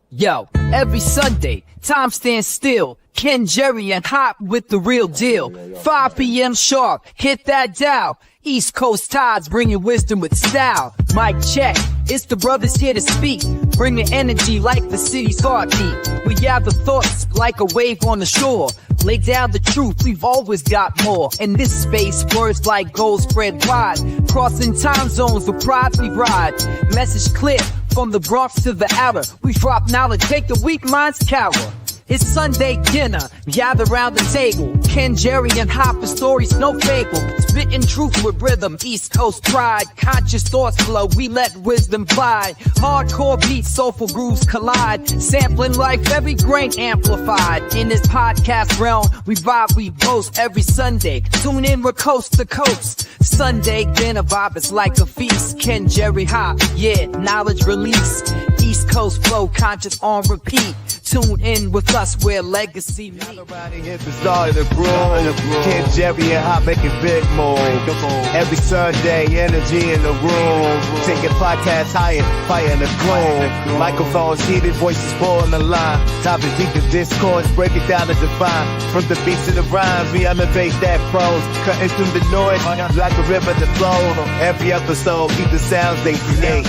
Yo, every Sunday, time stands still. Ken, Jerry, and Hop with the real deal. 5 p.m. sharp, hit that dial. East Coast tides bringing wisdom with style. Mic check, it's the brothers here to speak. Bringing energy like the city's heartbeat. We gather thoughts like a wave on the shore. Lay down the truth, we've always got more. In this space, words like gold spread wide. Crossing time zones with pride we ride. Message clear, from the Bronx to the outer. We drop knowledge, take the weak minds cower. It's Sunday dinner, gather round the table. Ken, Jerry, and Hop, the stories no fable. Spitting truth with rhythm, East Coast pride. Conscious thoughts flow, we let wisdom glide. Hardcore beats, soulful grooves collide. Sampling life, every grain amplified. In this podcast realm, we vibe, we boast every Sunday. Tune in, we're coast to coast. Sunday dinner vibe is like a feast. Ken, Jerry, Hop, yeah, knowledge release. East Coast flow, conscious on repeat. Tune in with us where legacy meets. Everybody hit the start of the groove. Ken, Jerry, and Hop making big moves. Every Sunday, energy in the room. Taking podcasts higher, fire in the gloom. Microphones heated, voices flowing the line. Topic deep in discourse, break it down and define. From the beats to the rhymes, we elevate that prose. Cutting through the noise like a river that flows. Every episode, keep the sounds they create.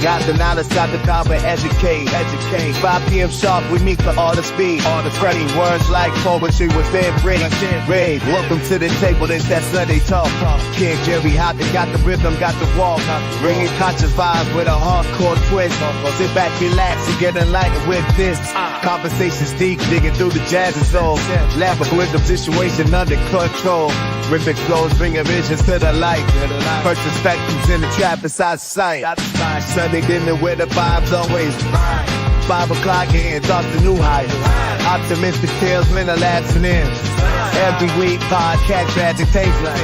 Got the knowledge, got the power, educate. 5 p.m. sharp. We meet for all the speed, all the spreading words like poetry within rage. Welcome to the table, it's that Sunday talk. Ken, Jerry, Hop, they got the rhythm, got the walk. Bringing conscious vibes with a hardcore twist. Sit back, relax, and get enlightened with this. Conversations deep, digging through the jazz and soul. Laughing with the situation under control. Rhythmic flows, bringing visions to the light. Perspectives in the trap inside sight. Sunday dinner where the vibes always right. 5 o'clock and thoughts to new heights. Optimistic tales, men are laughing in. Every week, podcast magic taste like.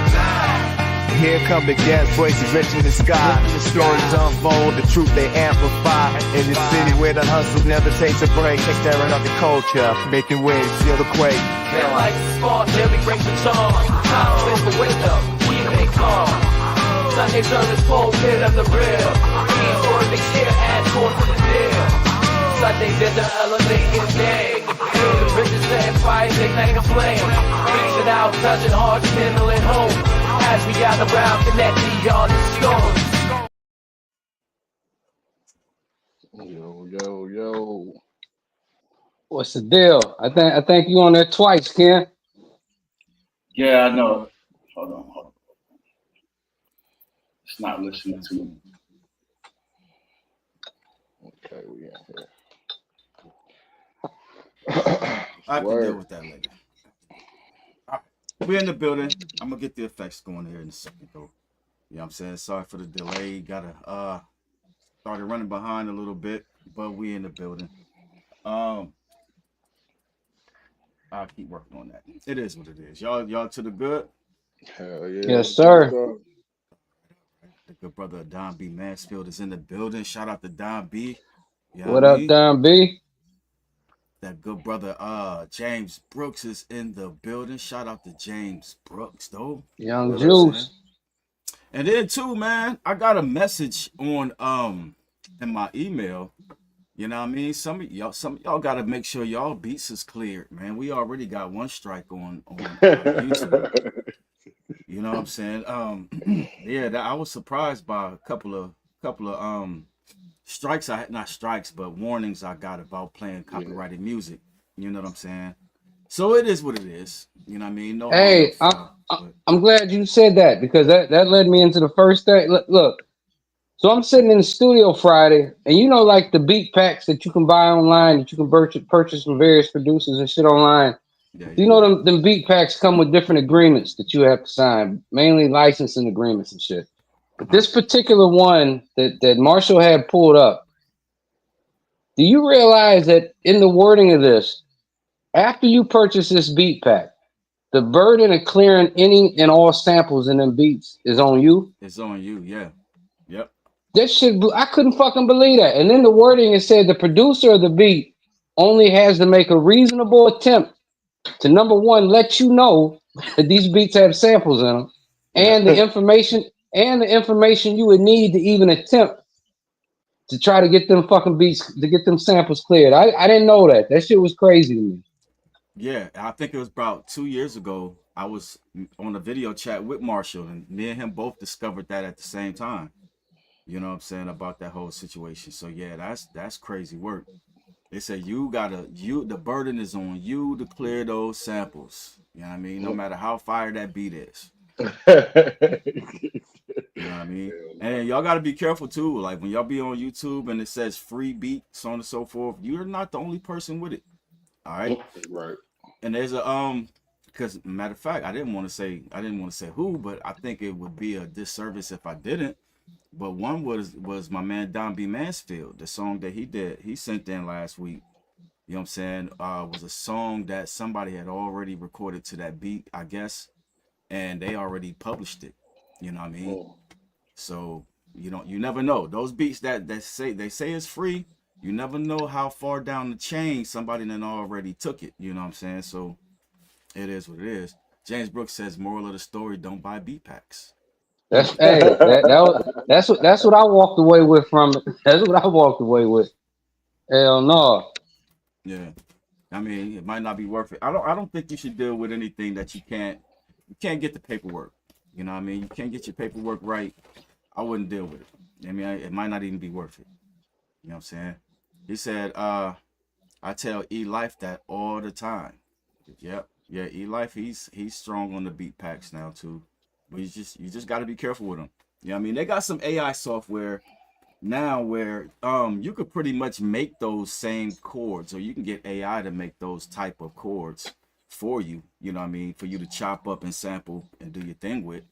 Here come the guest voices rich in the sky. Stories unfold, the truth they amplify. In the city where the hustle never takes a break. Staring up the culture, making waves, feel the quake. Feel like the spark, there we break the charm. Time is the window, we make calm. Sunday service full pit of the real. Keys for the share, add more to the deal. Sunday dinner, elevating day. The riches and fires ignite a flame. Reaching out, touching hearts, kindling home. As we gather round, connecting on the storm. Yo. What's the deal? I think you on there twice, Ken. Yeah, I know. Hold on. It's not listening to me. Okay, we in here. I can deal with that later. All right. We're in the building. I'm gonna get the effects going here in a second, though. You know what I'm saying? Sorry for the delay. Gotta started running behind a little bit, but we in the building. I'll keep working on that. It is what it is. Y'all to the good? Hell yeah. Yes, sir. The good brother Don B. Mansfield is in the building. Shout out to Don B. You know what up, Don B? That good brother James Brooks is in the building. Shout out to James Brooks, though. Young Juice. And then too, man, I got a message on in my email. You know what I mean? Some of y'all gotta make sure y'all beats is cleared, man. We already got one strike on YouTube. You know what I'm saying? I was surprised by a couple of strikes. Not strikes, but warnings I got about playing copyrighted music. You know what I'm saying? So it is what it is. You know what I mean? No. Hey, I'm glad you said that, because that led me into the first thing. Look, so I'm sitting in the studio Friday, and you know, like the beat packs that you can buy online, that you can purchase from various producers and shit online. Yeah. You know, them beat packs come with different agreements that you have to sign, mainly licensing agreements and shit. But this particular one that Marshall had pulled up, do you realize that in the wording of this, after you purchase this beat pack, the burden of clearing any and all samples in them beats is on you? It's on you, yeah. Yep. That shit, I couldn't fucking believe that. And then the wording, it said the producer of the beat only has to make a reasonable attempt to, number one, let you know that these beats have samples in them, and the information you would need to even attempt to try to get them fucking beats, to get them samples cleared. I didn't know that. That shit was crazy to me. Yeah, I think it was about 2 years ago. I was on a video chat with Marshall, and me and him both discovered that at the same time. You know what I'm saying, about that whole situation. So yeah, that's crazy work. They said the burden is on you to clear those samples. You know what I mean? No matter how fire that beat is. You know what I mean? And y'all got to be careful too. Like when y'all be on YouTube and it says free beat, so on and so forth, you're not the only person with it. All right. Right. And there's a because matter of fact, I didn't want to say who, but I think it would be a disservice if I didn't. But one was my man Don B. Mansfield. The song that he sent in last week. You know what I'm saying? Was a song that somebody had already recorded to that beat, I guess, and they already published it. You know what I mean? So you never know. Those beats that they say it's free, you never know how far down the chain somebody then already took it. You know what I'm saying? So it is what it is. James Brooks says, moral of the story, don't buy beat packs. That's that's what I walked away with from it. That's what I walked away with. Hell no. Yeah. I mean, it might not be worth it. I don't think you should deal with anything that you can't get the paperwork. You know what I mean? You can't get your paperwork right. I wouldn't deal with it. I mean, it might not even be worth it. You know what I'm saying? He said, I tell E-Life that all the time. Yep. Yeah, E-Life, he's strong on the beat packs now too. But you just got to be careful with them. You know what I mean? They got some AI software now where you could pretty much make those same chords, or you can get AI to make those type of chords for you. You know what I mean? For you to chop up and sample and do your thing with.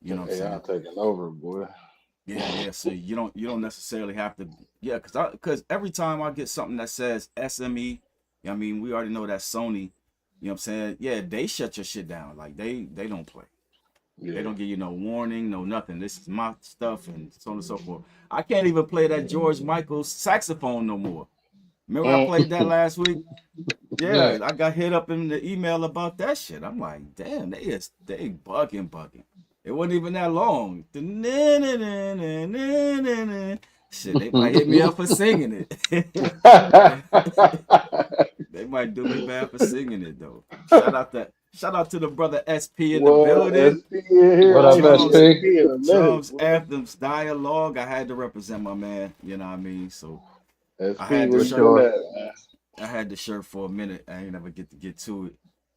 You know what I'm saying? AI taking over, boy. Yeah. So you don't necessarily have to. Yeah, because every time I get something that says SME, you know what I mean, we already know that Sony. You know what I'm saying? Yeah, they shut your shit down. Like they don't play. Yeah. They don't give you no warning, no nothing. This is my stuff and so on and so forth. I can't even play that George Michael saxophone no more. Remember I played that last week? Yeah, I got hit up in the email about that shit. I'm like, damn, they bugging. It wasn't even that long. Shit, they might hit me up for singing it. They might do me bad for singing it though. Shout out to the brother SP in the building. SP in here. What up, SP? Drums, anthems, dialogue. I had to represent my man. You know what I mean? So I had the shirt. I had the shirt for a minute. I ain't never get to it.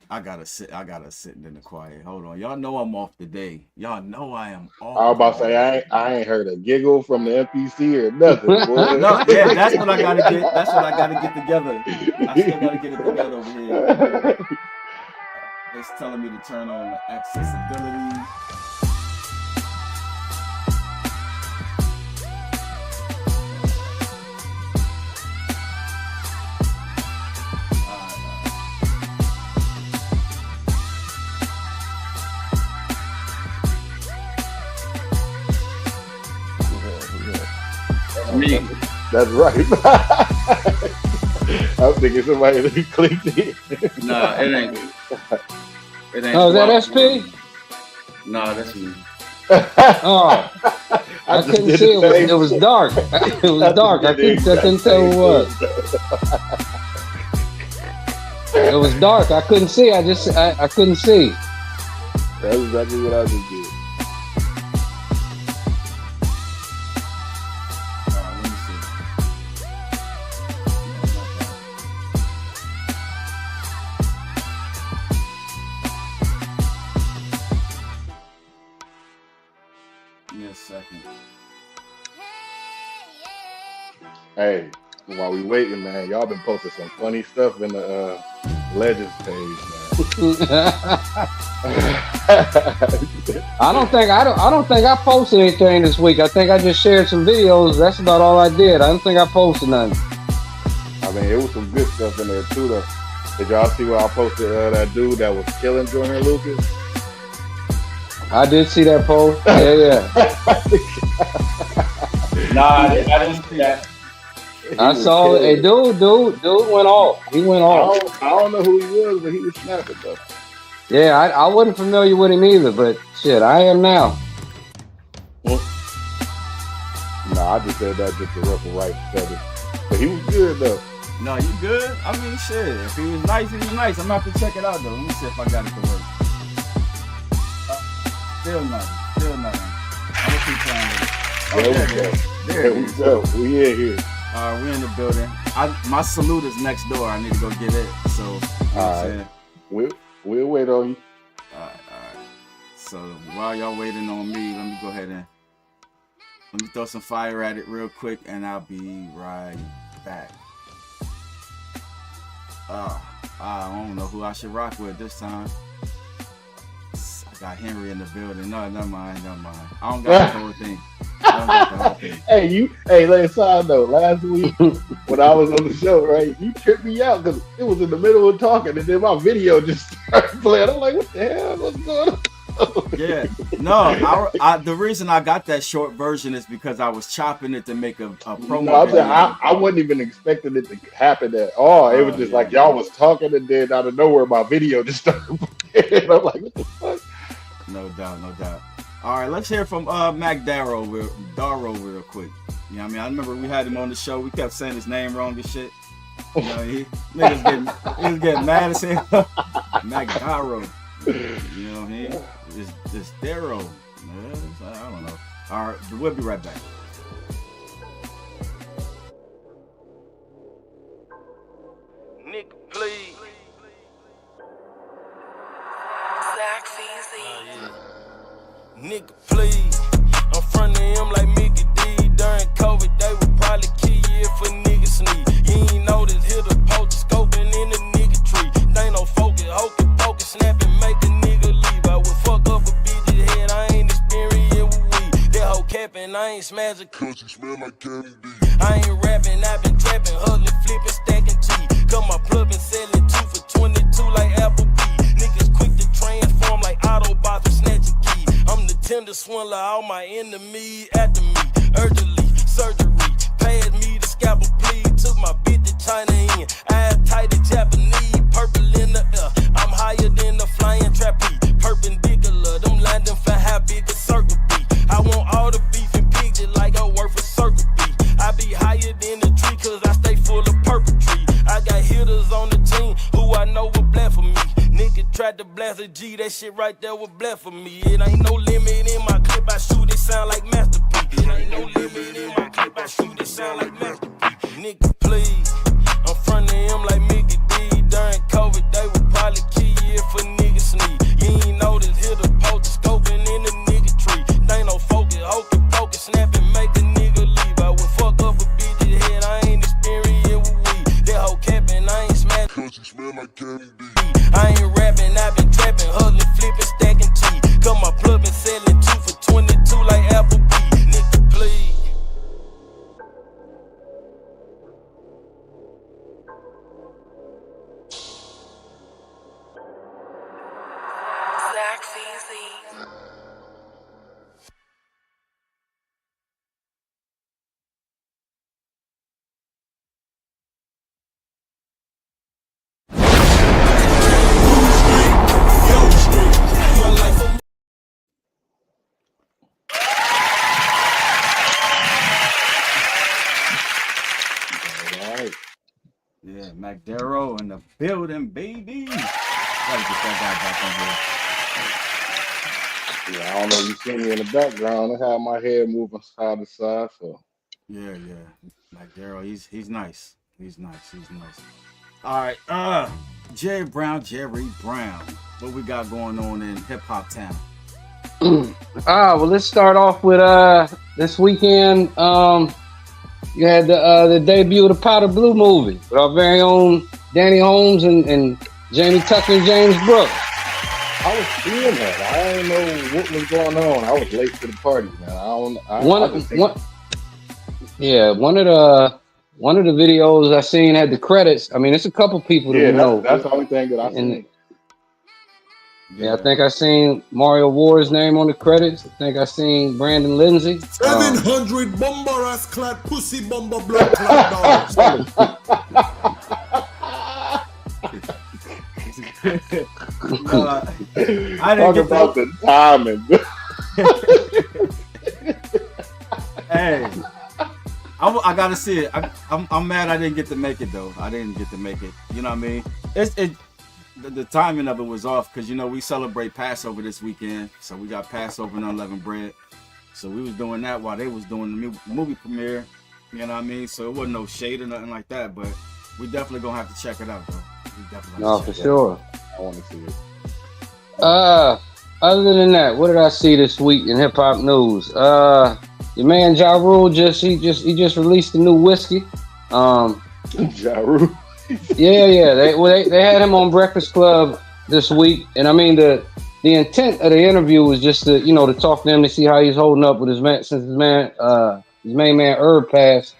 I gotta sit in the quiet. Hold on. Y'all know I'm off today. Y'all know I am off. I was about to say I ain't heard a giggle from the MPC or nothing. Boy. No, yeah, that's what I gotta get. That's what I gotta get together. I still gotta get it together over here. It's telling me to turn on the accessibility. Me. That's right. I was thinking somebody clicked it. Nah, it ain't. Oh, is that SP? Nah, that's me. Oh, I couldn't see it. It was dark. It was dark. I couldn't tell who it was. It was dark. I couldn't see. I couldn't see. That's exactly what I just did. Hey, while we waiting, man, y'all been posting some funny stuff in the Legends page, man. I don't think I posted anything this week. I think I just shared some videos. That's about all I did. I don't think I posted nothing. I mean, it was some good stuff in there too, though. Did y'all see where I posted that dude that was killing Jordan Lucas? I did see that post. Yeah. Nah, I didn't see that. I saw it. Hey, dude went off. He went off. I don't know who he was, but he was snapping though. Yeah, I wasn't familiar with him either, but shit, I am now. Nah, Nah, I just said that just to ruffle right feathers. But he was good though. No, you good? I mean, shit. If he was nice, he was nice. I'm gonna have to check it out though. Let me see if I got it to work. Still nothing. Still nothing. I'm gonna keep playing with it. Oh, there we go. We in here. All right, we in the building. My salute is next door. I need to go get it. So, you know what I'm saying? We'll wait on you. All right. So while y'all waiting on me, let me go ahead and let me throw some fire at it real quick, and I'll be right back. I don't know who I should rock with this time. I got Henry in the building. No, never mind. I don't got the whole thing. Hey, let's side note. Last week when I was on the show, right, you tripped me out because it was in the middle of talking, and then my video just started playing. I'm like, what the hell? What's going on? Yeah, no. The reason I got that short version is because I was chopping it to make a promo. No, I wasn't even expecting it to happen at all. It was just like y'all was talking, and then out of nowhere, my video just started playing. I'm like, what the fuck? No doubt. All right, let's hear from Mac Darrow real quick. You know what I mean? I remember we had him on the show. We kept saying his name wrong and shit. You know, he was getting mad as hell. Mac Darrow. You know what I mean? It's Darrow. I don't know. All right, we'll be right back. Nick, please. Nigga, please. I'm frontin' him like Mickey D. During COVID, they would probably kill you if a nigga sneeze. You ain't notice, hit a poacher scoping in the nigga tree. They no focus, hocus pocus, snap and make a nigga leave. I would fuck up a bitch's head, I ain't experienced with weed. That hoe capping, I ain't smashing cause you smell like candy. I ain't rapping, I been trapping, hustling, flipping, stacking cheese. Cause my plug been selling 2 for 22 like Applebee's. Niggas quick to transform like Autobots with snatching keys. I'm the tender swindler, all my enemies after me. Urgently, surgery, pass me the scalpel, please. Took my bitch to China in, eyes tight to Japanese. Purple in the air, I'm higher than the flying trapeze. Perpendicular, them landing for how big a circle be. I want all the beef and pigs just like I work for Circle B. I be higher than the tree cause I stay full of purple tree. I got hitters on the team who I know will blast for me. Nigga tried to blast a G, that shit right there was blast for me. It ain't no limit in my clip, I shoot it sound like masterpiece. It ain't no limit in my clip, I shoot it sound like masterpiece. Nigga, please, I'm frontin' him like Mickey D. During COVID, they would probably kill you if a nigga sneeze. You ain't notice, hit a poacher scoping in the nigga tree. They no focus, hocus pocus, snap and make a nigga leave. I would fuck up a bitch's head, I ain't experienced with weed. That hoe capping, I ain't smashing cause you smell like candy. I ain't rapping, I been trapping, hustling, flipping, stacking cheese. Cause my plug been selling 2 for 22 like Applebee's. Nigga, please. Yeah, Mac Darrow in the building, baby. Gotta get that guy back on here. Yeah, I don't know if you see me in the background. I have my head moving side to side, so. Yeah. Mac Darrow, he's nice. He's nice. All right, Jerry Brown. What we got going on in hip hop town? Well, let's start off with this weekend. You had the debut of the Powder Blue movie with our very own Danny Holmes and Jamie Tucker and James Brooks. I was seeing that. I didn't know what was going on. I was late to the party, man. One of the videos I seen had the credits. I mean, it's a couple people that we know. That's the only thing that I seen. Yeah, I think I seen Mario Ward's name on the credits. I think I seen Brandon Lindsay. 700 bomber ass clad pussy bomber blood clad dogs. I didn't Talk about the timing. Hey, I gotta see it. I'm mad I didn't get to make it though. I didn't get to make it. You know what I mean? The timing of it was off because we celebrate Passover this weekend, so we got Passover and unleavened bread. So we was doing that while they was doing the movie premiere. You know what I mean? So it wasn't no shade or nothing like that, but we definitely gonna have to check it out though. We definitely No, for sure. I want to see it. Other than that, what did I see this week in hip hop news? Your man Ja Rule just released a new whiskey. Ja Rule. Yeah. They had him on Breakfast Club this week, and I mean the intent of the interview was just to to talk to him to see how he's holding up with his man since his main man Herb passed.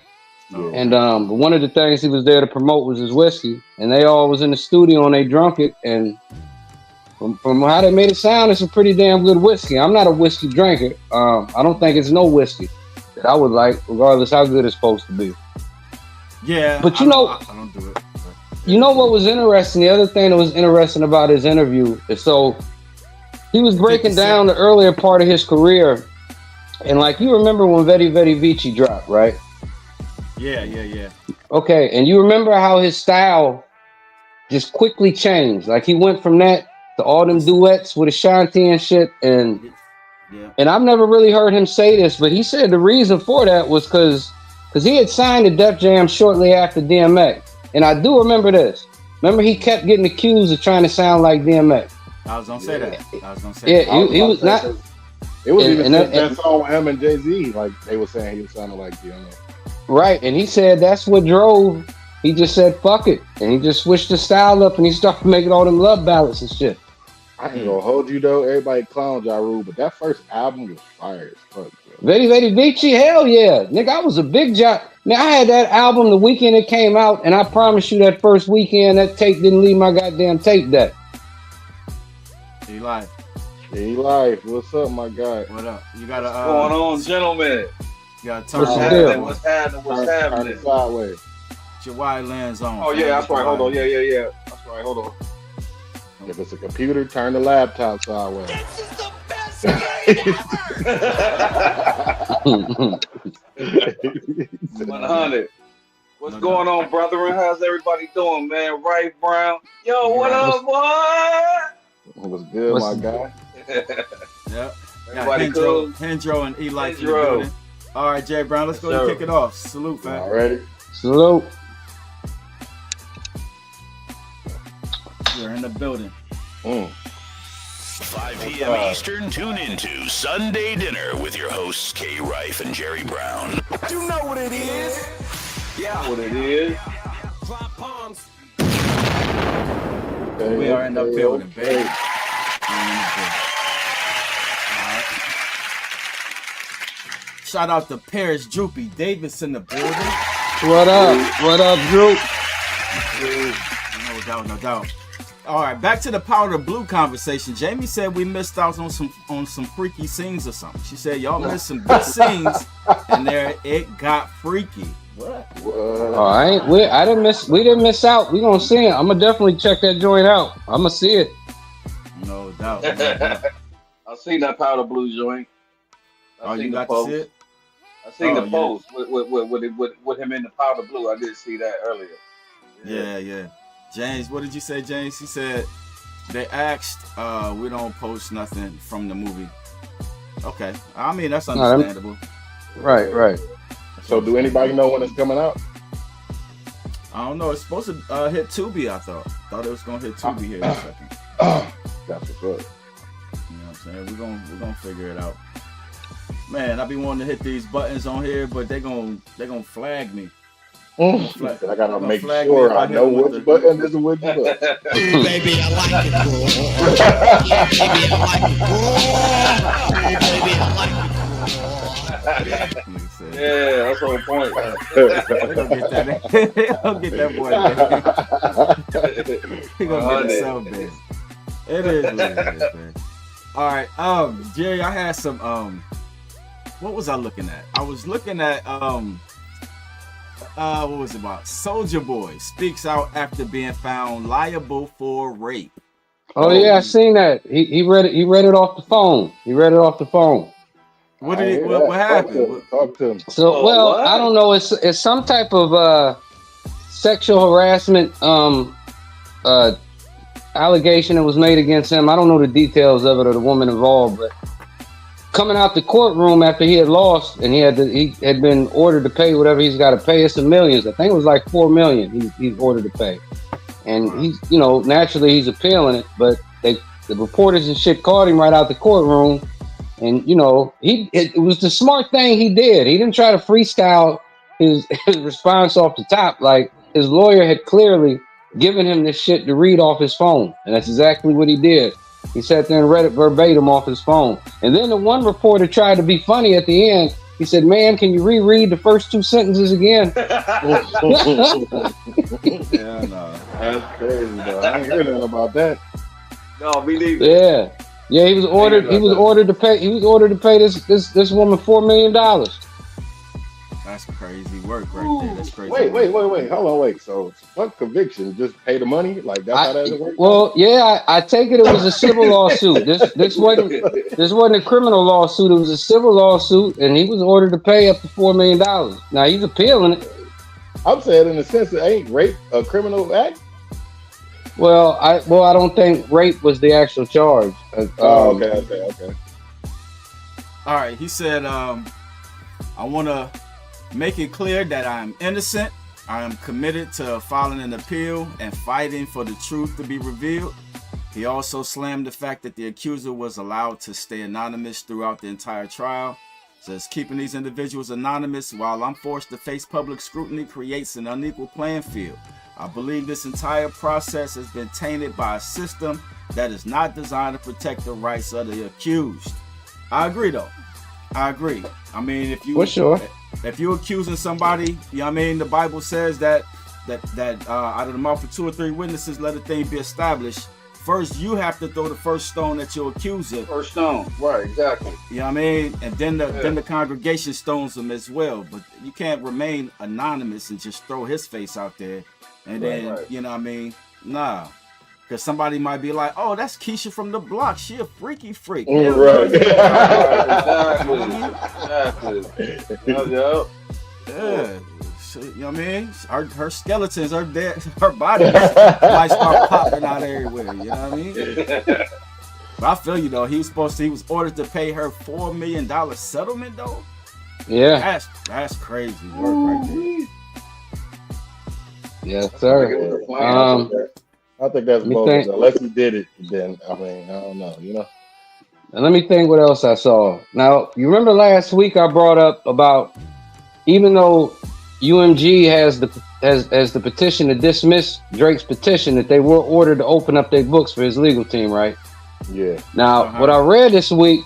Yeah. And one of the things he was there to promote was his whiskey, and they all was in the studio and they drunk it, and from how they made it sound, it's a pretty damn good whiskey. I'm not a whiskey drinker. I don't think it's no whiskey that I would like, regardless how good it's supposed to be. Yeah, but I don't do it. You know what was interesting? The other thing that was interesting about his interview is so he was breaking down the earlier part of his career, and like you remember when Vedi Vedi Vici dropped, right? Yeah. Okay, and you remember how his style just quickly changed. Like he went from that to all them duets with Ashanti and shit, and I've never really heard him say this, but he said the reason for that was because he had signed to Def Jam shortly after DMX. And I do remember this. Remember he kept getting accused of trying to sound like DMX. I was gonna say that. He was not. It was even that song with him and Jay-Z, like they were saying he was sounding like DMX. Right, and he said that's what drove. He just said fuck it, and he just switched the style up, and he started making all them love ballads and shit. I ain't gonna hold you though. Everybody clown Ja Rule, but that first album was fire as fuck. Vedi Vedi Vici, hell yeah, nigga, I was a big Ja. Now I had that album the weekend it came out, and I promise you that first weekend that tape didn't leave my goddamn tape deck. Eli, what's up, my guy? What up? You got What's going on, gentlemen? You got What's happening? Turn sideways. Your wide lens on. Oh yeah, that's right. Hold on. Yeah. That's right. Hold on. If it's a computer, turn the laptop sideways. This is the best game ever. 100. What's going on, brethren? How's everybody doing, man? Right, Brown? Yo, what up, boy? What's good, my guy? Yep. Everybody cool? Hendro and Eli. All right, Jay Brown, let's go and kick it off. Salute, fam. All ready? Salute. You're in the building. 5 p.m. Eastern, tune into Sunday Dinner with your hosts K. Rife and Jerry Brown. You know what it is. Yeah, what it is. Clap palms. We are in the building, baby. Shout out to Paris Droopy Davis in the building. What up? What up, Droop? No doubt. All right, back to the Powder Blue conversation. Jamie said we missed out on some freaky scenes or something. She said y'all missed some good scenes, and there it got freaky. What? All right, we didn't miss out. We gonna see it. I'm gonna definitely check that joint out. I'm gonna see it. No doubt. I seen that Powder Blue joint. You got to see it? I seen the post with him in the Powder Blue. I did see that earlier. Yeah. James, what did you say, James? He said they asked, we don't post nothing from the movie. Okay. I mean, that's understandable. Right. So do anybody know when it's coming out? I don't know. It's supposed to hit Tubi, I thought. Thought it was going to hit Tubi here in a second. That's what's up. You know what I'm saying? We're gonna figure it out. Man, I be wanting to hit these buttons on here, but they gonna flag me. I gotta make sure I know which button is which button. Baby, I like it, bro. Baby, I like it, bro. Baby, I like it, bro. Yeah, that's on point. They'll get that boy. He gonna get himself big. It is what it is, man. All right, Jerry, I had some what was I looking at? I was looking at what was it about? Soulja Boy speaks out after being found liable for rape. Oh yeah, I seen that. He read it off the phone. What did he, what happened? Talk to him. So, I don't know. It's some type of sexual harassment allegation that was made against him. I don't know the details of it or the woman involved, but coming out the courtroom after he had lost and he had been ordered to pay whatever he's got to pay. It's in millions. I think it was like $4 million he's ordered to pay, and he's naturally he's appealing it, but the reporters and shit caught him right out the courtroom. And it was the smart thing he did. He didn't try to freestyle his response off the top. Like, his lawyer had clearly given him this shit to read off his phone, and that's exactly what he did. He sat there and read it verbatim off his phone. And then the one reporter tried to be funny at the end. He said, "Man, can you reread the first two sentences again?" Yeah, no, that's crazy, though. I ain't hear nothing about that. No, me neither. Yeah, he was ordered. He was ordered to pay. He was ordered to pay this woman $4 million. That's crazy work right there. That's crazy. Wait. Hold on, wait. So, what conviction? Just pay the money? Like, that's how that works? Well, yeah, I take it was a civil lawsuit. This wasn't a criminal lawsuit. It was a civil lawsuit, and he was ordered to pay up to $4 million. Now he's appealing it. I'm saying, in the sense that ain't rape a criminal act. Well, I don't think rape was the actual charge. Okay. All right, he said, I want to make it clear that I am innocent. I am committed to filing an appeal and fighting for the truth to be revealed. He also slammed the fact that the accuser was allowed to stay anonymous throughout the entire trial. Says keeping these individuals anonymous while I'm forced to face public scrutiny creates an unequal playing field. I believe this entire process has been tainted by a system that is not designed to protect the rights of the accused. I agree, though. I agree. I mean, if you're accusing somebody, the Bible says that out of the mouth of 2 or 3 witnesses, let a thing be established. First, you have to throw the first stone at your accuser. First stone, right? Exactly. You know what I mean? And then the congregation stones him as well. But you can't remain anonymous and just throw his face out there. And then, right. You know what I mean? Nah. Because somebody might be like, "Oh, that's Keisha from the block. She a freaky freak." Right. Exactly. Yep. Yeah. So, you know what I mean? Her skeletons are dead. Her body might start popping out everywhere. You know what I mean? But I feel you, though. He was ordered to pay her $4 million settlement, though. Yeah. That's crazy work right there. Yes, sir. I think that's bogus. Unless he did it, then I don't know. And let me think what else I saw. Now, you remember last week I brought up about, even though UMG has the petition to dismiss Drake's petition, that they were ordered to open up their books for his legal team, right? Yeah. Now, what I read this week,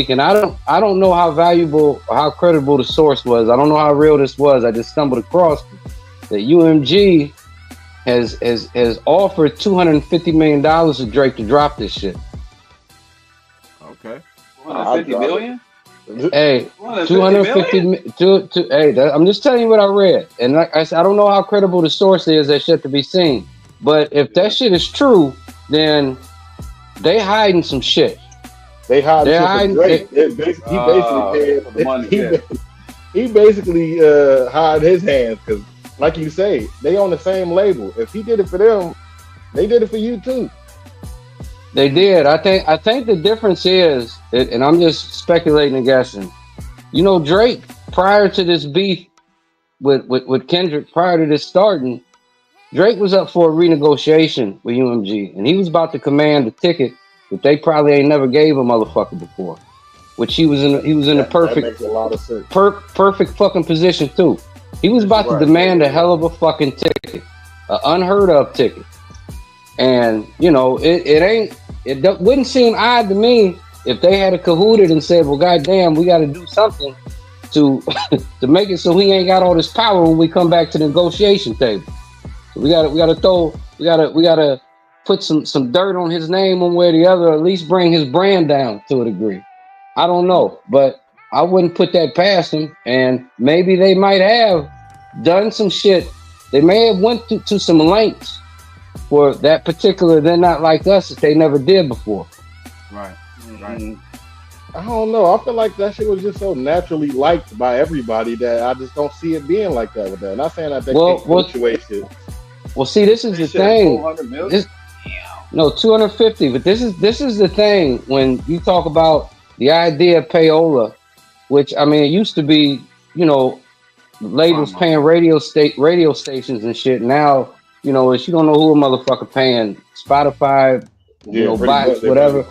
and I don't know how valuable or how credible the source was. I don't know how real this was. I just stumbled across it. That UMG has offered $250 million to Drake to drop this shit. Okay. 250 million? Hey, 250 I'm just telling you what I read. And like I said, I don't know how credible the source is. That shit to be seen. But if that shit is true, then they hiding some shit. They hiding Drake. He basically hide his hands, because like you say, they on the same label. If he did it for them, they did it for you too. They did. I think the difference is, and I'm just speculating and guessing. Drake, prior to this beef with Kendrick, prior to this starting, Drake was up for a renegotiation with UMG, and he was about to command the ticket that they probably ain't never gave a motherfucker before. Which he was in a perfect, that makes a lot of sense. Perfect fucking position too. He was about to demand a hell of a fucking ticket, an unheard of ticket. And it wouldn't seem odd to me if they had a cahooted and said, "Well, goddamn, we got to do something to to make it so he ain't got all this power when we come back to the negotiation table. So we gotta put some dirt on his name one way or the other, or at least bring his brand down to a degree." I don't know, but I wouldn't put that past him. And maybe they might have done some shit. They may have went to some lengths for that particular "They're Not Like Us" that they never did before. Right. I don't know. I feel like that shit was just so naturally liked by everybody that I just don't see it being like that with that. Not saying that they can't fluctuate shit. Well, see, this is the thing. 400 million? This, no, 250. But this is the thing when you talk about the idea of payola, which I mean, it used to be, you know, labels paying radio stations and shit. Now, you know, it's you don't know who a motherfucker paying Spotify, you know, bots, whatever.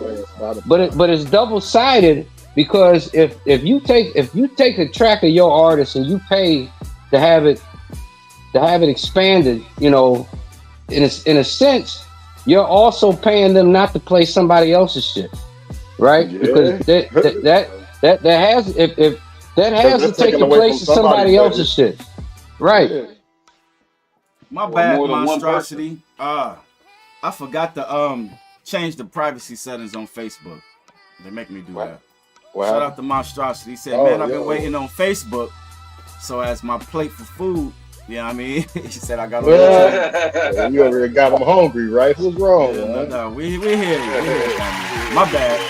But it's double sided because if you take a track of your artist and you pay to have it expanded, you know, in a sense, you're also paying them not to play somebody else's shit, right? Yeah. Because that has to take the place of somebody else's shit, right? Yeah. My bad, monstrosity. I forgot to change the privacy settings on Facebook. They make me do that. Wow. Shout out to monstrosity. He said, "Man, I've been waiting on Facebook, so as my plate for food." You know what I mean? He said I got you already got them hungry, right? What's wrong? Yeah, no, we hear you. We hear you. My bad.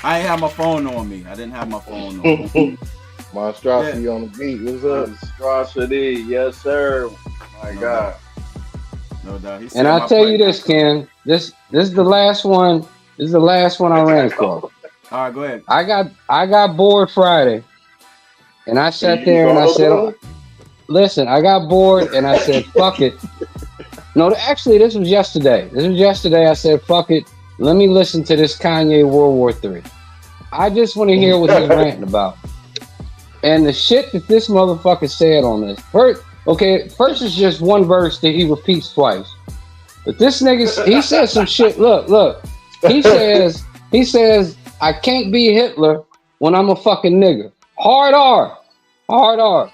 I ain't have my phone on me. I didn't have my phone on me. Monstrosity on the beat. What's up? Monstrosity, yes, sir. My God. No doubt. And I'll tell you this, Ken. This is the last one. This is the last one I ran across. All right, go ahead. I got bored Friday. And I sat there and I said, listen, I got bored and I said, fuck it. No, actually, this was yesterday. I said, fuck it. Let me listen to this Kanye World War III. I just want to hear what he's ranting about. And the shit that this motherfucker said on this. First is just one verse that he repeats twice. But this nigga, he said some shit. Look. He says, I can't be Hitler when I'm a fucking nigga. Hard R.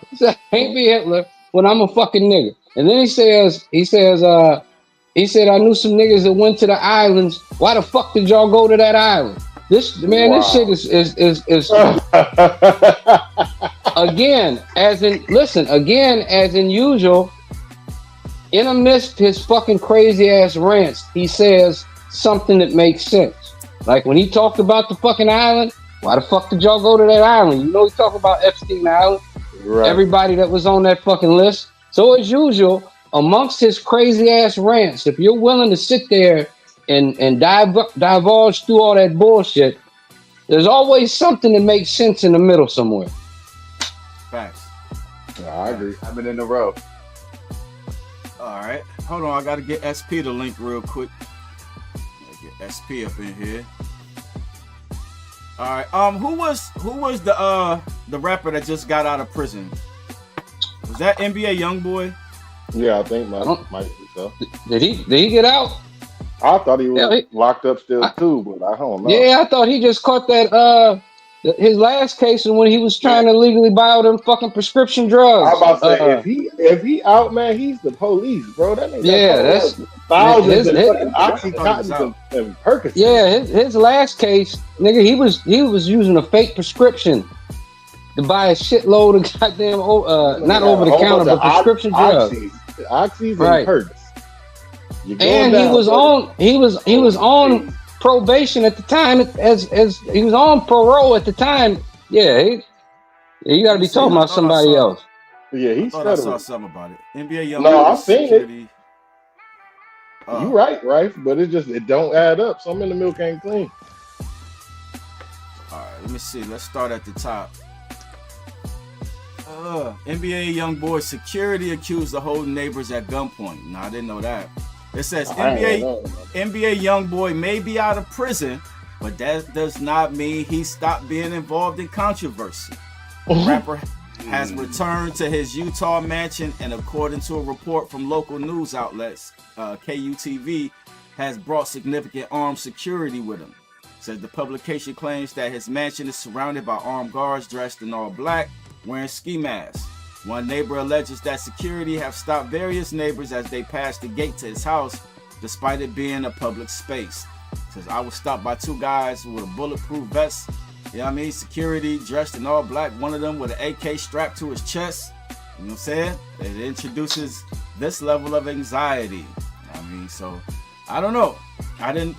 He said, I can't be Hitler when I'm a fucking nigga. And then he says, I knew some niggas that went to the islands. Why the fuck did y'all go to that island? This shit is again, as in usual, in amidst his fucking crazy ass rants, he says something that makes sense. Like when he talked about the fucking island, why the fuck did y'all go to that island? You know, he talking about Epstein Island, right. Everybody that was on that fucking list. So as usual, amongst his crazy ass rants, if you're willing to sit there and divulge through all that bullshit, there's always something that makes sense in the middle somewhere. Facts. Yeah, I agree. I've been in the row. All right, hold on. I gotta get SP the link real quick. Get SP up in here. All right. Who was the rapper that just got out of prison? Was that NBA YoungBoy? Yeah, I think might be so. Did he get out? I thought he was locked up still too, but I don't know. Yeah, I thought he just caught that. His last case was when he was trying to legally buy all them fucking prescription drugs. I'm about to say if he out, man, he's the police, bro. That nigga that's thousands of fucking Oxycontins and Percocets. Yeah, his last case, nigga, he was using a fake prescription to buy a shitload of goddamn not over the counter but prescription drugs. Oxys and Percs. And he was on probation at the time as he was on parole at the time. Yeah, you got to be talking about somebody else. Yeah, I thought I saw something about it. NBA Young. No, I've seen it. You right, but it don't add up. Some in the milk ain't clean. All right, let me see. Let's start at the top. NBA YoungBoy security accused the whole neighbors at gunpoint. No, I didn't know that. It says NBA YoungBoy may be out of prison, but that does not mean he stopped being involved in controversy. The rapper has returned to his Utah mansion, and according to a report from local news outlets, KUTV has brought significant armed security with him. Says the publication claims that his mansion is surrounded by armed guards dressed in all black, wearing ski masks. One neighbor alleges that security have stopped various neighbors as they passed the gate to his house, despite it being a public space. Says, I was stopped by two guys with a bulletproof vest. You know what I mean? Security dressed in all black. One of them with an AK strapped to his chest. You know what I'm saying? It introduces this level of anxiety. I mean, so I don't know. I didn't.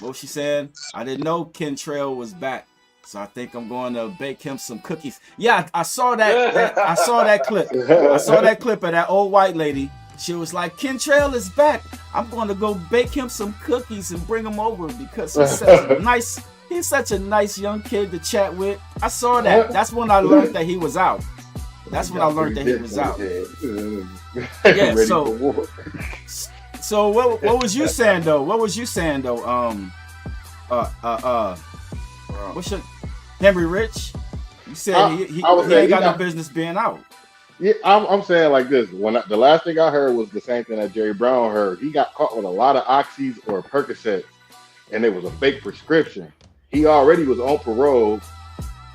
What she said? I didn't know Kentrail was back, so I think I'm going to bake him some cookies. Yeah, I saw that. I saw that clip. I saw that clip of that old white lady. She was like, Kentrail is back. I'm going to go bake him some cookies and bring him over because he's such a nice young kid to chat with. I saw that. That's when I learned that he was out. That's when I learned that he was out. Yeah, so what was you saying though? What's your Henry Rich? You said he ain't got no business being out. Yeah, I'm saying like this. The last thing I heard was the same thing that Jerry Brown heard. He got caught with a lot of oxys or Percocets, and it was a fake prescription. He already was on parole,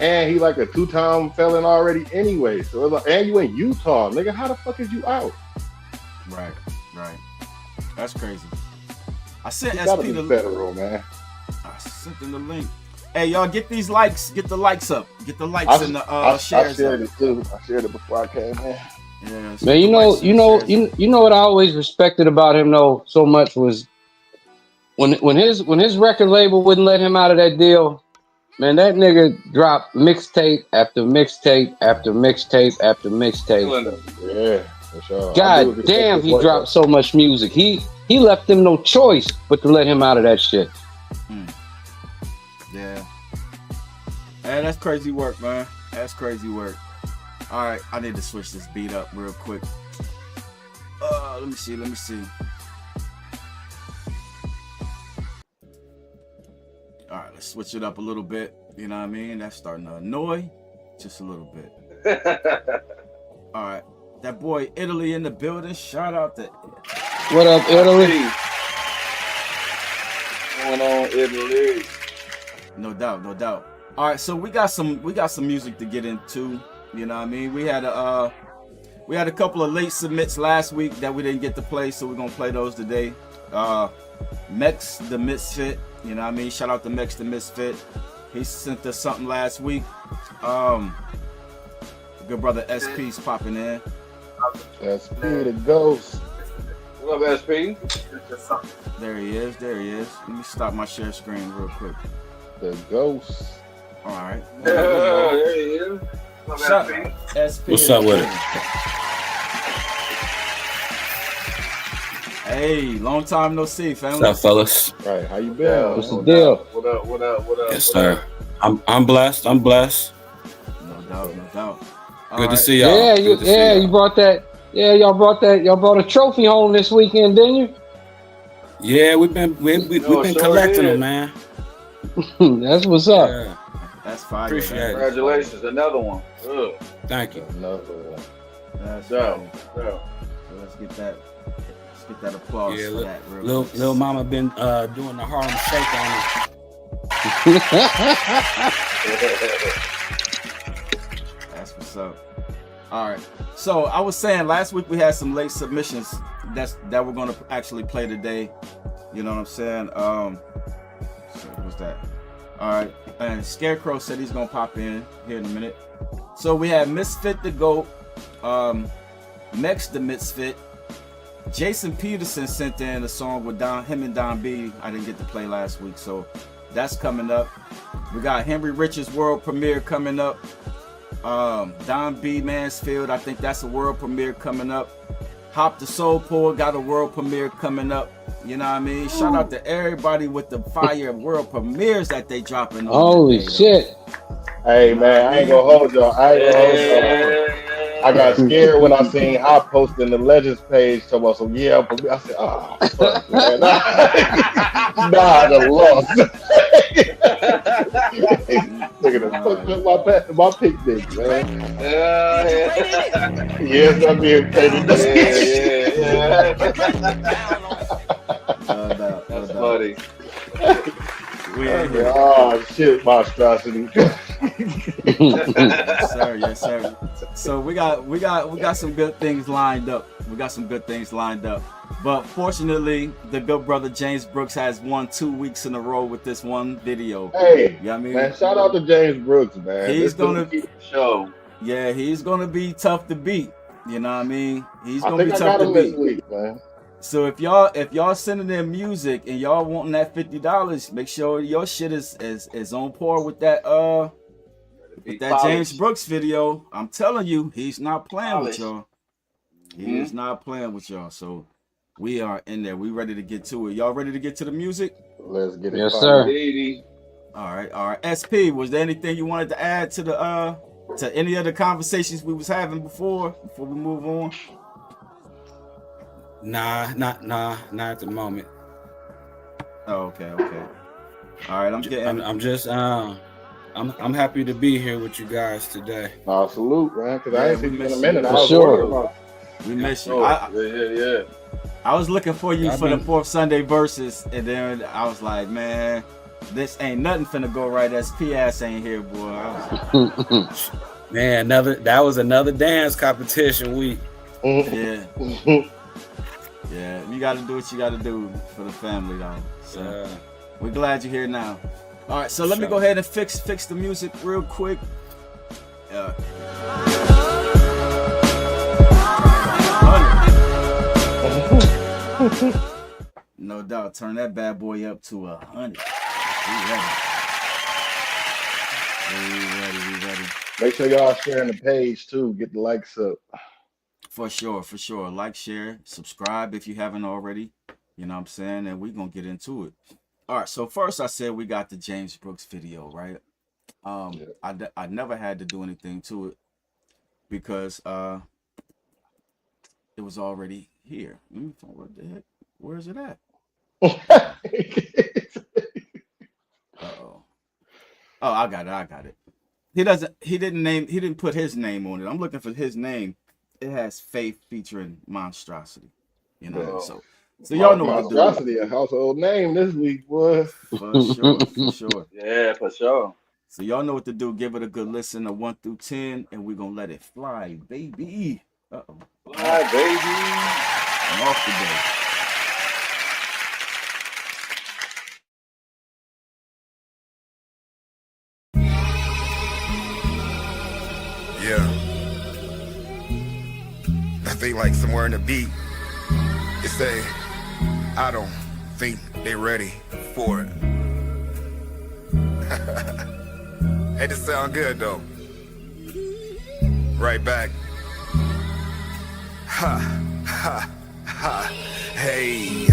and he like a 2-time felon already anyway. So it's like, and you in Utah, nigga. How the fuck is you out? Right. That's crazy. I sent He SP the federal, man. I sent him the link. Hey, y'all, get these likes. Get the likes up. Get the likes and the shares. I shared it too. I shared it before I came in. Yeah, man, you know what I always respected about him though so much was when his record label wouldn't let him out of that deal. Man, that nigga dropped mixtape after mixtape after mixtape after mixtape. Yeah, for sure. God damn, he dropped so much music. He left them no choice but to let him out of that shit. Yeah. Hey, that's crazy work, man. That's crazy work. All right, I need to switch this beat up real quick. Let me see. All right, let's switch it up a little bit. You know what I mean? That's starting to annoy just a little bit. All right, that boy Italy in the building. Shout out to what up, Italy? What's going on, Italy? No doubt. All right, so we got some music to get into. You know what I mean? We had a couple of late submits last week that we didn't get to play, so we're gonna play those today. Mex the Misfit, you know what I mean? Shout out to Mex the Misfit. He sent us something last week. Good brother SP's popping in. SP the ghost. What up, SP? There he is. Let me stop my share screen real quick. The ghost. All right. There he is. What's up, SP? What's up with it? Hey, long time no see, family. What's up, fellas? Right, how you been? What's the deal? What up? Yes, sir. I'm blessed. No doubt. Good to see y'all. You brought that. Yeah, y'all brought a trophy home this weekend, didn't you? Yeah, we've been collecting them, man. That's what's up. Yeah. That's fire. Appreciate it. Congratulations, another one. Ugh. Thank you. Another one. That's So, So let's get that applause for that. Real quick. Little mama been doing the Harlem Shake on it. That's what's up. All right. So I was saying last week we had some late submissions that we're gonna actually play today. You know what I'm saying? So what's that? All right. And Scarecrow said he's gonna pop in here in a minute. So we had Misfit the Goat, Mex the Misfit. Jason Peterson sent in a song with him and Don B. I didn't get to play last week, so that's coming up. We got Henry Rich's world premiere coming up. Don B. Mansfield, I think that's a world premiere coming up. Hop the Soul Poor got a world premiere coming up. You know what I mean? Shout out to everybody with the fire world premieres that they dropping. Holy shit. Hey man, I ain't gonna hold y'all. I got scared when I seen Hop posting the Legends page talking about some I said, oh fuck man. Nah, I done lost. Nigga done fucked up my picnic, man. Yes, I'm being paid. That's funny. Oh shit, monstrosity. Yes, sir. So we got some good things lined up. But fortunately, the good brother James Brooks has won 2 weeks in a row with this one video. Hey, you know what I mean? Man, shout out to James Brooks, man. He's gonna show. Yeah, he's gonna be tough to beat. You know what I mean? He's gonna be I tough to beat. This week, man. So if y'all sending in music and y'all wanting that $50, make sure your shit is on par with that James Brooks video. I'm telling you, he's not playing with y'all. He is not playing with y'all. So we are in there. We ready to get to it. Y'all ready to get to the music? Let's get it. Yes, sir. All right. SP, was there anything you wanted to add to the to any of the conversations we was having before we move on? Nah, not at the moment. Oh, okay. All right, I'm happy to be here with you guys today. Salute, man, because I ain't seen you in a minute. For sure. We miss you. Yeah. I was looking for you for the fourth Sunday verses, and then I was like, man, this ain't nothing finna go right. SP ass ain't here, boy. Man, that was another dance competition week. Yeah. Yeah, you got to do what you got to do for the family, though. So we're glad you're here now. All right, so let me go ahead and fix the music real quick. No doubt, turn that bad boy up to 100. We ready. Make sure y'all sharing the page too. Get the likes up. For sure. Like, share, subscribe if you haven't already. You know what I'm saying? And we're going to get into it. All right. So first I said we got the James Brooks video, right? I never had to do anything to it because it was already here. Let me find what the heck. Where is it at? Uh-oh. Oh, I got it. He didn't put his name on it. I'm looking for his name. It has Faith featuring Monstrosity, you know. So y'all know what to do. Monstrosity, a household name this week, boy. For sure. Yeah, for sure. So y'all know what to do. Give it a good listen, a 1 through 10, and we're gonna let it fly, baby. Fly, baby. I'm off today. Yeah. I think like somewhere in the beat, it say, I don't think they ready for it. Hey, this sound good though. Right back. Hey.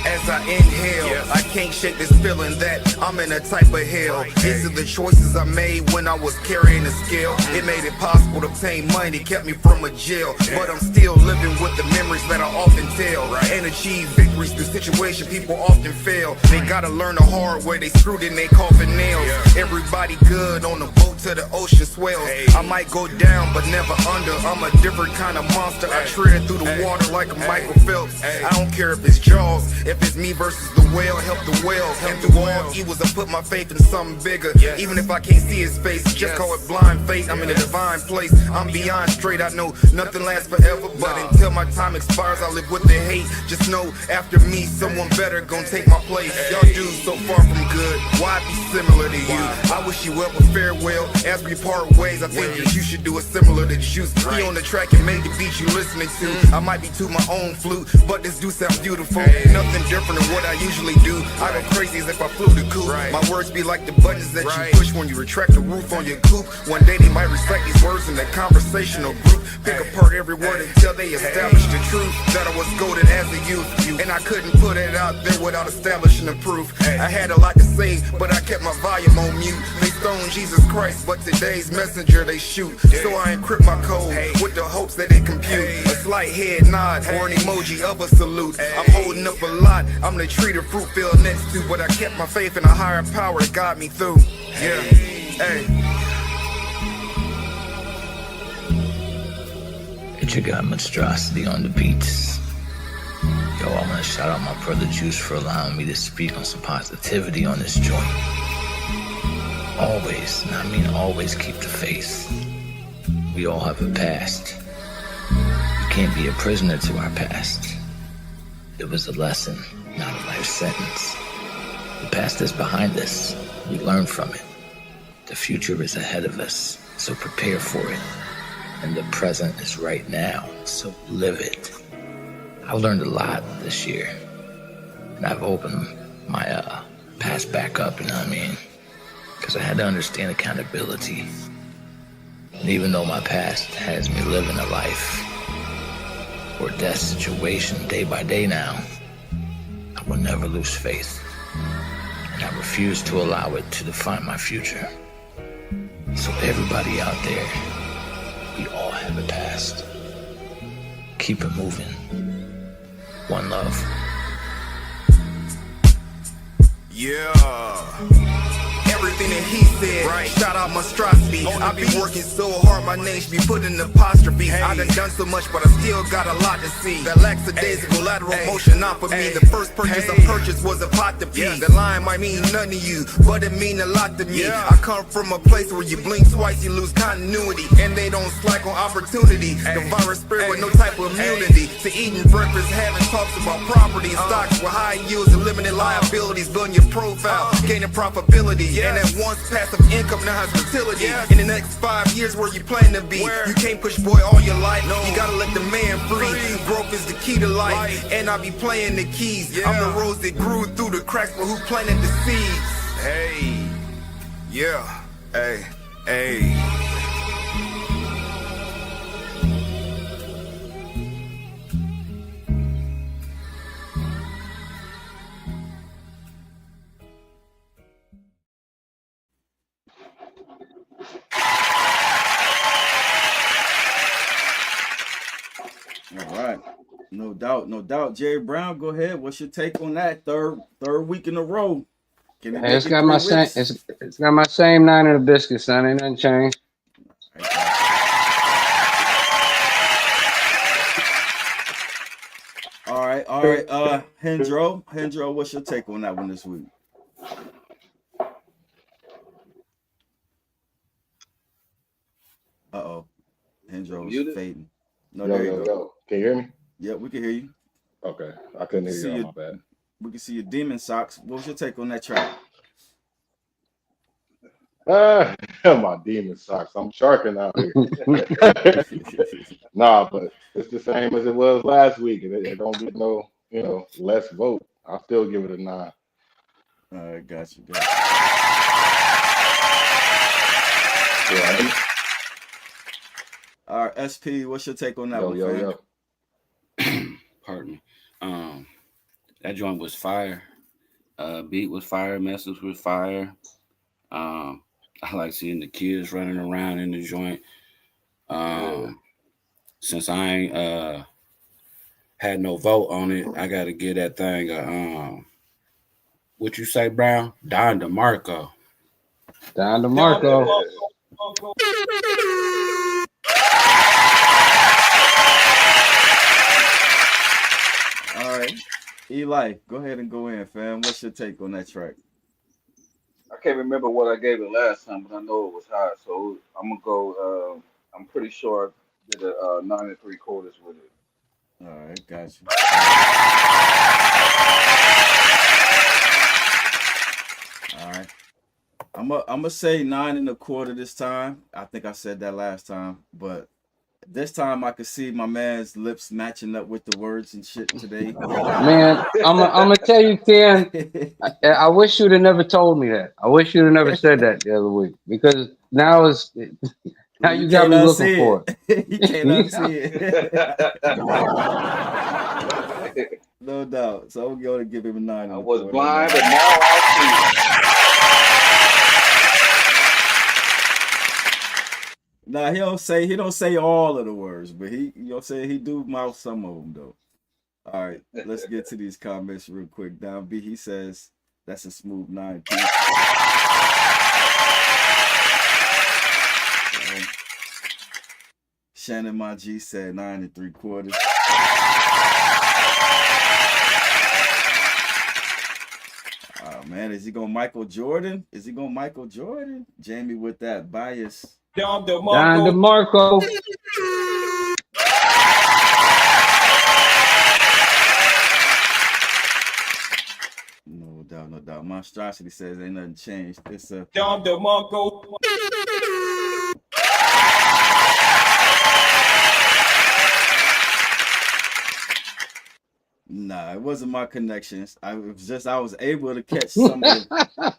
As I inhale, I can't shake this feeling that I'm in a type of hell. These are the choices I made when I was carrying the scale. It made it possible to obtain money, kept me from a jail. But I'm still living with the memories that I often tell. And achieve victories through situations people often fail. They gotta learn the hard way, they screwed in they coffin nails. Everybody good on the boat to the ocean swells. I might go down, but never under. I'm a different kind of monster. I tread through the water like a Michael Phelps. I don't care if it's Jaws. If it's me versus the whale, help the whale. And through all evils, I put my faith in something bigger. Even if I can't see his face, just call it blind faith. I'm in a divine place. I'm beyond straight. I know nothing lasts forever, but until my time expires, I live with the hate. Just know after me, someone better gon' take my place. Y'all dudes so far from good. Why be similar to you? I wish you well, but farewell. As we part ways, I think that you should do it similar to Juice. Be on the track and make the beat you listening to. I might be to my own flute, but this do sound beautiful. Nothing different than what I usually do. I go crazy as if I flew the coop. My words be like the buttons that you push when you retract the roof on your coupe. One day they might recite these words in a conversational group. Pick apart every word until they establish the truth that I was golden as a youth. And I couldn't put it out there without establishing the proof. I had a lot to say, but I kept my volume on mute. They stone Jesus Christ, but today's messenger they shoot. So I encrypt my code with the hopes that they compute. A slight head nod or an emoji of a salute. I'm holding up a lot. I'm the tree the fruit fell next to, but I kept my faith in a higher power that got me through. Yeah. Hey. It's your guy Monstrosity on the beats. Yo, I want to shout out my brother Juice for allowing me to speak on some positivity on this joint. Always, and I mean always, keep the faith. We all have a past. You can't be a prisoner to our past. It was a lesson, not a life sentence. The past is behind us. We learn from it. The future is ahead of us, so prepare for it. And the present is right now, so live it. I've learned a lot this year, and I've opened my past back up, you know what I mean? Because I had to understand accountability. And even though my past has me living a life or death situation day by day now, I will never lose faith. And I refuse to allow it to define my future. So everybody out there, we all have a past. Keep it moving. One love. Yeah. Everything that he said, right. Shout out monstrosity. I be working so hard, my name should be put in apostrophe. Hey. I done so much, but I still got a lot to see. That lackadaisical lateral motion not for me. The first purchase I purchased was a pot to pee. The line might mean nothing to you, but it mean a lot to me. I come from a place where you blink twice, you lose continuity, and they don't slack on opportunity. The virus spread with no type of immunity. To eating breakfast, having talks about property, stocks with high yields and limited liabilities, building your profile, gaining profitability. And that once passive income now has fertility. In the next 5 years, where you plan to be? You can't push boy all your life. You gotta let the man free. Growth is the key to life. And I be playing the keys. I'm the rose that grew through the cracks, but who planted the seeds? Hey, yeah, hey, hey. All right. No doubt, no doubt. Jerry Brown, go ahead. What's your take on that? Third week in a row. Can it It's got my same. It's got my same 9 in the biscuit, son. Ain't nothing changed. All right. Hendro, what's your take on that one this week? Uh-oh. Hendro's fading. No, there you go. Can you hear me? Yeah, we can hear you. Okay. I couldn't hear you. My bad. We can see your demon socks. What was your take on that track? My demon socks. I'm sharking out here. Nah, but it's the same as it was last week. It don't get no, less vote. I'll still give it a 9. All right, got you. Yeah. All right, SP, what's your take on that one, fam? Pardon me. That joint was fire. Beat was fire. Message was fire. I like seeing the kids running around in the joint. Since I ain't had no vote on it, I got to give that thing what you say, Brown? Don DeMarco. Don DeMarco. All right. Eli, go ahead and go in, fam. What's your take on that track? I can't remember what I gave it last time, but I know it was high. So I'm gonna go. I'm pretty sure I did a 9 3/4 with it. All right, got you. All right. I'm gonna say 9 1/4 this time. I think I said that last time, but this time I could see my man's lips matching up with the words and shit today. Man, I'm gonna tell you, Ken. I wish you'd have never told me that. I wish you'd have never said that the other week, because now you got me looking for it. You can't unsee it. No doubt. So I'm going to give him a 9. I was blind, but now I see. Nah, he don't say all of the words, but he do mouth some of them though. All right, let's get to these comments real quick. Down B, he says that's a smooth 9 piece. Shannon my G said 9 3/4. Oh man, is he going Michael Jordan? Jamie with that bias. Don DeMarco. No doubt. Monstrosity says ain't nothing changed. It's a Don DeMarco. Nah, it wasn't my connections. I was able to catch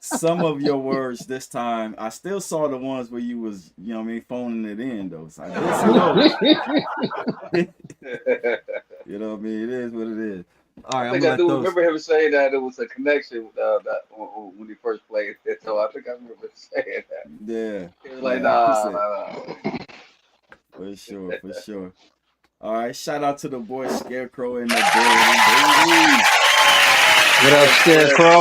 some of your words this time. I still saw the ones where you was, you know what I mean, phoning it in though. So I did see those. You know what I mean? It is what it is. All I right, I'm think gonna I let do those. remember him saying that there was a connection when he first played it. So I think I remember saying that. Yeah, He was like, yeah, he nah, said nah, nah. for sure, for sure. All right, shout out to the boy Scarecrow in the building, What up, Scarecrow?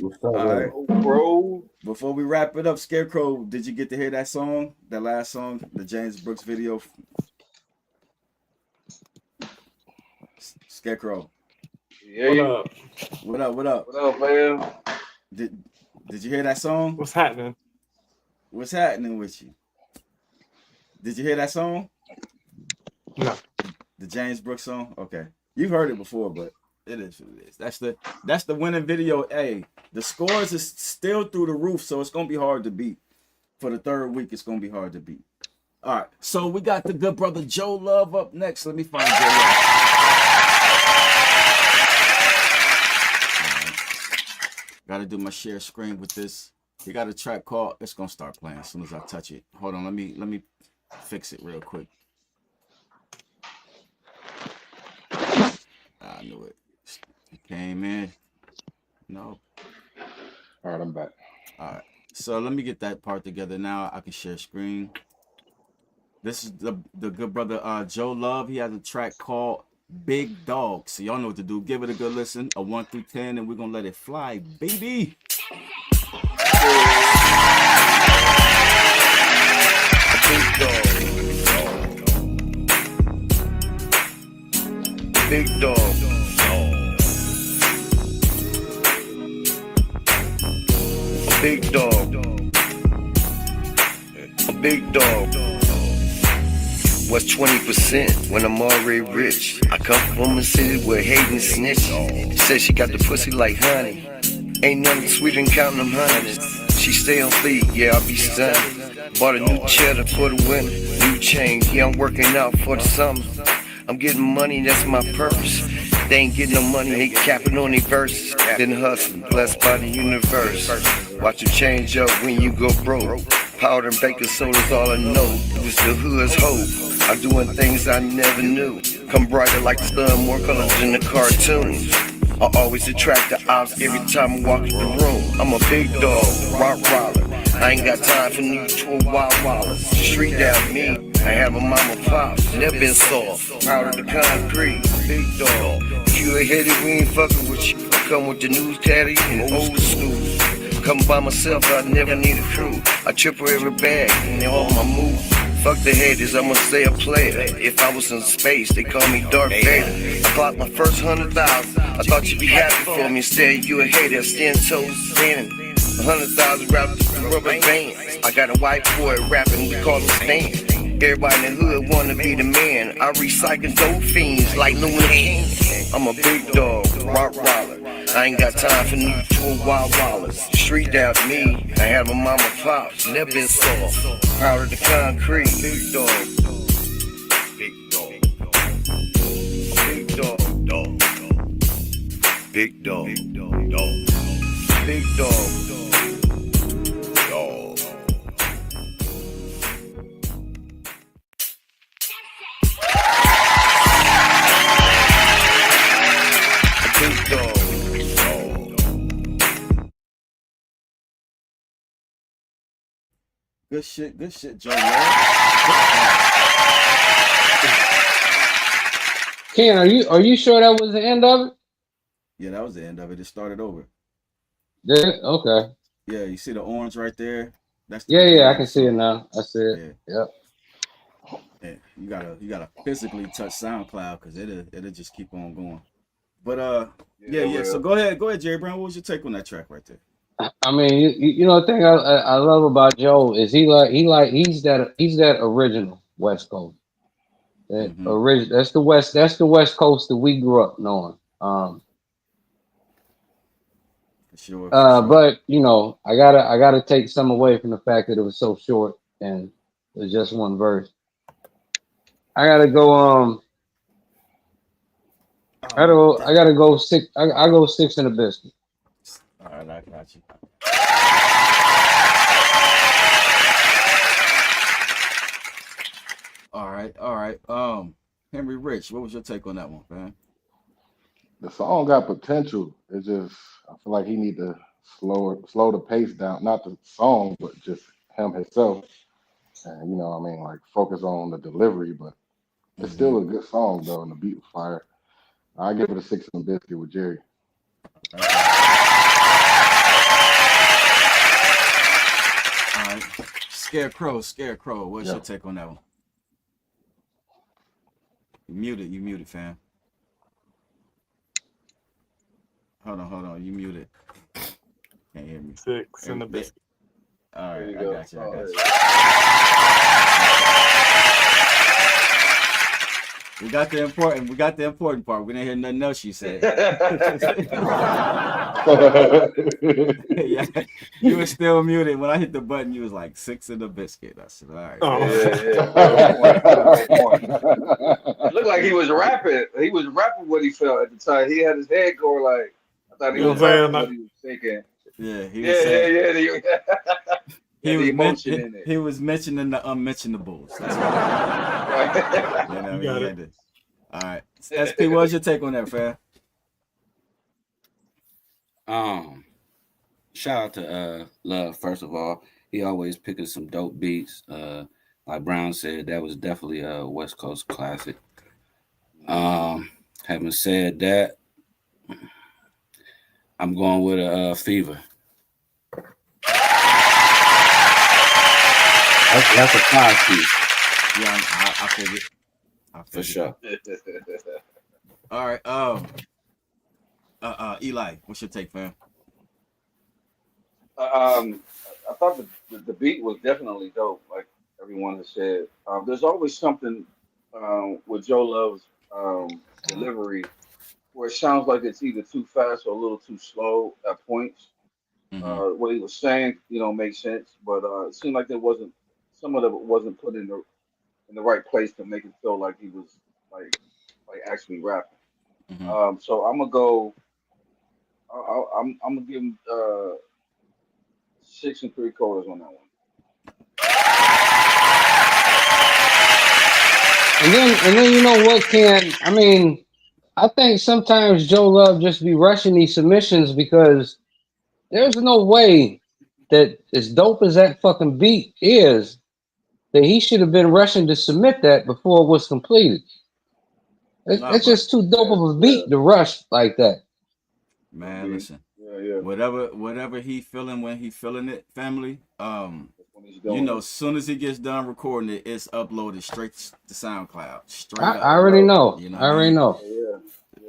What's baby. up All with right. it? Bro. Before we wrap it up, Scarecrow, did you get to hear that song? That last song, the James Brooks video? Scarecrow. Yeah, What you. up? What up? What up? What up, man? Did you hear that song? What's happening? What's happening with you? Did you hear that song? No. The James Brooks song? Okay. You've heard it before, but it is what it is. That's the winning video. Hey, the scores is still through the roof, so it's gonna be hard to beat. For the third week, it's gonna be hard to beat. All right, so we got the good brother Joe Love up next. Let me find Joe Love. Right. Gotta do my share screen with this. He got a track called. It's gonna start playing as soon as I touch it. Hold on, let me fix it real quick. I knew it. It came in. No. All right, I'm back. All right. So let me get that part together now. I can share screen. This is the good brother Joe Love. He has a track called Big Dog. So y'all know what to do. Give it a good listen. A 1 through 10, and we're gonna let it fly, baby. Big dog. Big dog. A big dog. A big dog. What's 20% when I'm already rich? I come from a city where hating snitch. Said she got the pussy like honey. Ain't nothing sweeter than counting them hundreds. She stay on fleek, yeah, I'll be stunned. Bought a new cheddar for the winter. New chain, yeah, I'm working out for the summer. I'm getting money, that's my purpose. They ain't getting no money, they capping on their verses. Then hustling, blessed by the universe. Watch it change up when you go broke. Powder and baking soda's all I know. It was the hood's hope. I'm doing things I never knew. Come brighter like the sun, more colors than the cartoons. I always attract the ops every time I walk in the room. I'm a big dog, rottweiler. I ain't got time for new tour wild wallers. Street down me, I have a mama pop. Never been soft, out of the concrete. Big dog, you a headed, we ain't fucking with you. Come with the news tatty and old school. Come by myself, I never need a crew. I triple every bag and all my moves. Fuck the haters, I'ma stay a player. If I was in space, they call me Darth Vader. I clocked my first 100,000. I thought you'd be happy for me. Instead, you a hater, 10 toes standing. 100,000 wrapped in rubber bands. I got a white boy rapping, we call him Stan. Everybody in the hood wanna be the man. I recycle dope fiends like New Hand. I'm a big dog, rottweiler. I ain't got time for new tour wild wallers. Street down me, I have a mama pops. Never been soft, proud of the concrete. Big dog, big dog, big dog, dog, big dog, big dog, dog, big dog, dog. Good shit, Joe. Ken, are you sure that was the end of it? Yeah, that was the end of it. It started over. Did it? Okay. Yeah, you see the orange right there? That's the Yeah, I can see it now. I see it. Yeah. Yep. Yeah, you gotta physically touch SoundCloud because it'll just keep on going. But yeah. So go ahead, Jerry Brown. What was your take on that track right there? I mean, you know, the thing I love about Joe is he's that original West Coast. That's the West Coast that we grew up knowing. Sure. But you know, I gotta take some away from the fact that it was so short and it was just one verse. I gotta go. I gotta go six. I go six in a biscuit. All right, I got you. All right. Henry Rich, what was your take on that one, man? The song got potential. It's just I feel like he need to slow the pace down. Not the song, but just him himself. And like focus on the delivery. But it's still a good song though, and the beat was fire. I give it a 6 and biscuit with Jerry. All right. Scarecrow, what's your take on that one? You muted, fam. Hold on, you muted. Can't hear me. 6 in the biscuit. All right, I got you. We got the important part. We didn't hear nothing else you said. Yeah, you were still muted. When I hit the button, you was like 6 in the biscuit. I said, all right. It looked like he was rapping. He was rapping what he felt at the time. He had his head going like, I thought he was rapping what he was thinking. Yeah, he was saying, yeah. He was mentioning the unmentionables. That's right. You got it. All right. SP, what's your take on that, fam? Shout out to Love, first of all. He always picking some dope beats. Like Brown said, that was definitely a West Coast classic. Having said that, I'm going with a Fever. That's a 5-piece. Yeah, I figured. For sure. All right. Eli, what's your take, fam? I thought the beat was definitely dope, like everyone has said. There's always something with Joe Love's delivery where it sounds like it's either too fast or a little too slow at points. What he was saying, makes sense, but it seemed like some of it wasn't put in the right place to make it feel like he was like actually rapping. So I'm gonna go. I'm gonna give him 6 3/4 on that one. And then you know what, Ken? I mean, I think sometimes Joe Love just be rushing these submissions because there's no way that as dope as that fucking beat is, that he should have been rushing to submit that before it was completed. It's just too dope of a beat to rush like that. Man, listen. Whatever he feeling when he feeling it, family. As soon as he gets done recording it, it's uploaded straight to SoundCloud. Straight up. I already know. I already know.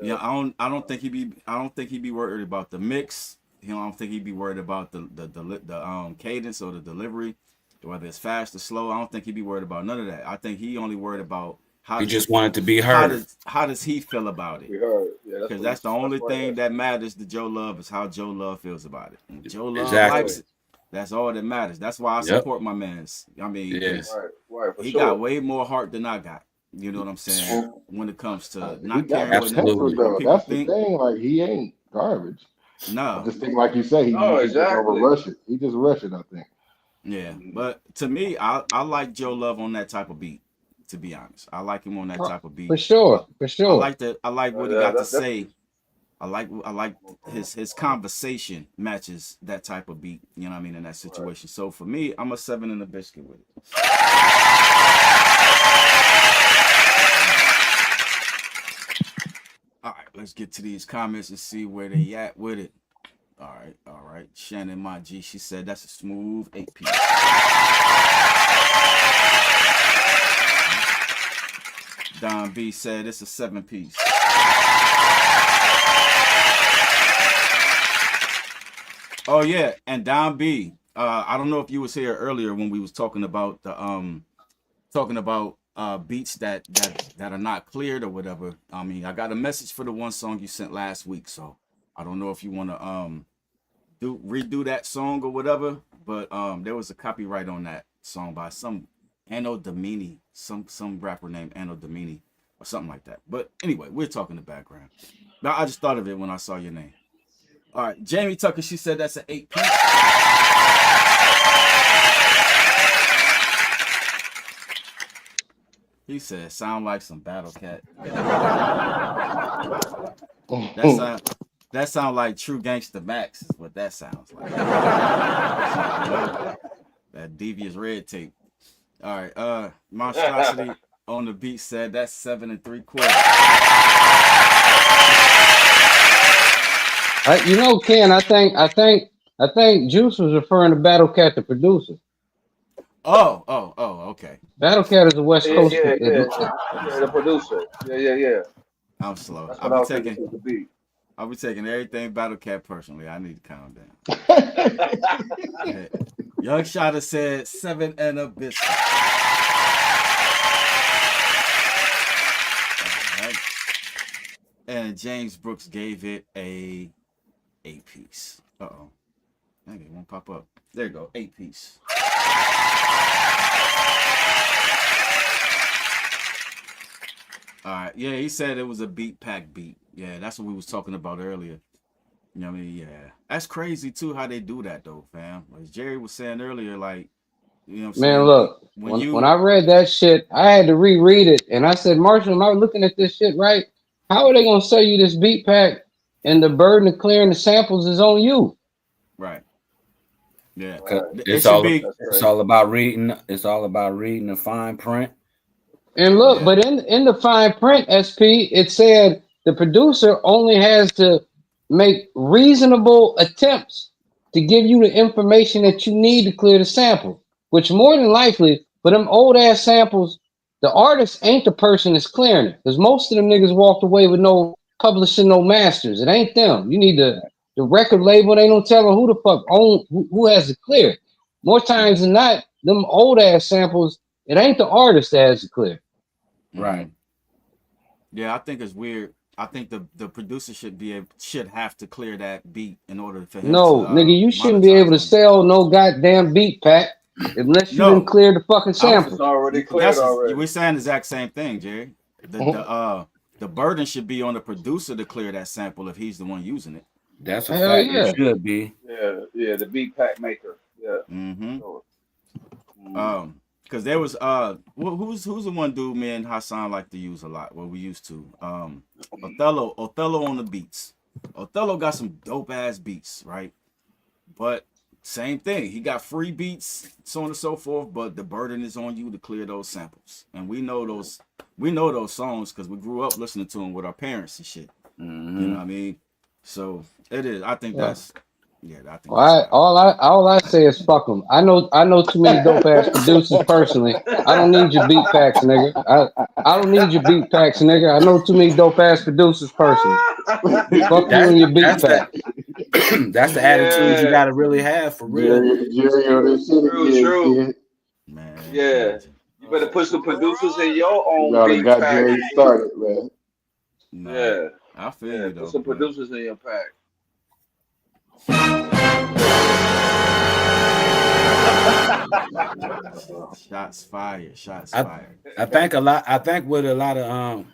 Yeah, I don't think he be worried about the mix. I don't think he'd be worried about the cadence or the delivery, whether it's fast or slow. I don't think he'd be worried about none of that. I think he only worried about he just wanted to be heard. How does he feel about it? Because that's the only thing that matters to Joe Love is how Joe Love feels about it. And Joe Love likes it. That's all that matters. That's why I support my man's. I mean, he got way more heart than I got. You know what I'm saying? When it comes to not caring what people That's think. The thing. Like he ain't garbage. No, I just think, like you say, he just rush it. He just rush it. I think. Yeah, but to me, I like Joe Love on that type of beat. To be honest, I like him on that type of beat. For sure. I like what he got to say. I like his conversation matches that type of beat. You know what I mean in that situation. So for me, I'm a 7 in the biscuit with it. All right, let's get to these comments and see where they at with it. All right. Shannon, my G, she said that's a smooth 8-piece. Don B said it's a 7-piece. Oh yeah, and Don B. I don't know if you was here earlier when we was talking about the beats that are not cleared or whatever. I mean, I got a message for the one song you sent last week, so I don't know if you want to redo that song or whatever. But there was a copyright on that song by some Anno Domini, some rapper named Anno Domini. or something like that. But anyway, we're talking the background. Now I just thought of it when I saw your name. All right, Jamie Tucker, she said that's an 8-piece. He said, sound like some Battle Cat. That sound like True Gangsta Max is what that sounds like. That devious red tape. All right, Monstrosity on the beat said that's 7 3/4. You know, Ken, I think Juice was referring to Battle Cat, the producer. Oh, okay. Battle Cat is a West Coast. Yeah, the producer. Yeah. I'm slow. That's what I was thinking to the beat. I'll be taking everything Battle Cat personally. I need to calm down. Yeah. Young Shotta said 7 and a biscuit. Right. And James Brooks gave it a 8-piece. Uh-oh. Dang, it won't pop up. There you go, 8-piece. All right, yeah, he said it was a beat pack beat. Yeah, that's what we was talking about earlier. You know what I mean? Yeah. That's crazy, too, how they do that, though, fam. As Jerry was saying earlier, like, you know what I'm saying? Man, look, when I read that shit, I had to reread it. And I said, Marshall, am I looking at this shit right? How are they going to sell you this beat pack and the burden of clearing the samples is on you? Right. Yeah. It's all about reading. It's all about reading the fine print. And look, but in the fine print, SP, it said the producer only has to make reasonable attempts to give you the information that you need to clear the sample, which more than likely, for them old ass samples, the artist ain't the person that's clearing it. Because most of them niggas walked away with no publishing, no masters. It ain't them. You need the record label. They don't tell them who the fuck who has to clear it. More times than not, them old ass samples, it ain't the artist that has to clear. Right. Yeah, I think it's weird. I think the producer should have to clear that beat in order for him No, to, nigga, you shouldn't be able to sell no goddamn beat pack unless you didn't clear the fucking sample. It's already cleared already. We're saying the exact same thing, Jerry. The burden should be on the producer to clear that sample if he's the one using it. That's a fact. Yeah. It should be. Yeah, the beat pack maker. Yeah. Because there was who's the one dude me and Hassan like to use a lot? Well, we used to Othello on the beats. Othello got some dope ass beats, right? But same thing, he got free beats, so on and so forth. But the burden is on you to clear those samples, and we know those songs because we grew up listening to them with our parents and shit. You know what I mean? So it is. I think that's. Yeah, I think all I say is fuck them. I know too many dope ass producers personally. I don't need your beat packs, nigga. I don't need your beat packs, nigga. I know too many dope ass producers personally. Fuck you and your beat pack. That's the attitude you gotta really have for real. True. Man. Yeah. You better put some producers in your own beat got pack. Jerry started, man. Yeah. I feel you though. Put some producers in your pack. Shots fired. I think with a lot of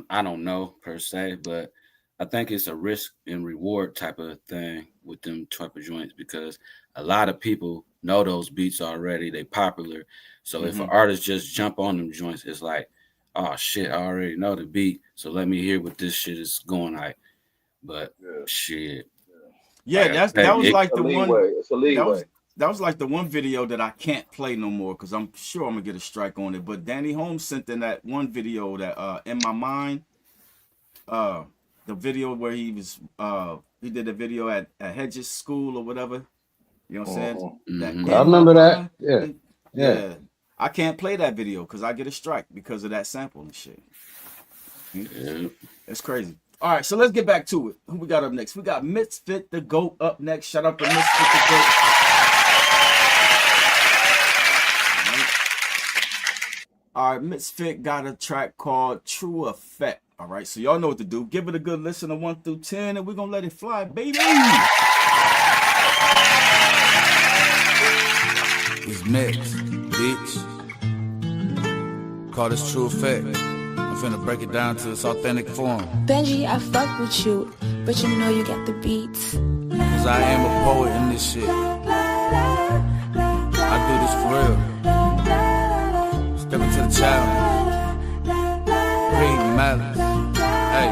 I don't know per se, but I think it's a risk and reward type of thing with them type of joints because a lot of people know those beats already. They popular. So if an artist just jump on them joints, it's like, oh shit, I already know the beat. So let me hear what this shit is going like. But shit. Yeah, that was like the one. It's a leeway. That was like the one video that I can't play no more because I'm sure I'm gonna get a strike on it. But Danny Holmes sent in that one video that In My Mind, the video where he was he did a video at Hedges School or whatever. You know what I'm saying? I remember that. Yeah. I can't play that video because I get a strike because of that sample and shit. It's crazy. All right, so let's get back to it. Who we got up next? We got Misfit the GOAT up next. Shout out to Misfit the GOAT. All right, Misfit got a track called True Effect. All right, so y'all know what to do. Give it a good listen of 1 through 10, and we're going to let it fly, baby. It's mixed, bitch. Call this True Effect. I'm finna break it down to its authentic form. Benji, I fuck with you, but you know you got the beats. Cause I am a poet in this shit. I do this for real. Step into the challenge. Read malice. Hey.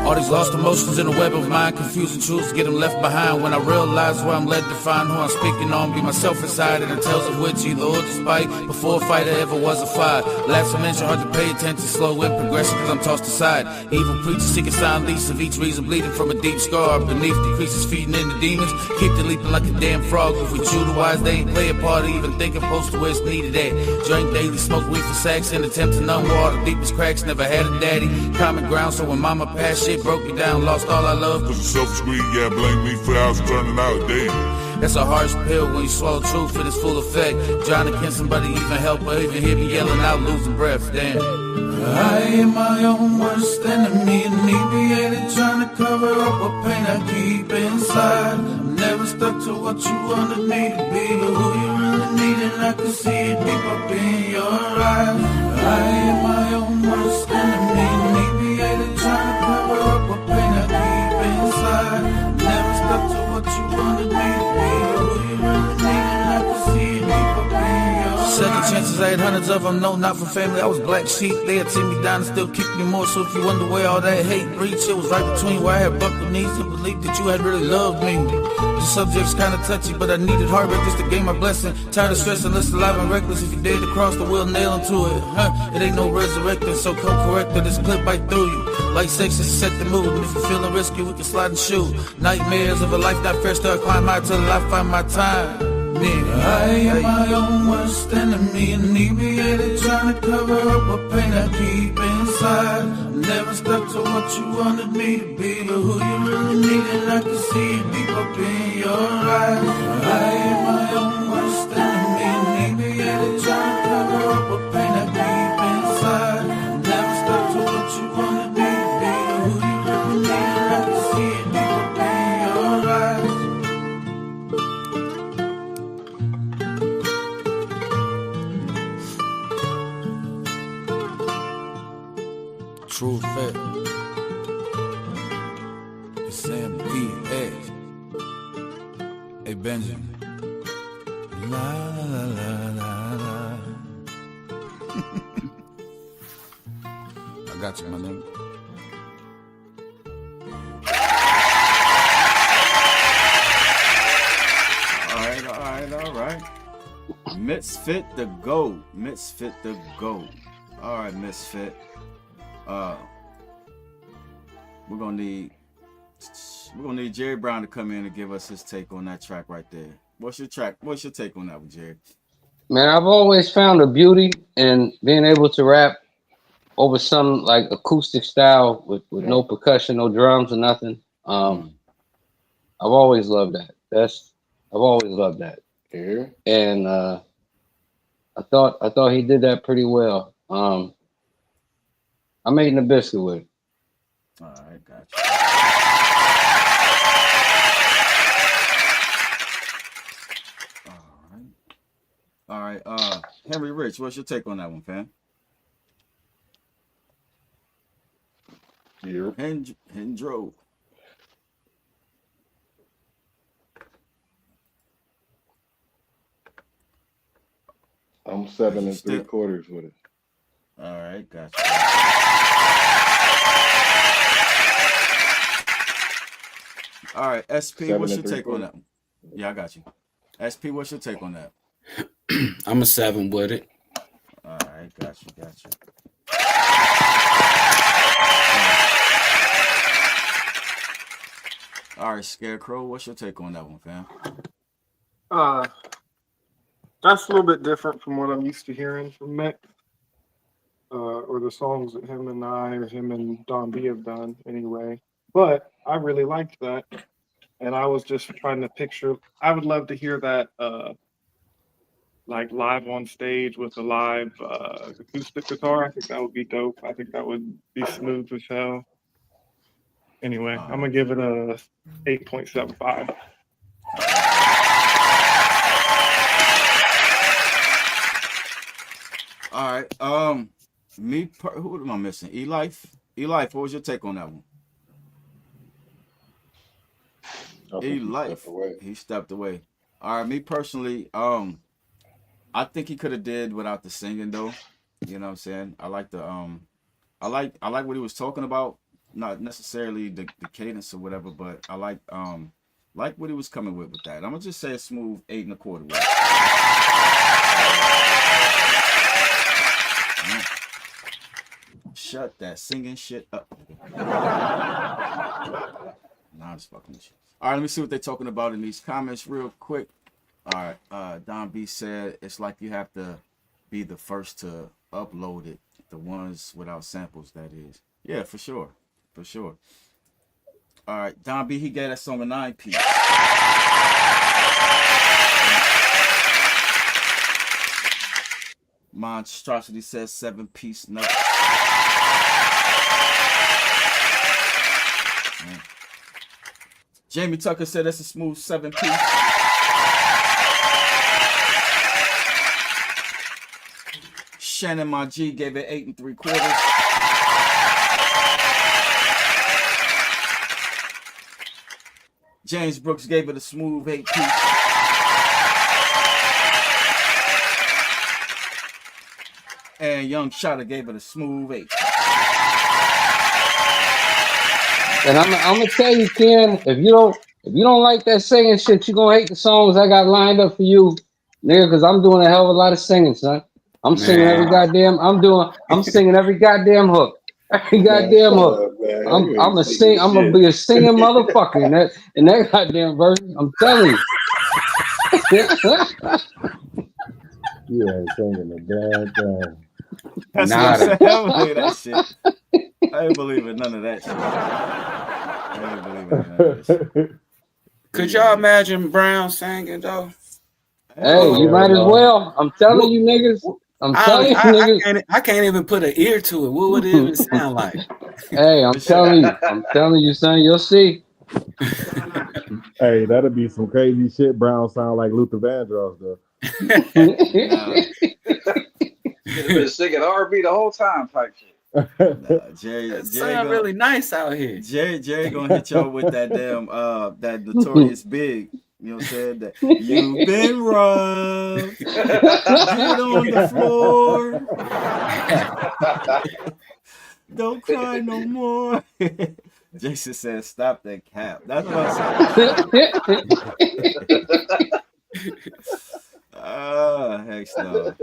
All these lost emotions in the web of mind, confusing truths, get them left behind. When I realize where I'm led to find who I'm speaking on, be myself inside, and the tales of which either or despite. Before a fighter ever was a fight. Last mention, hard to pay attention, slow in progression, cause I'm tossed aside. Evil preachers seeking sound lease of each reason, bleeding from a deep scar. Beneath the creases feeding in the demons, keep them leaping like a damn frog. If we true to wise, they ain't play a part, even thinking close to where it's needed at. Drink daily, smoke weed for sex, and attempt to numb all the deepest cracks. Never had a daddy, common ground, so when mama passed, shit broke me down, lost all I love. Cause you're self-sweet, yeah, blame me for how it's turning out, damn. That's a harsh pill when you swallow truth in its full effect. Trying to can somebody even help or even hear me yelling out, losing breath, damn. I am my own worst enemy, inebriated, trying to cover up what pain I keep inside. I'm never stuck to what you wanted me to be, but who you really need, and I can see it deep up in your eyes. I am my own worst enemy, inebriated, trying to cover up what pain I keep inside. I'm never stuck to what you wanted me to be, but who you really need, and I can see it deep up in your eyes. Second chances, I had hundreds of them, no, not from family. I was black sheep, they had seen me down and still kicked me more. So if you wonder where all that hate reached, it was right between where I had buckled knees and believed that you had really loved me. The subject's kinda touchy, but I needed heartbreak just to gain my blessing. Tired of stressing, less alive and reckless. If you dare to cross the wheel, nail into it. It ain't no resurrecting, so come correct that this clip right through you. Like sex is set the mood, and if you're feeling risky, we can slide and shoot. Nightmares of a life not fair, start climb out till I find my time. I am my own worst enemy, inebriated, trying to cover up what pain I keep inside. I'm never stuck to what you wanted me to be, but who you really need, and I can see it deep up in your eyes. I am my own worst enemy, inebriated, trying to cover up what pain I keep inside. I'm never stuck to what you wanted me to be, but who you really need, and I can see it deep up in your eyes. True fact. It's MPX. Hey Benjamin. La la la la la. I got you, my nigga. All right. Misfit the GOAT. Misfit the GOAT. All right, Misfit. We're gonna need Jerry Brown to come in and give us his take on that track right there. What's your take on that one, Jerry? Man, I've always found a beauty in being able to rap over some like acoustic style with no percussion, no drums or nothing. I've always loved that. I've always loved that. Yeah. And I thought he did that pretty well. I'm making a biscuit with it. All right, gotcha. All right. Henry Rich, what's your take on that one, fam? Yeah. Hendro. I'm 7 3/4 with it. All right, gotcha. All right, SP, what's your take on that one? Yeah, I got you. SP, what's your take on that? I'm a 7 with it. All right, got you. All right, Scarecrow, what's your take on that one, fam? That's a little bit different from what I'm used to hearing from Mick, or the songs that him and I or him and Don B have done anyway. But I really liked that, and I was just trying to picture. I would love to hear that, like live on stage with a live acoustic guitar. I think that would be dope. I think that would be smooth as hell. Anyway, I'm gonna give it a 8.75. All right. Who am I missing? E-Life? E-Life, what was your take on that one? E-Life, he stepped away. All right, me personally, I think he could have did without the singing though. You know what I'm saying? I like I like what he was talking about. Not necessarily the cadence or whatever, but I like what he was coming with that. I'm gonna just say a smooth 8 1/4. Shut that singing shit up. Nah, I'm just fucking with you. All right, let me see what they're talking about in these comments real quick. All right, Don B said it's like you have to be the first to upload it, the ones without samples, that is. Yeah, for sure. For sure. All right, Don B, he gave that song a 9-piece. Monstrosity says 7-piece. No. Jamie Tucker said that's a smooth 7-piece. Shannon My G gave it 8 3/4. James Brooks gave it a smooth 8-piece. And Young Shotter gave it a smooth 8. And I'm gonna tell you, Ken, if you don't like that singing shit, you gonna hate the songs I got lined up for you, nigga, because I'm doing a hell of a lot of singing, son. I'm singing every goddamn. I'm singing every goddamn hook. Every goddamn hook. I'm gonna sing. I'm gonna be a singing motherfucker in that goddamn verse. I'm telling you. You ain't singing a damn thing. That's what I'm saying. I don't believe that shit. I ain't believing none of that shit. I ain't believing none of that shit. Could y'all imagine Brown singing though? Hey, you might as well. I'm telling you, niggas. I'm telling you, niggas. I can't even put an ear to it. What would it even sound like? Hey, I'm telling you, son. You'll see. Hey, that'll be some crazy shit. Brown sound like Luther Vandross though. You've been singing R&B the whole time, type shit. Jerry sound really nice out here. Jerry gonna hit y'all with that damn that Notorious Big. You know what I'm saying? That you've been robbed. Get on the floor. Don't cry no more. Jason said, "Stop that cap." That's what I'm saying. Heck no.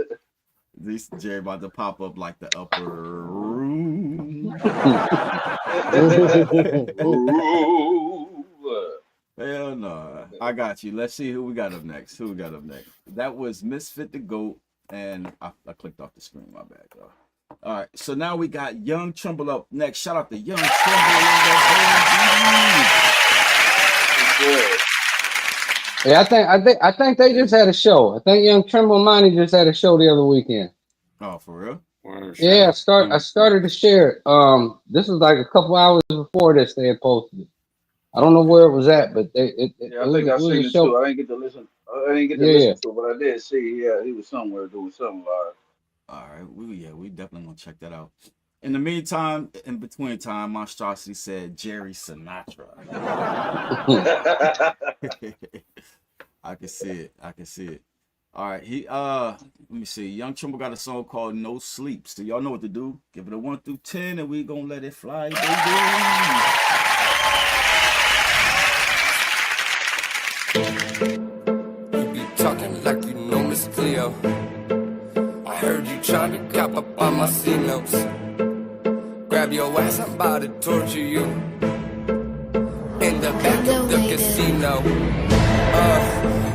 This Jerry about to pop up like the upper room. Hell no. I got you. Let's see who we got up next. That was Misfit the Goat, and I clicked off the screen. My bad, though. All right, so now we got Young Trumbull up next. Shout out to Young Trumbull. Yeah, I think they just had a show. I think Young Tremble Money just had a show the other weekend. Oh, for real? Yeah, I started to share it. This was like a couple hours before this they had posted it. I don't know where it was at, but I think I seen it too. I didn't get to listen. Listen to it, but I did see. Yeah, he was somewhere doing something live. All right, we definitely gonna check that out. In the meantime, in between time, Monstrosity said Jerry Sinatra. I can see it. All right, let me see. Young Trumbull got a song called No Sleeps. Do y'all know what to do? Give it a 1 through 10, and we gonna let it fly, baby. You be talking like you know Miss Cleo. I heard you trying to cop up on my C-notes. Grab your ass, I'm about to torture you. In the back of the casino.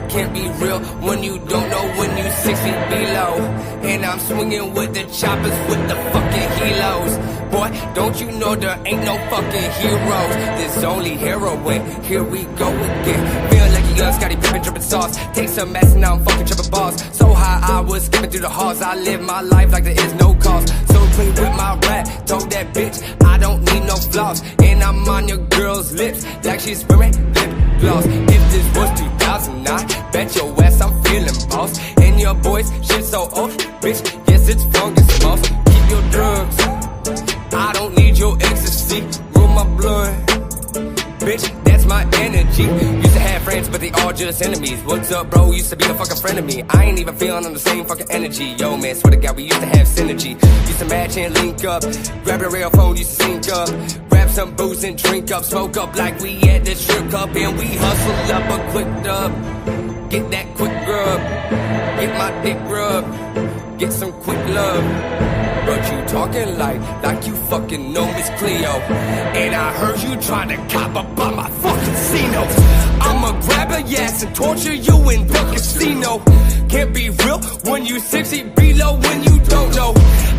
Can't be real when you don't know when you 6 feet below. And I'm swinging with the choppers with the fucking helos. Boy, don't you know there ain't no fucking heroes. There's only heroin. Here we go again. Feel like a young Scotty Pippen dripping sauce. Take some mess, now I'm fucking tripping balls. So high I was skipping through the halls. I live my life like there is no cost. So clean with my rap. Told that bitch I don't need no flaws. And I'm on your girl's lips like she's wearing lip gloss. If this was 2009, bet your ass I'm feeling boss. And your boys shit so old, bitch, yes it's fungus moss. Keep your drum G. Used to have friends, but they all just enemies. What's up, bro? Used to be a fucking friend of me. I ain't even feeling on the same fucking energy. Yo, man, swear to God, we used to have synergy. Used to match and link up. Grab the rail phone, used to sync up. Grab some booze and drink up. Smoke up like we at the strip club. And we hustle up a quick dub. Get that quick grub. Get my dick rubbed. Get some quick love. But you talking like you fucking know Miss Cleo. And I heard you trying to cop up on my fucking C-notes. I'ma grab a ass and torture you in the casino. Can't be real when you 60 below when you don't know.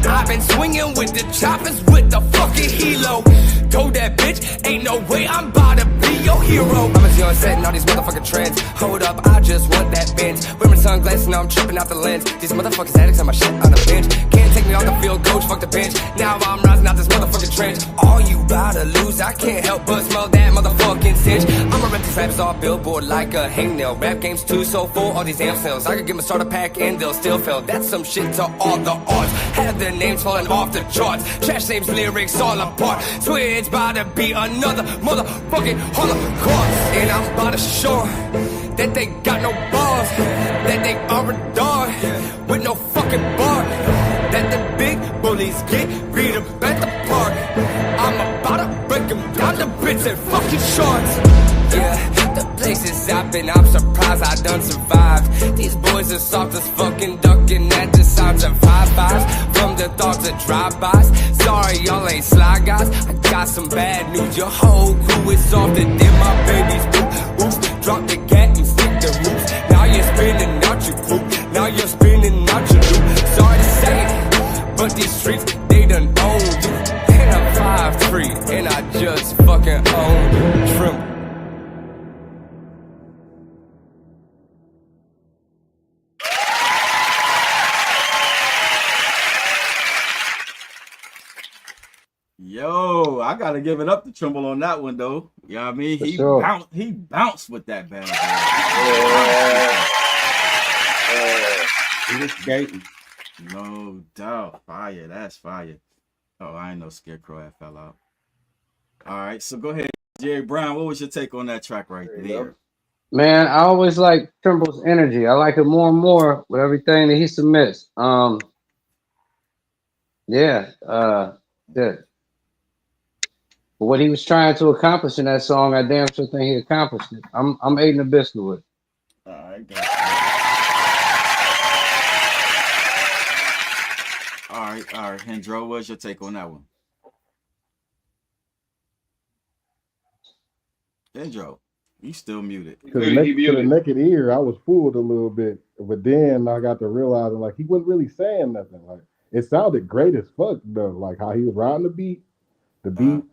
I've been swinging with the choppers with the fucking helo. Told that bitch, ain't no way I'm about to be your hero. I'm a young setting all these motherfucking trends. Hold up, I just want that Benz. Wearing sunglasses, now I'm tripping out the lens. These motherfuckers addicts on my shit on the bench. Can't take me off the field, coach, fuck the bench. Now I'm rising out this motherfucking trench. All you about to lose, I can't help but smell that motherfucking stench. I'ma rip these raps off billboard like a hangnail. Rap games too so full, all these amp sales. I could give them a starter pack and they'll still fail. That's some shit to all the odds. Have their names falling off the charts. Trash names, lyrics all apart. Swear it's about to be another motherfucking holocaust. And I'm about to show that they got no balls. That they are a dog with no fucking bar. That the big bullies get beat up at the park. I'm about to break them down to bits and fucking shorts. Yeah, the places I've been, I'm surprised I done survived. These boys are soft as fucking ducking at the sounds of high fives. From the thoughts of drive-bys. Sorry, y'all ain't sly guys. I got some bad news. Your whole crew is softer than my baby's poop. Oops, drop the cat and stick the roots. Now you're spinning out your poop. Now you're spinning out your loop. Sorry to say it, but these streets, they done own you. And I'm 5'3", and I just fucking own Trimble. Yo, I gotta give it up to Trimble on that one though. You know what I mean? He bounced with that bad boy. He was skating. No doubt. Fire. That's fire. Oh, I ain't no Scarecrow that fell out. All right, so go ahead, Jerry Brown. What was your take on that track right there? Man, I always like Trimble's energy. I like it more and more with everything that he submits. Good. But what he was trying to accomplish in that song, I damn sure think he accomplished it. I'm eating a biscuit with it. All right, got you. All right, Hendro, what's your take on that one? Hendro, you still muted. To the naked ear, I was fooled a little bit, but then I got to realizing like he wasn't really saying nothing. Like it sounded great as fuck though, like how he was riding the beat, the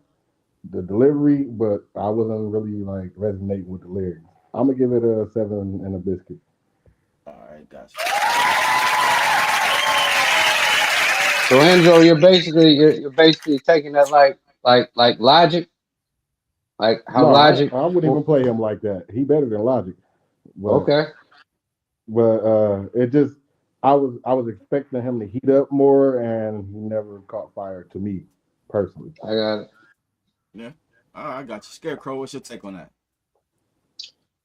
delivery, but I wasn't really like resonating with the lyrics. I'm gonna give it a 7 and a biscuit. All right, gotcha. So Enzo, you're basically taking that like Logic, like how Logic. I wouldn't even play him like that. He better than Logic. But, okay. But it just I was expecting him to heat up more, and he never caught fire to me personally. I got it. Yeah. All right, I got you. Scarecrow, what's your take on that?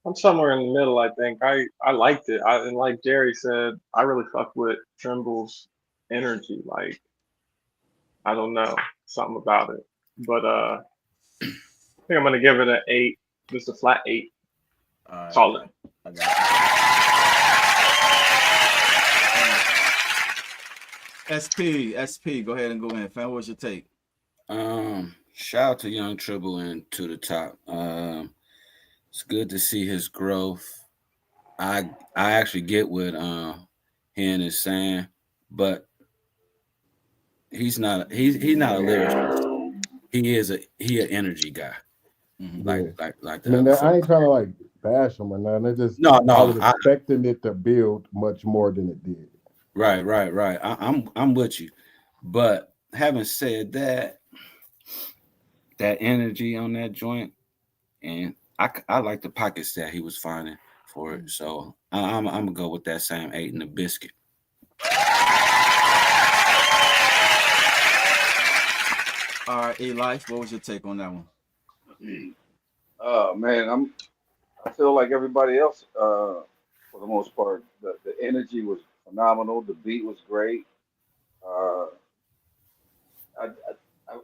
I'm somewhere in the middle, I think. I liked it. And like Jerry said, I really fuck with Trimble's energy. Like, I don't know, something about it. But I think I'm gonna give it an 8, just a flat 8. Right, solid. I got you. SP, go ahead and go in. Fan, what's your take? Shout out to Young Tribble and To the Top. It's good to see his growth. I actually get what Hen is saying, but he's not a lyricist. He an energy guy. Mm-hmm. Like I mean, I ain't trying to like bash him or nothing. It's just I was expecting it to build much more than it did. Right. I'm with you, but having said that, that energy on that joint, and I like the pockets that he was finding for it. So I'm gonna go with that same 8 and a biscuit. All right, Eli, what was your take on that one? Oh man, I feel like everybody else, for the most part, the energy was phenomenal. The beat was great. Uh,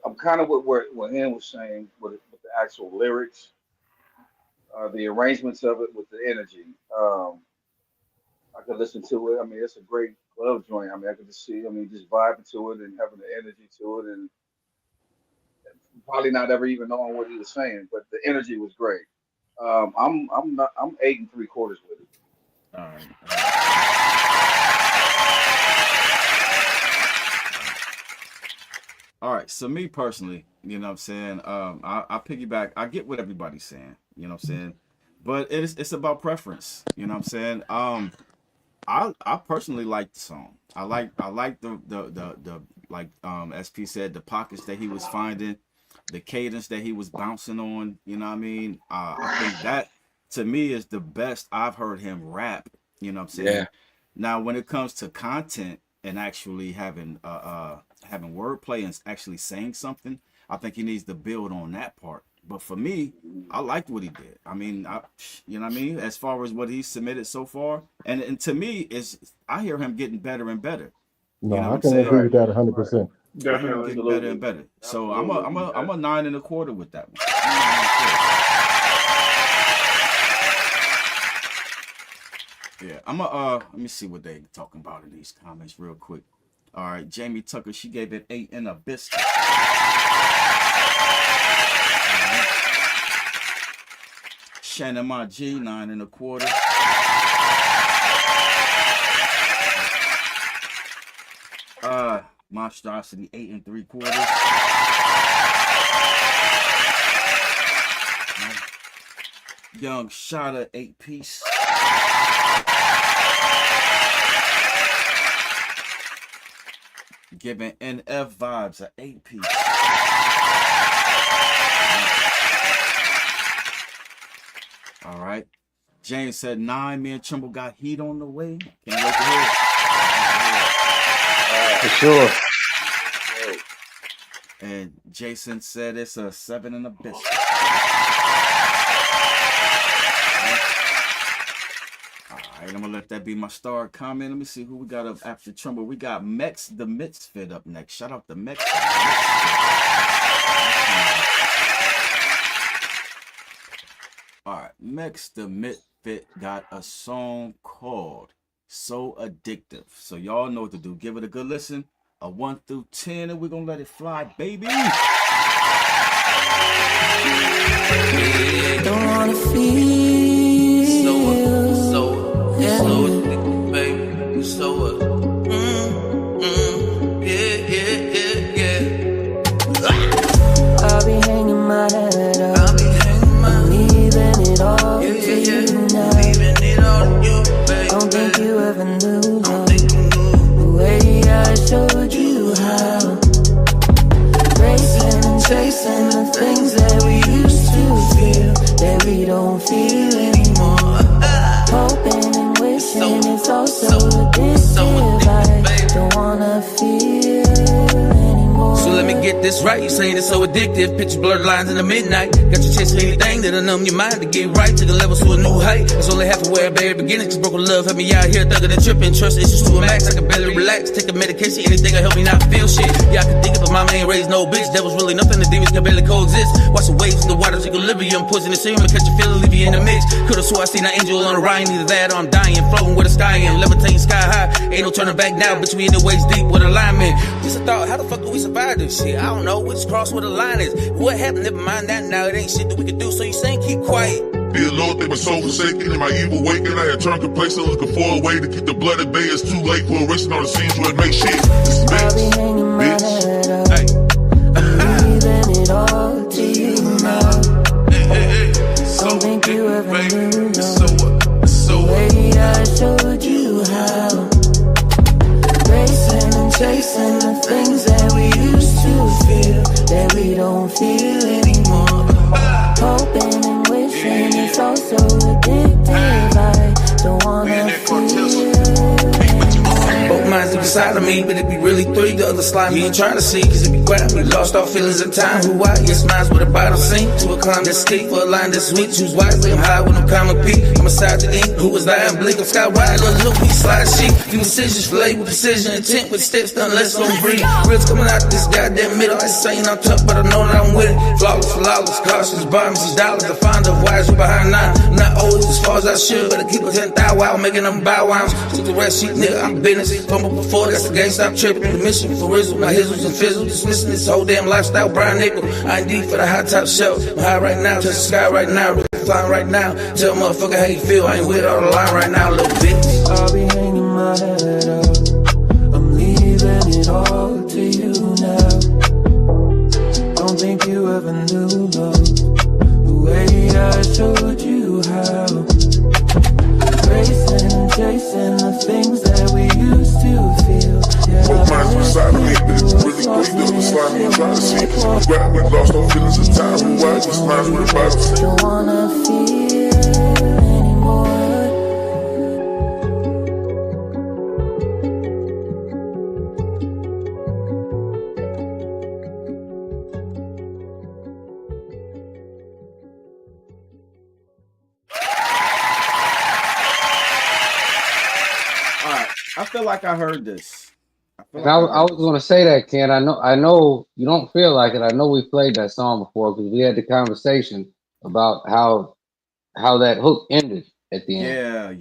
I'm kind of what Hen was saying with the actual lyrics, the arrangements of it with the energy. I could listen to it. I mean, it's a great club joint. I mean, I could just see. I mean, just vibing to it and having the energy to it, and probably not ever even knowing what he was saying, but the energy was great. I'm 8 3/4 with it. All right. All right. So me personally, you know what I'm saying? I piggyback. I get what everybody's saying, you know what I'm saying? But it's about preference, you know what I'm saying? I personally like the song. I like the like SP said, the pockets that he was finding, the cadence that he was bouncing on, you know what I mean? I think that to me is the best I've heard him rap, you know what I'm saying? Yeah. Now when it comes to content and actually having wordplay and actually saying something, I think he needs to build on that part. But for me, I liked what he did. I mean, you know what I mean? As far as what he's submitted so far, and to me, I hear him getting better and better. No, You know I what I'm can saying? agree with that 100%. I hear him getting better and better. So I'm a 9 1/4 with that one. Yeah, let me see what they talking about in these comments real quick. All right, Jamie Tucker, she gave it 8 and a biscuit. Shannon Ma G, 9 1/4. Monstrosity, 8 3/4. Young Shotta, 8-piece. Giving NF vibes, an 8-piece. All right. James said 9. Me and Trimble got heat on the way. Can't wait to hear it. For sure. And Jason said it's a 7 and a biscuit. All right, I'm gonna let that be my star comment. Let me see who we got up after Trimble. We got Mex the Misfit up next. Shout out to Mex. All right, Mex the Misfit got a song called So Addictive. So y'all know what to do. Give it a good listen. A 1 through 10, and we're gonna let it fly, baby. Don't wanna feel so addicted, baby. So yeah. I'll be hanging my head up. I'm leaving it all to you now. Don't think you ever knew the way I showed you how. Racing and chasing the things that we used to feel that we don't feel anymore. Hoping and wishing it's all so addictive. I don't wanna feel anymore. So let me get this right. You saying it's so addictive. Picture blurred lines in the midnight. Got your chest for anything that'll numb your mind to get right to the levels to a new height. It's only half of where I barely beginning. Cause broken love had me out here thugging and tripping. Trust issues to a max. I can barely relax. Take a medication, anything to help me not feel shit. Yeah, I can think it, but mama ain't raised no bitch. That was really nothing. The demons can barely coexist. Watch the waves in the waters, equilibrium. Poisonous serum and catch a feel, leave you in the mix. Could've swore I seen an angel on Orion. Either that or I'm dying, floating where the sky am, levitating sky high. Ain't no turning back now. Bitch, we in the waist deep with alignment. Just a thought, how the fuck do we survive this shit? I don't know which cross where the line is. What happened? Never mind that now. It ain't shit that we can do. So you saying keep quiet. Dear Lord, they were so forsaken in my evil waking. I had turned complacent, looking for a way to keep the blood at bay. It's too late for erasing all the scenes where it makes shit. This is I'll be hanging my head up. I'm leaving it all to you now. Don't think you ever knew the way I showed you how. Racing and chasing the things that we used to feel that we don't feel anymore. Hoping and wishing it's all so addictive. I don't wanna feel. Both minds do the side of me, but it be really 3. The other slime he ain't trying to see, cause it be quiet. We lost our feelings in time. Who I? Yes, mine's with a bottle sink. To a climb that's steep for a line that's sweet. Choose wisely, I'm high with no common peak. I'm a side to ink. Who was dying? Blink, I'm sky wide. Look, we slide sheet. Do decisions for with precision, intent with steps done less on breathe. Reels coming out this goddamn middle. I saying I'm tough, but I know that I'm with it. Flawless, cautious, bombs, these dollars. The find of wise, you behind 9. I'm not old as far as I should, but I keep a 10,000 while making them bow wows. Took the rest sheet, nigga, I'm business. Fumble before, that's the game, stop tripping. The mission for Rizzle, my hizzles and fizzle. Dismissing this whole damn lifestyle, Brian Nickel. I&D for the high top shelf. I'm high right now, touch the sky right now, really flying right now. Tell motherfucker how you feel, I ain't with all the line right now, little bitch. I'll be hanging my head up. I'm leaving it all to you now. Don't think you ever knew love the way I showed you how. Racing and chasing the things that we used to feel. Yeah, both minds beside me, but it's really great. The other slime I'm trying to see. Rap, we lost our feelings in time. Who I? Just lines with a bottle. Don't wanna feel anymore. I feel like I heard this. I was going to say that, Ken. I know you don't feel like it. I know we played that song before because we had the conversation about how that hook ended at the end.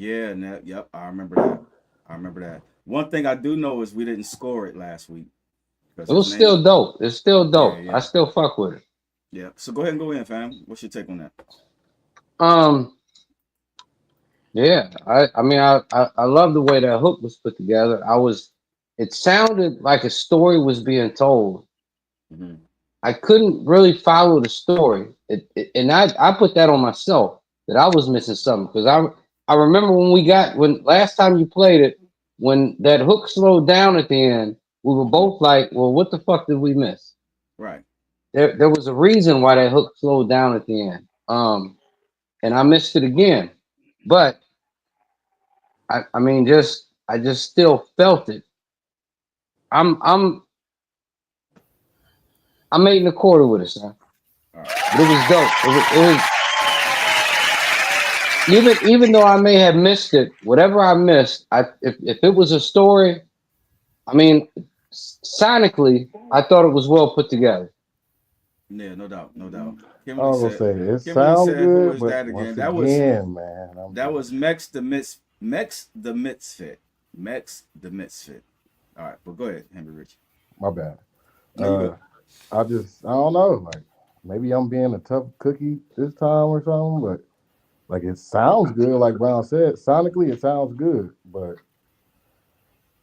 Yep. I remember that. One thing I do know is we didn't score it last week. It was still dope. It's still dope. Yeah. I still fuck with it. Yeah. So go ahead and go in, fam. What's your take on that? Yeah, I mean, I love the way that hook was put together. It sounded like a story was being told. Mm-hmm. I couldn't really follow the story, and I put that on myself that I was missing something because I remember when last time you played it, when that hook slowed down at the end, we were both like, well, what the fuck did we miss? Right. There was a reason why that hook slowed down at the end. And I missed it again. But I mean, I just still felt it. I'm 8 1/4 with it, son. But it was dope. It was even though I may have missed it, whatever I missed, if it was a story, I mean, sonically, I thought it was well put together. Yeah, no doubt. I was gonna say it sounds good, but that again? That was Mex the Misfit. All right, but go ahead, Henry Rich. My bad. I don't know. Like maybe I'm being a tough cookie this time or something, but like it sounds good. Like Brown said, sonically it sounds good, but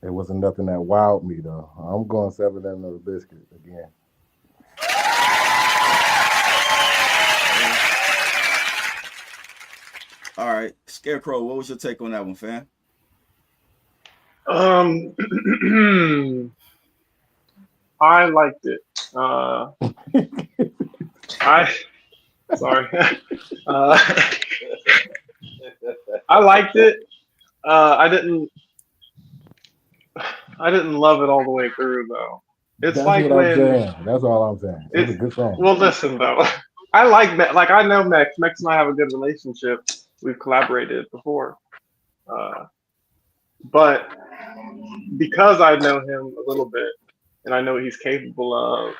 it wasn't nothing that wowed me though. I'm going 7 and the biscuit again. All right, Scarecrow, what was your take on that one, fam? I liked it. Sorry. I liked it. I didn't love it all the way through though. It's That's like what when I'm saying. That's all I'm saying. It's a good song. Well, listen though. I like that. Like I know Mex. Mex and I have a good relationship. We've collaborated before. But because I know him a little bit and I know what he's capable of,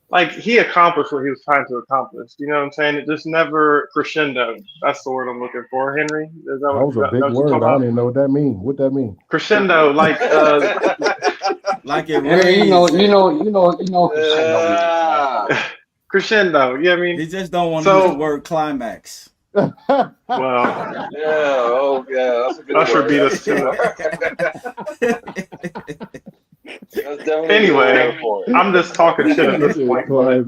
like he accomplished what he was trying to accomplish. You know what I'm saying? It just never crescendo. That's the word I'm looking for, Henry. Is that was a big word. I don't even know what that means. What that mean? Crescendo, like like it Henry, you know crescendo. Yeah, I mean he just don't want to use the word climax. Well, that's a good Usher word. beat us to it. Anyway, I'm just talking shit at this point. I'm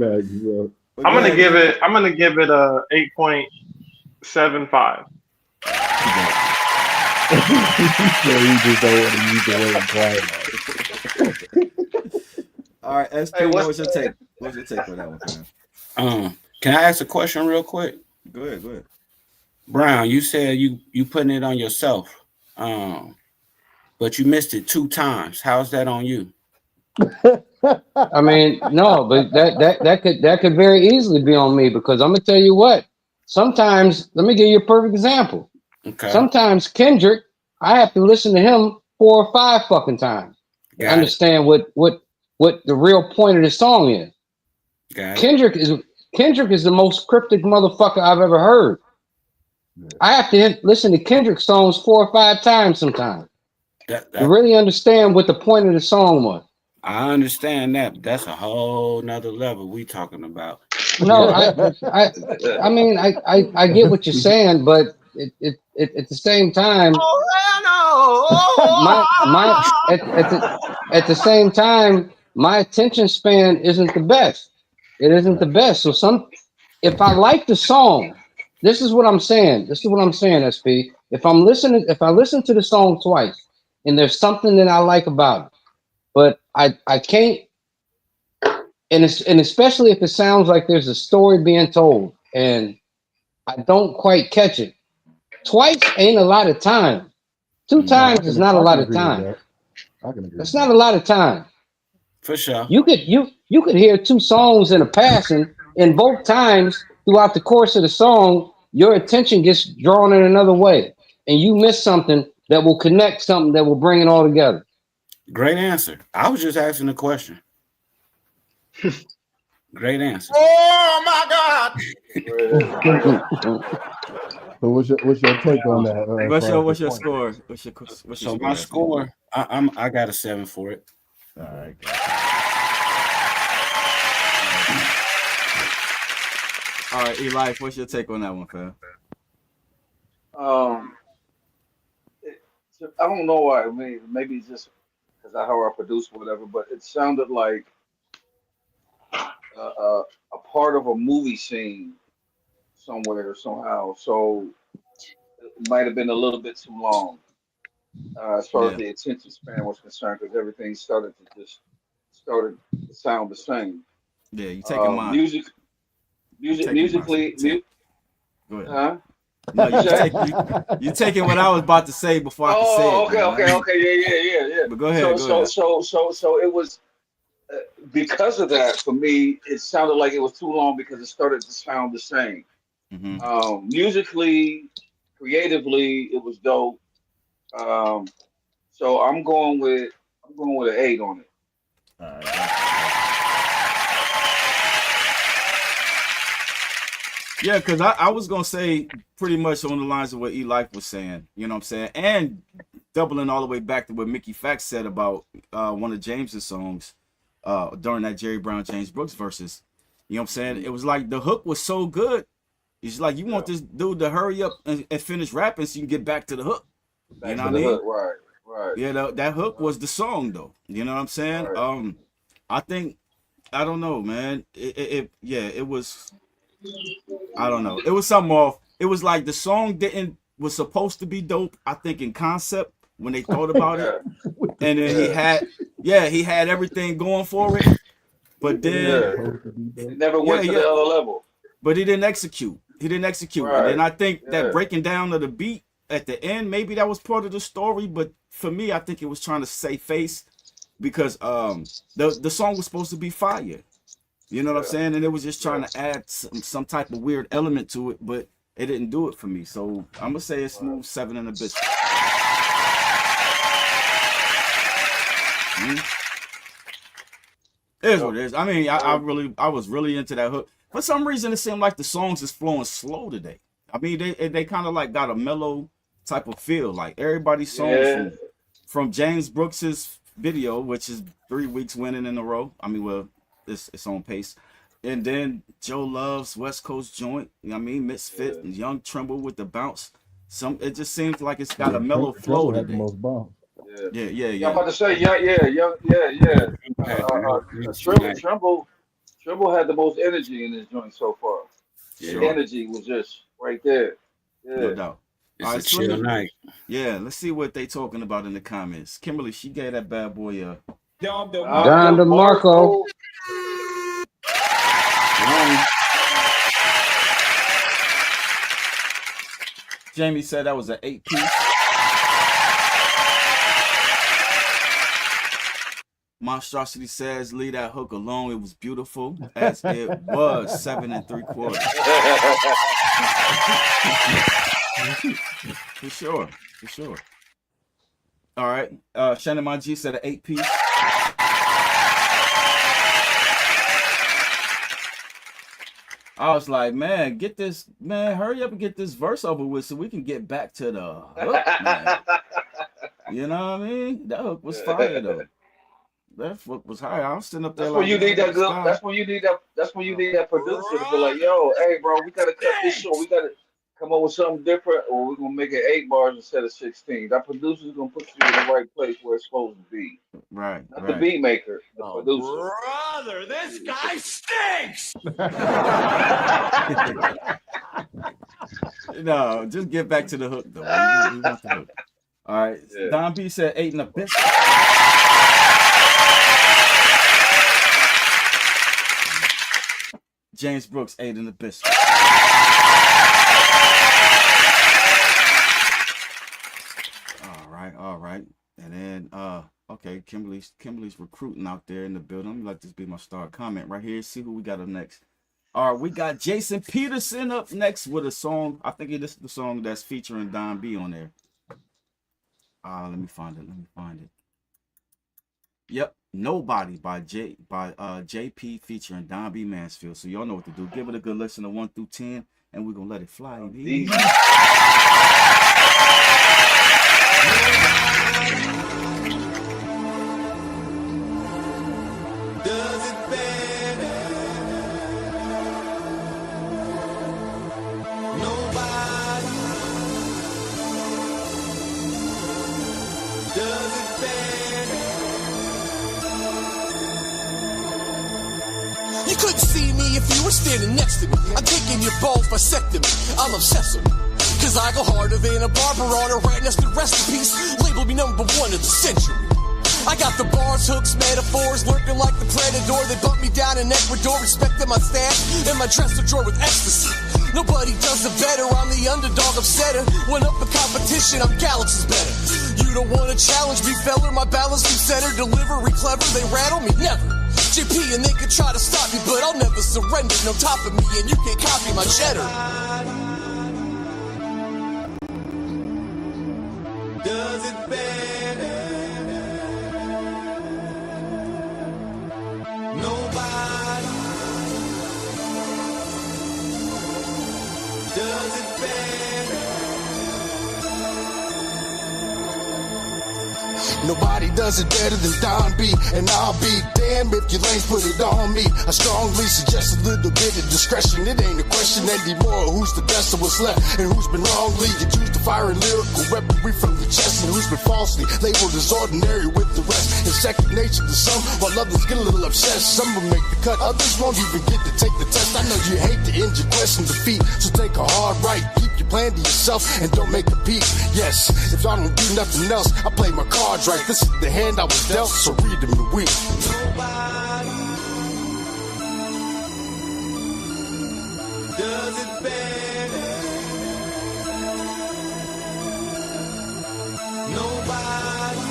gonna give it a 8.75. You just don't want to use the word climax. All right, SP, what was your take? What's your take on that one, man? Can I ask a question real quick? Go ahead. Brown, you said you putting it on yourself. But but you missed it 2 times. How's that on you? I mean, no, but that could very easily be on me because I'm gonna tell you what. Sometimes, let me give you a perfect example. Okay. Sometimes Kendrick, I have to listen to him 4 or 5 fucking times to understand what the real point of the song is. Kendrick is the most cryptic motherfucker I've ever heard. I have to listen to Kendrick songs 4 or 5 times sometimes to really understand what the point of the song was. I understand that, but that's a whole nother level we talking about. No, I mean, I get what you're saying, but it at the same time, at the same time, my attention span isn't the best. It isn't the best. So if I like the song, this is what I'm saying. This is what I'm saying, SP. If I listen to the song twice, and there's something that I like about it, but I can't. And especially if it sounds like there's a story being told and I don't quite catch it. Twice ain't a lot of time. 2 times is not a lot of time. It's not a lot of time. For sure. You could hear 2 songs in a passing, and both times throughout the course of the song, your attention gets drawn in another way, and you miss something that will connect something that will bring it all together. Great answer. I was just asking a question. Great answer. Oh my God! So what's your take on that? What's your score? What's your so my score? I got a 7 for it. All right. All right, Eli, what's your take on that one, fam? I don't know why. Maybe it's just because I heard our producer or whatever, but it sounded like a part of a movie scene somewhere or somehow. So it might have been a little bit too long as far as the attention span was concerned, because everything started to sound the same. Yeah, you taking mine. Musically. Go ahead. Huh? No, you taking what I was about to say before I could say it. Okay, yeah. But go ahead. So it was because of that. For me, it sounded like it was too long because it started to sound the same. Mm-hmm. Musically, creatively, it was dope. So I'm going with an 8 on it. All right. Yeah, because I was going to say pretty much on the lines of what E-Life was saying, you know what I'm saying? And doubling all the way back to what Mickey Fax said about one of James's songs during that Jerry Brown, James Brooks verses. You know what I'm saying? It was like the hook was so good. It's like you want this dude to hurry up and finish rapping so you can get back to the hook. You know what I mean? Right. Yeah, that hook was the song, though. You know what I'm saying? Right. I don't know, man. It was... I don't know. It was something off. It was like the song was supposed to be dope, I think, in concept when they thought about it. And then he had everything going for it. But then it never went to the other level. But he didn't execute. Right. And then I think that breaking down of the beat at the end, maybe that was part of the story. But for me, I think it was trying to save face because the song was supposed to be fire. You know what I'm saying? And it was just trying to add some type of weird element to it, but it didn't do it for me. So I'm gonna say it's smooth 7 and a bit. It is what it is. I mean, I was really into that hook. For some reason, it seemed like the songs is flowing slow today. I mean, they kind of like got a mellow type of feel. Like everybody's songs from James Brooks's video, which is 3 weeks winning in a row. I mean, well. It's on pace. And then Joe Love's West Coast joint, you know what I mean? Misfit and Young Tremble with the bounce. It just seems like it's got a mellow flow today. Yeah. I'm about to say, Tremble had the most energy in this joint so far. Yeah. The energy was just right there. Yeah. No doubt. It's a chill night. Yeah, let's see what they talking about in the comments. Kimberly, she gave that bad boy Don DeMarco. Jamie said that was an 8-piece. Monstrosity says, leave that hook alone. It was beautiful as it was 7 3/4. For sure. For sure. All right. Shannon Manji said an 8-piece. I was like, man, get this, man, hurry up and get this verse over with so we can get back to the hook, man. You know what I mean? That hook was fire though. That hook was high. I was sitting up there That's like, when you need that good. Sky. That's when you need that. That's when you need that producer to be like, yo, hey, bro, we gotta cut this short. We gotta come up with something different, or we're gonna make it 8 bars instead of 16. That producer's gonna put you in the right place where it's supposed to be. Right. Not the beat maker, the producer. Brother, this guy stinks. No, just get back to the hook though. We want the hook. All right. Yeah. Don B said 8 and a bit. James Brooks, 8 in the biscuit. All right. And then okay, Kimberly's recruiting out there in the building. I'm gonna let this be my star comment right here. See who we got up next. All right, we got Jason Peterson up next with a song. I think this is the song that's featuring Don B on there. Let me find it. Yep, Nobody by JP featuring Don B Mansfield. So y'all know what to do. Give it a good listen to 1 through 10, and we're gonna let it fly. Does it better? Nobody. Does it better? You couldn't see me if you were standing next to me. I'm taking your balls by sectomy. I'm obsessed with me. Cause I go harder than a barber on a rat nested recipe. Label me number 1 of the century. I got the bars, hooks, metaphors, lurking like the predator. They bump me down in Ecuador, respecting my stash in my dresser drawer with ecstasy. Nobody does it better, I'm the underdog upsetter. When up for competition, I'm galaxies better. You don't wanna challenge me, feller, my balance deep center. Delivery clever, they rattle me, never. JP and they could try to stop me, but I'll never surrender. No top of me and you can't copy my cheddar. Does it better? Nobody. Does it better? Nobody does it better than Don B. And I'll be damned if your lanes put it on me. I strongly suggest a little bit of discretion. It ain't a question anymore who's the best of what's left and who's been wrongly accused of firing lyrical weaponry from the chest, and who's been falsely labeled as ordinary with the rest. It's second nature to some, while others get a little obsessed. Some will make the cut, others won't even get to take the test. I know you hate to end your quest in defeat, so take a hard right. Keep your plan to yourself and don't make a peep. Yes, if y'all don't do nothing else, I play my cards right. This is the hand I was dealt, so read them and weep. Nobody does it better. Nobody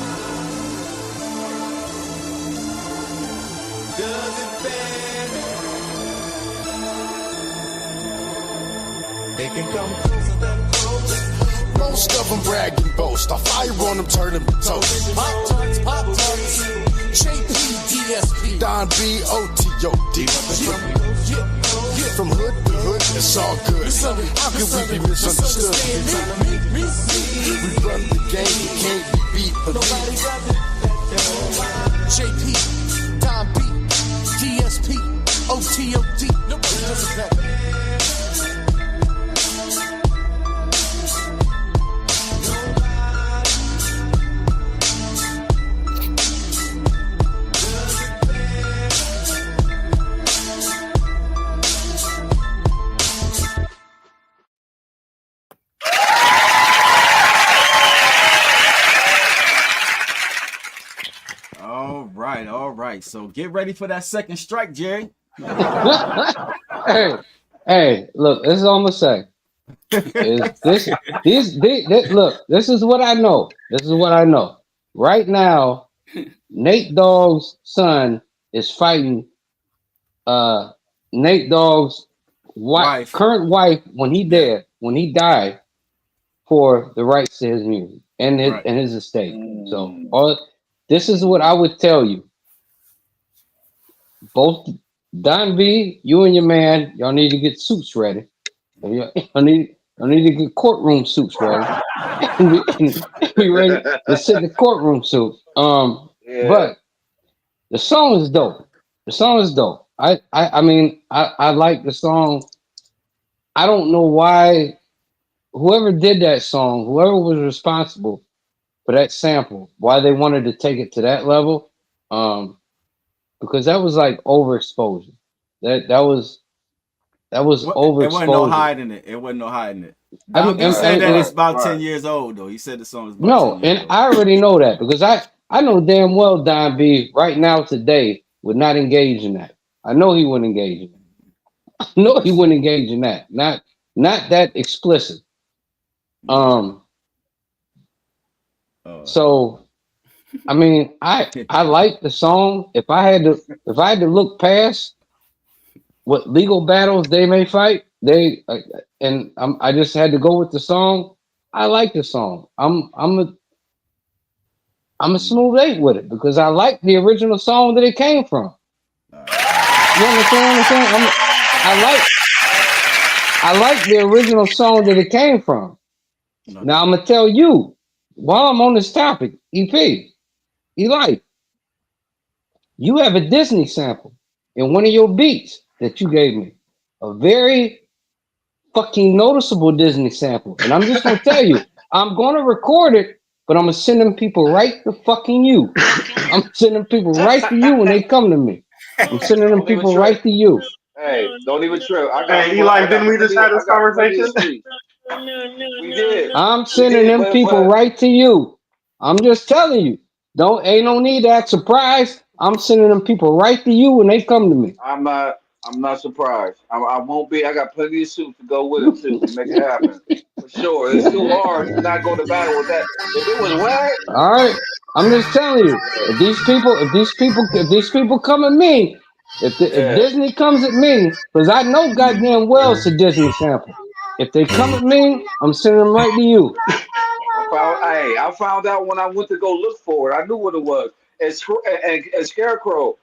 does it better. They can come closer than close. Most of them brag and boast. I fire on them, turn them to toast. Pop tarts, Pop tarts. JP, DSP, Don B, OTOD. From hood to hood, it's all good. How could we be misunderstood? We run the game, we can't be beat. JP, Don B, DSP, OTOD. Nobody does it better. All right. So get ready for that second strike, Jerry. Hey, look, this is all I'm gonna say. Look, this is what I know. Right now, Nate Dogg's son is fighting Nate Dogg's Wife. current wife when he died for the rights to his music and his estate. So this is what I would tell you. Both Don B, you and your man, y'all need to get suits ready. Y'all need to get courtroom suits ready. and be ready to sit in the courtroom suit. But the song is dope. The song is dope. I mean, I like the song. I don't know why whoever did that song, whoever was responsible for that sample, why they wanted to take it to that level. Because that was like overexposure. That was overexposure. It wasn't no hiding it. It wasn't no hiding it. Don B said that it's about 10 years old though. He said the song is about 10 years old. I already know that because I know damn well Don B right now today would not engage in that. I know he wouldn't engage in that. I know he wouldn't engage in that. Not that explicit. So I mean, I like the song. If I had to look past what legal battles they may fight, I just had to go with the song. I like the song. I'm a smooth 8 with it because I like the original song that it came from. You understand what I'm saying? I like the original song that it came from. Now I'm gonna tell you while I'm on this topic, EP, Eli, you have a Disney sample in one of your beats that you gave me, a very fucking noticeable Disney sample, and I'm just gonna tell you, I'm gonna record it. But I'm gonna send them people right to fucking you. I'm sending people right to you when they come to me. I'm sending them people right to you. Hey, don't even trip. Hey, Eli, didn't we just have this conversation? We did. I'm sending them people right to you. I'm just telling you. Ain't no need to act surprised. I'm sending them people right to you when they come to me. I'm not surprised. I won't be. I got plenty of suits to go with it too to make it happen. For sure. It's too hard to not go to battle with that. If it was whack. All right. I'm just telling you. If these people come at me, if Disney comes at me, because I know goddamn well it's a Disney sample. If they come at me, I'm sending them right to you. I found out when I went to go look for it. I knew what it was. And Scarecrow,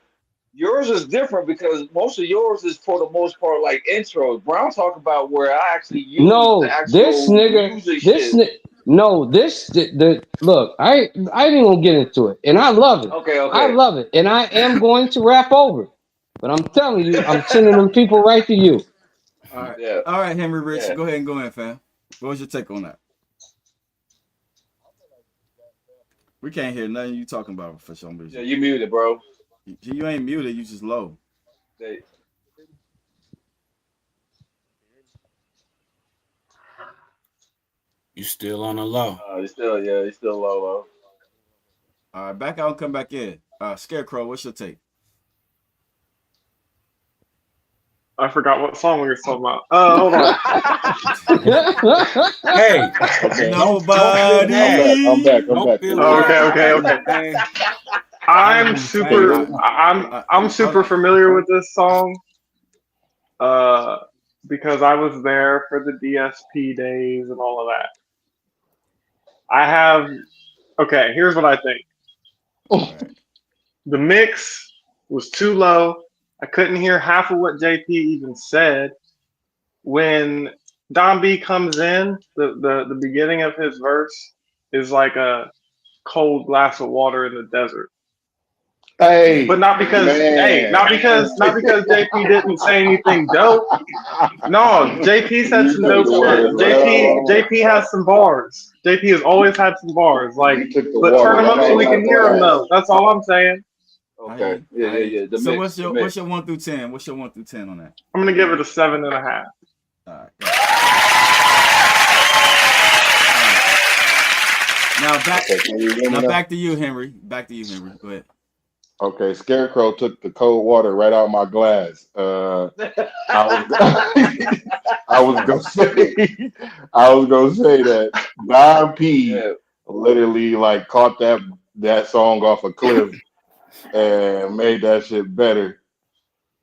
yours is different because most of yours is for the most part like intros. Brown talk about where I actually use the actual music shit. Look, I ain't even gonna get into it, and I love it. Okay. I love it, and I am going to rap over it. But I'm telling you, I'm sending them people right to you. All right, all right, Henry Rich, go ahead, fam. What was your take on that? We can't hear nothing you talking about for some reason. Yeah, you muted, bro. You ain't muted. You just low. Hey. You still on the low. He's still low. All right, back out and come back in. Scarecrow, what's your take? I forgot what song we were talking about. Hold on. Hey, nobody. I'm back. Okay. I'm super familiar with this song because I was there for the DSP days and all of that. Here's what I think. The mix was too low. I couldn't hear half of what JP even said. When Don B comes in, the beginning of his verse is like a cold glass of water in the desert. Hey, but not because JP didn't say anything dope. No, JP said some dope shit. JP has some bars. JP has always had some bars. Like, but turn them up so we can hear them though. That's all I'm saying. Okay. Yeah. So what's your 1 through 10? What's your 1 through 10 on that? I'm gonna give it a 7.5. All right. Now back to you, Henry. Go ahead. Okay, Scarecrow took the cold water right out of my glass. I was gonna say that Don P literally like caught that song off a cliff and made that shit better.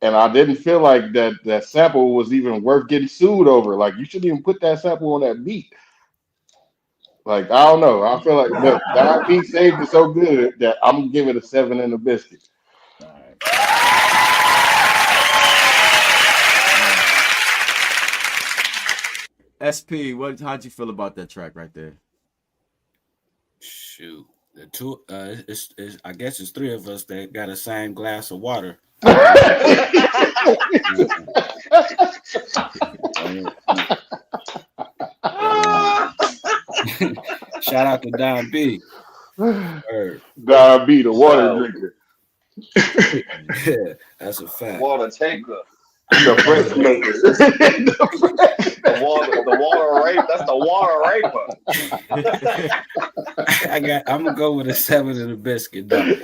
And I didn't feel like that sample was even worth getting sued over. Like, you shouldn't even put that sample on that beat. Like, I don't know. I feel like, but Don B saved it so good that I'm gonna give it a 7 in the biscuit. All right. SP, how'd you feel about that track right there? Shoot, the two. It's I guess it's three of us that got the same glass of water. Shout out to Don B. Don B, the water drinker. Yeah, that's a fact. Water taker. The French maker. The water rape. That's the water raper. I'm gonna go with a 7 in the biscuit, though. Ain't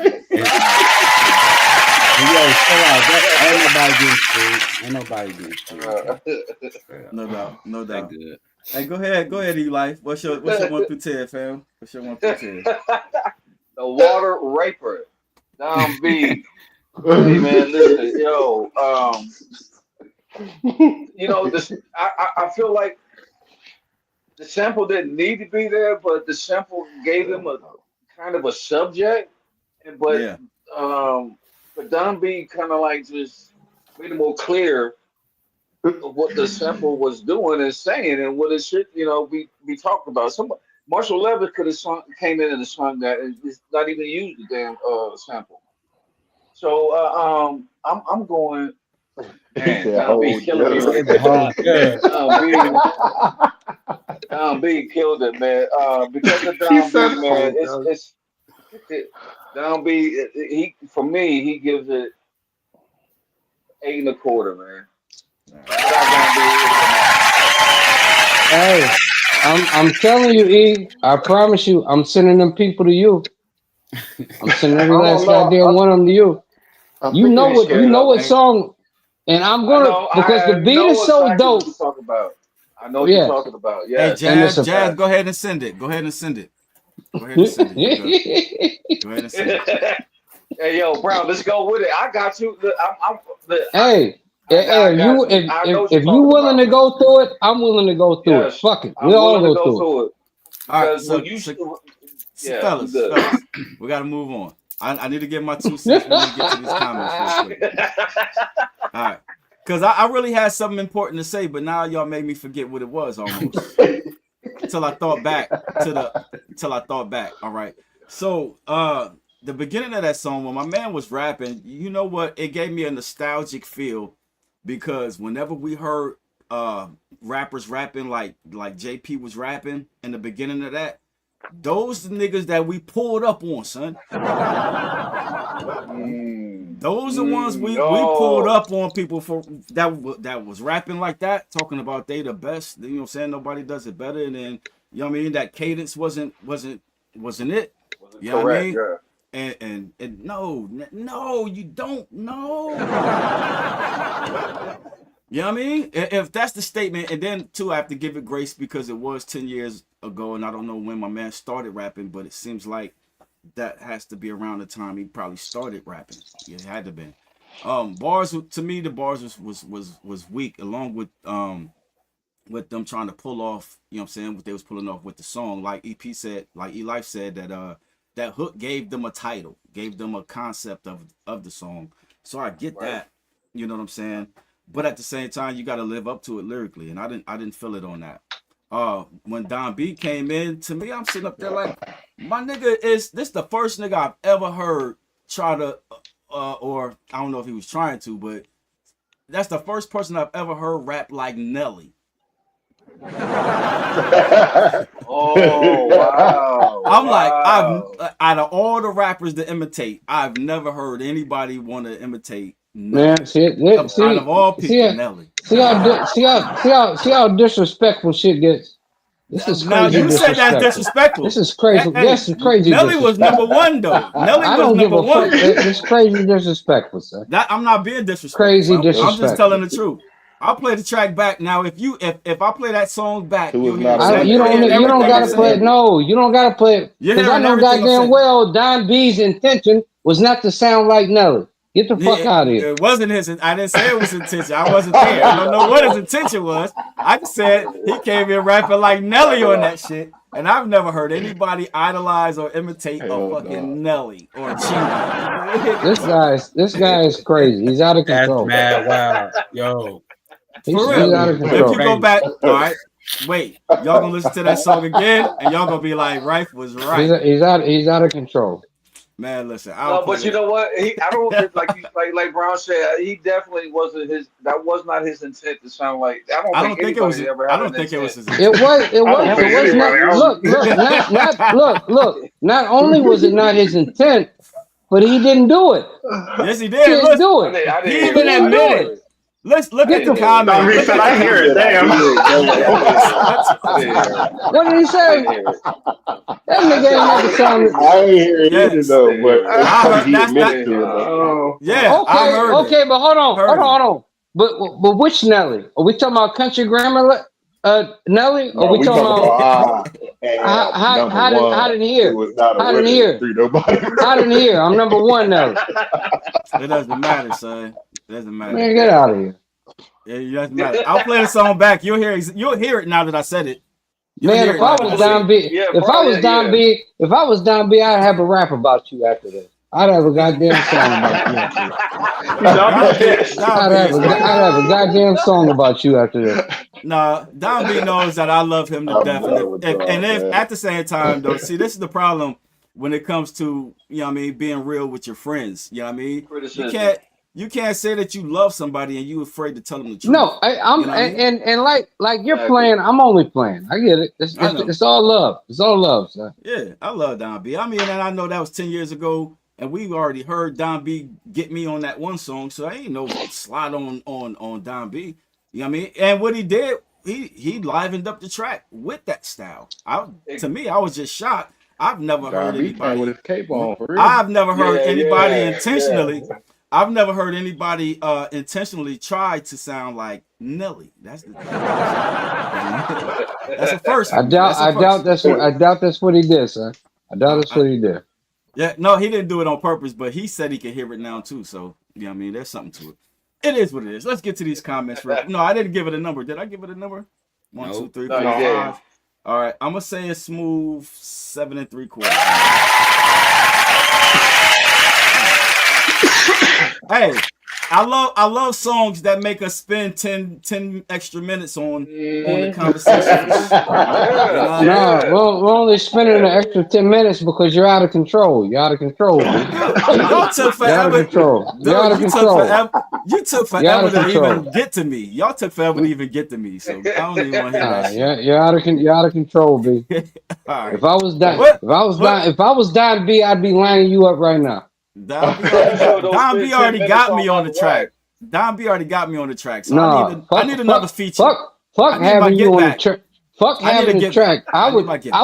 nobody getting screwed. No doubt. That good. Hey, go ahead, E-Life. What's your 1 through 10, fam? What's your 1 through 10? The water raper. Don B. Hey man, listen, yo. You know, this. I feel like the sample didn't need to be there, but the sample gave him a kind of a subject, but Don B kind of like just made it more clear of what the sample was doing and saying and what it should, be talked about. Marshall Levitt could have came in and sung that and just not even used the damn sample. So I'm going. Man, Don B killing me. Don B killed it, man. Because of Don B, man, it's Don B. For me, he gives it 8 1/4, man. Hey, I'm telling you, E. I promise you, I'm sending them people to you. I'm sending every last goddamn one of them to you. You know what song, and I'm gonna because the beat is so dope. I know what you're talking about. Yeah. Hey, Jazz, go ahead and send it. Go ahead and send it. Go ahead and send it. Hey, yo, Brown, let's go with it. I got you. If you willing to go through it, I'm willing to go through it. Fuck it, we all go through it. All right, fellas, we got to move on. I need to get my 2 cents when we get to these comments real quick. All right, because I really had something important to say, but now y'all made me forget what it was almost. Till I thought back. All right, so the beginning of that song when my man was rapping, you know what? It gave me a nostalgic feel because whenever we heard rappers rapping like JP was rapping in the beginning of that, those niggas that we pulled up on, son. Those are ones we pulled up on people for that was rapping like that, talking about they the best. You know what I'm saying? Nobody does it better. And then, you know what I mean? That cadence wasn't it. You know what I mean? Yeah. And no, you don't know. You know what I mean? If that's the statement, and then too, I have to give it grace because it was 10 years ago, and I don't know when my man started rapping, but it seems like that has to be around the time he probably started rapping. Yeah, it had to be. Bars to me, the bars was weak, along with them trying to pull off, you know what I'm saying, what they was pulling off with the song. Like EP said, like E-Life said, that hook gave them a title, gave them a concept of the song. So I get that, you know what I'm saying? But at the same time, you got to live up to it lyrically, and I didn't feel it on that. When Don B came in, to me, I'm sitting up there like, my nigga this the first nigga I've ever heard try to, or I don't know if he was trying to, but that's the first person I've ever heard rap like Nelly. Oh wow! I'm like, out of all the rappers to imitate, I've never heard anybody want to imitate Nelly. Man, out of all people, Nelly. See how disrespectful shit gets. This is crazy. Now you said that's disrespectful. This is crazy. This is crazy. Nelly was number one though. Nelly was number one. It's crazy disrespectful, sir. I'm not being disrespectful. Crazy disrespectful. I'm just telling the truth. I'll play the track back now. If I play that song back, you don't gotta play it. No, you don't gotta play it. Because I know goddamn well Don B's intention was not to sound like Nelly. Get the fuck out of here. It wasn't his. I didn't say it was intention. I wasn't there. I don't know what his intention was. I just said he came in rapping like Nelly on that shit, and I've never heard anybody idolize or imitate a fucking Nelly or Chino. This guy is crazy. He's out of control. That's mad. Wow, yo, he's If out of control. you go back, all right. Wait, y'all gonna listen to that song again, and y'all gonna be like, Rife was right. He's out of control. Man, listen. No, but you know what? I don't like Brown said. He definitely wasn't his. That was not his intent to sound like. I don't think it was. I don't think it was his intent. It was not. Look. Not only was it not his intent, but he didn't do it. Yes, he did. He didn't do it. He even admitted it. Let's look at the comments. He said, "I hear it." Damn. What did he say? That nigga ain't never sounded. I ain't hear it either though, but he admitted to it. Yeah, okay, I heard okay, it. but hold on. But which Nelly? Are we talking about country grammar Nelly? Or we talking about how didn't hear? I didn't hear. I didn't hear. I'm number one Nelly. It doesn't matter, son. It doesn't matter. Man, get out of here. Yeah, it doesn't matter. I'll play the song back. You'll hear it now that I said it. Man, if I was Don B, if I was Don B, I'd have a rap about you after this. I'd have a goddamn song about you. I'd have a goddamn song about you after this. Nah, Don B knows that I love him to death. And if at the same time, though, see, this is the problem when it comes to, you know what I mean, being real with your friends. You know what I mean? You can't say that you love somebody and you afraid to tell them the truth. No, I'm you know and like you're playing, I'm only playing. I get it. It's all love. It's all love, son. Yeah, I love Don B. I mean, and I know that was 10 years ago, and we've already heard Don B get me on that one song, so I ain't no slide on Don B. You know what I mean? And what he did, he livened up the track with that style. To me, I was just shocked. I've never heard anybody with his cape on, for real. I've never heard anybody intentionally. I've never heard anybody intentionally try to sound like Nelly. That's the that's a first. I doubt that's what he did, son. I doubt that's what he did. Yeah, no, he didn't do it on purpose, but he said he could hear it now too. So yeah, I mean, there's something to it. It is what it is. Let's get to these comments. No, I didn't give it a number. Did I give it a number? 1, 2, 3, 4, 5. All right, I'm gonna say a smooth 7 3/4. Hey, I love songs that make us spend 10 extra minutes on the conversation. We're only spending an extra 10 minutes because you're out of control. You're out of control. Y'all took forever. You took forever to even get to me. Y'all took forever to even get to me. So I don't even want to hear that shit. You're out of control, B. Right. If I was Don B, I'd be lining you up right now. Don B already got me on the track. Don B already got me on the track. So I need another feature. Fuck having you on the track. Fuck having the track. I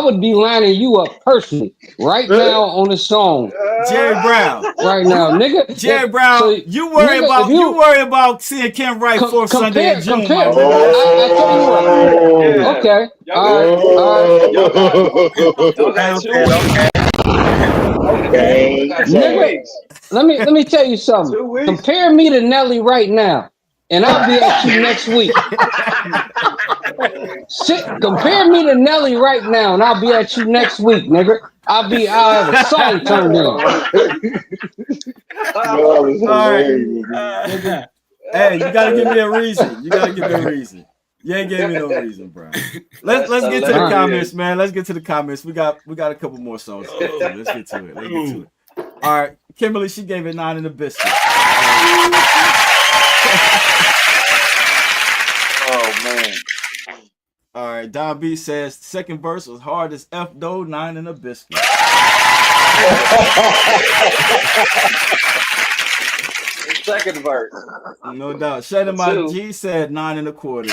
would be lining you up personally right now on the song. Jerry Brown. Right now, nigga. Jerry Brown. So, you worry about seeing Kim Wright fourth Sunday in June. I tell you what. Okay. Okay. Nigga, let me tell you something. Compare me to Nelly right now, and I'll be at you next week. Compare me to Nelly right now, and I'll be at you next week, nigga. I'll have a song turned in. Hey, you gotta give me a reason. You ain't gave me no reason, bro. Let's get to the comments, man. Let's get to the comments. We got a couple more songs. Let's get to it. All right, Kimberly, she gave it 9 in the biscuit. Oh man. All right, Don B says second verse was hard as F though, 9 in a biscuit. Second verse. No doubt. Shada My G said 9 1/4.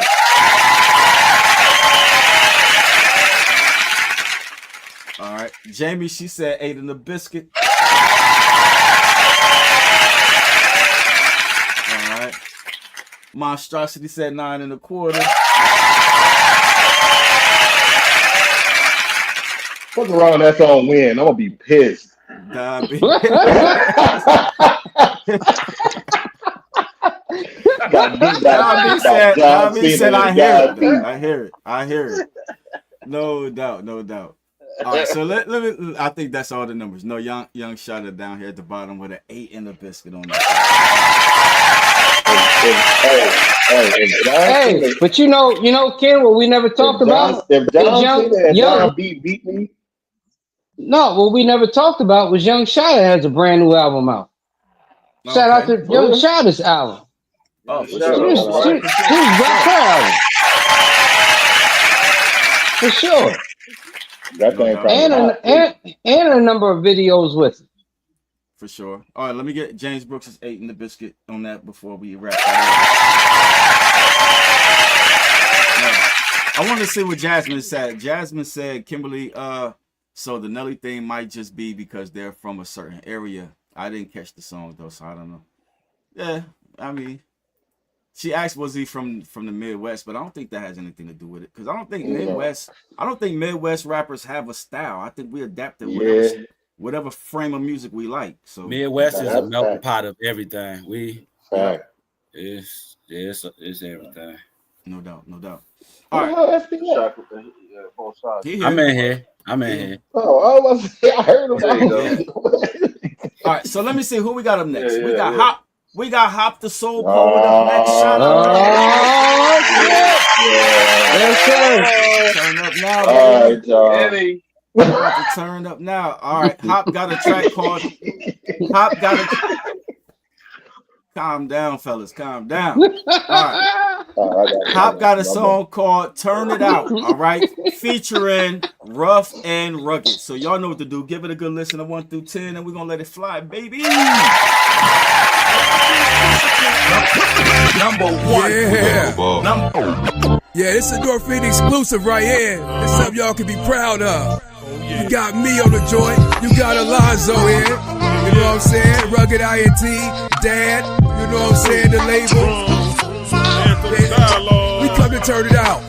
All right. Jamie, she said 8 in the biscuit. All right. Monstrosity said 9 1/4. What's wrong with that song win? I'm gonna be pissed. Don B. Don B said, I hear it. No doubt. All right, so let me. I think that's all the numbers. No, young Shotta down here at the bottom with an 8 and a biscuit on that. Hey, but you know, Ken, what we never talked about. If John B beat me. No, what we never talked about was Young Shotta has a brand new album out. Shout out to Young Shotta's album. Oh, she's got her album. For sure. And a number of videos with it. For sure. All right, let me get James Brooks' 8 in the biscuit on that before we wrap that up. I want to see what Jasmine said. Jasmine said, Kimberly, so the Nelly thing might just be because they're from a certain area. I didn't catch the song though, so I don't know. Yeah, I mean, she asked, was he from the Midwest, but I don't think that has anything to do with it. Because I don't think Midwest rappers have a style. I think we adapted whatever frame of music we like. So Midwest is a melting pot of everything. It's everything. No doubt. All right. I'm in here. Oh, I heard him. All right, so let me see who we got up next. We got Hop the Soul Poet up next. Shout out. Turn up now. All right, y'all. About to turn up now. All right, Hop got a track called Calm down, fellas. Calm down. All right. Hop got a song called Turn It Out. All right. Featuring Rough and Rugged. So y'all know what to do. Give it a good listen of 1 through 10, and we're going to let it fly, baby. Number 1. Yeah, this is a Endorphin exclusive right here. This is something y'all can be proud of. You got me on the joint. You got Alonzo here. You know what I'm saying? Rugged INT, Dad. You know what I'm saying? The label. We come to turn it out.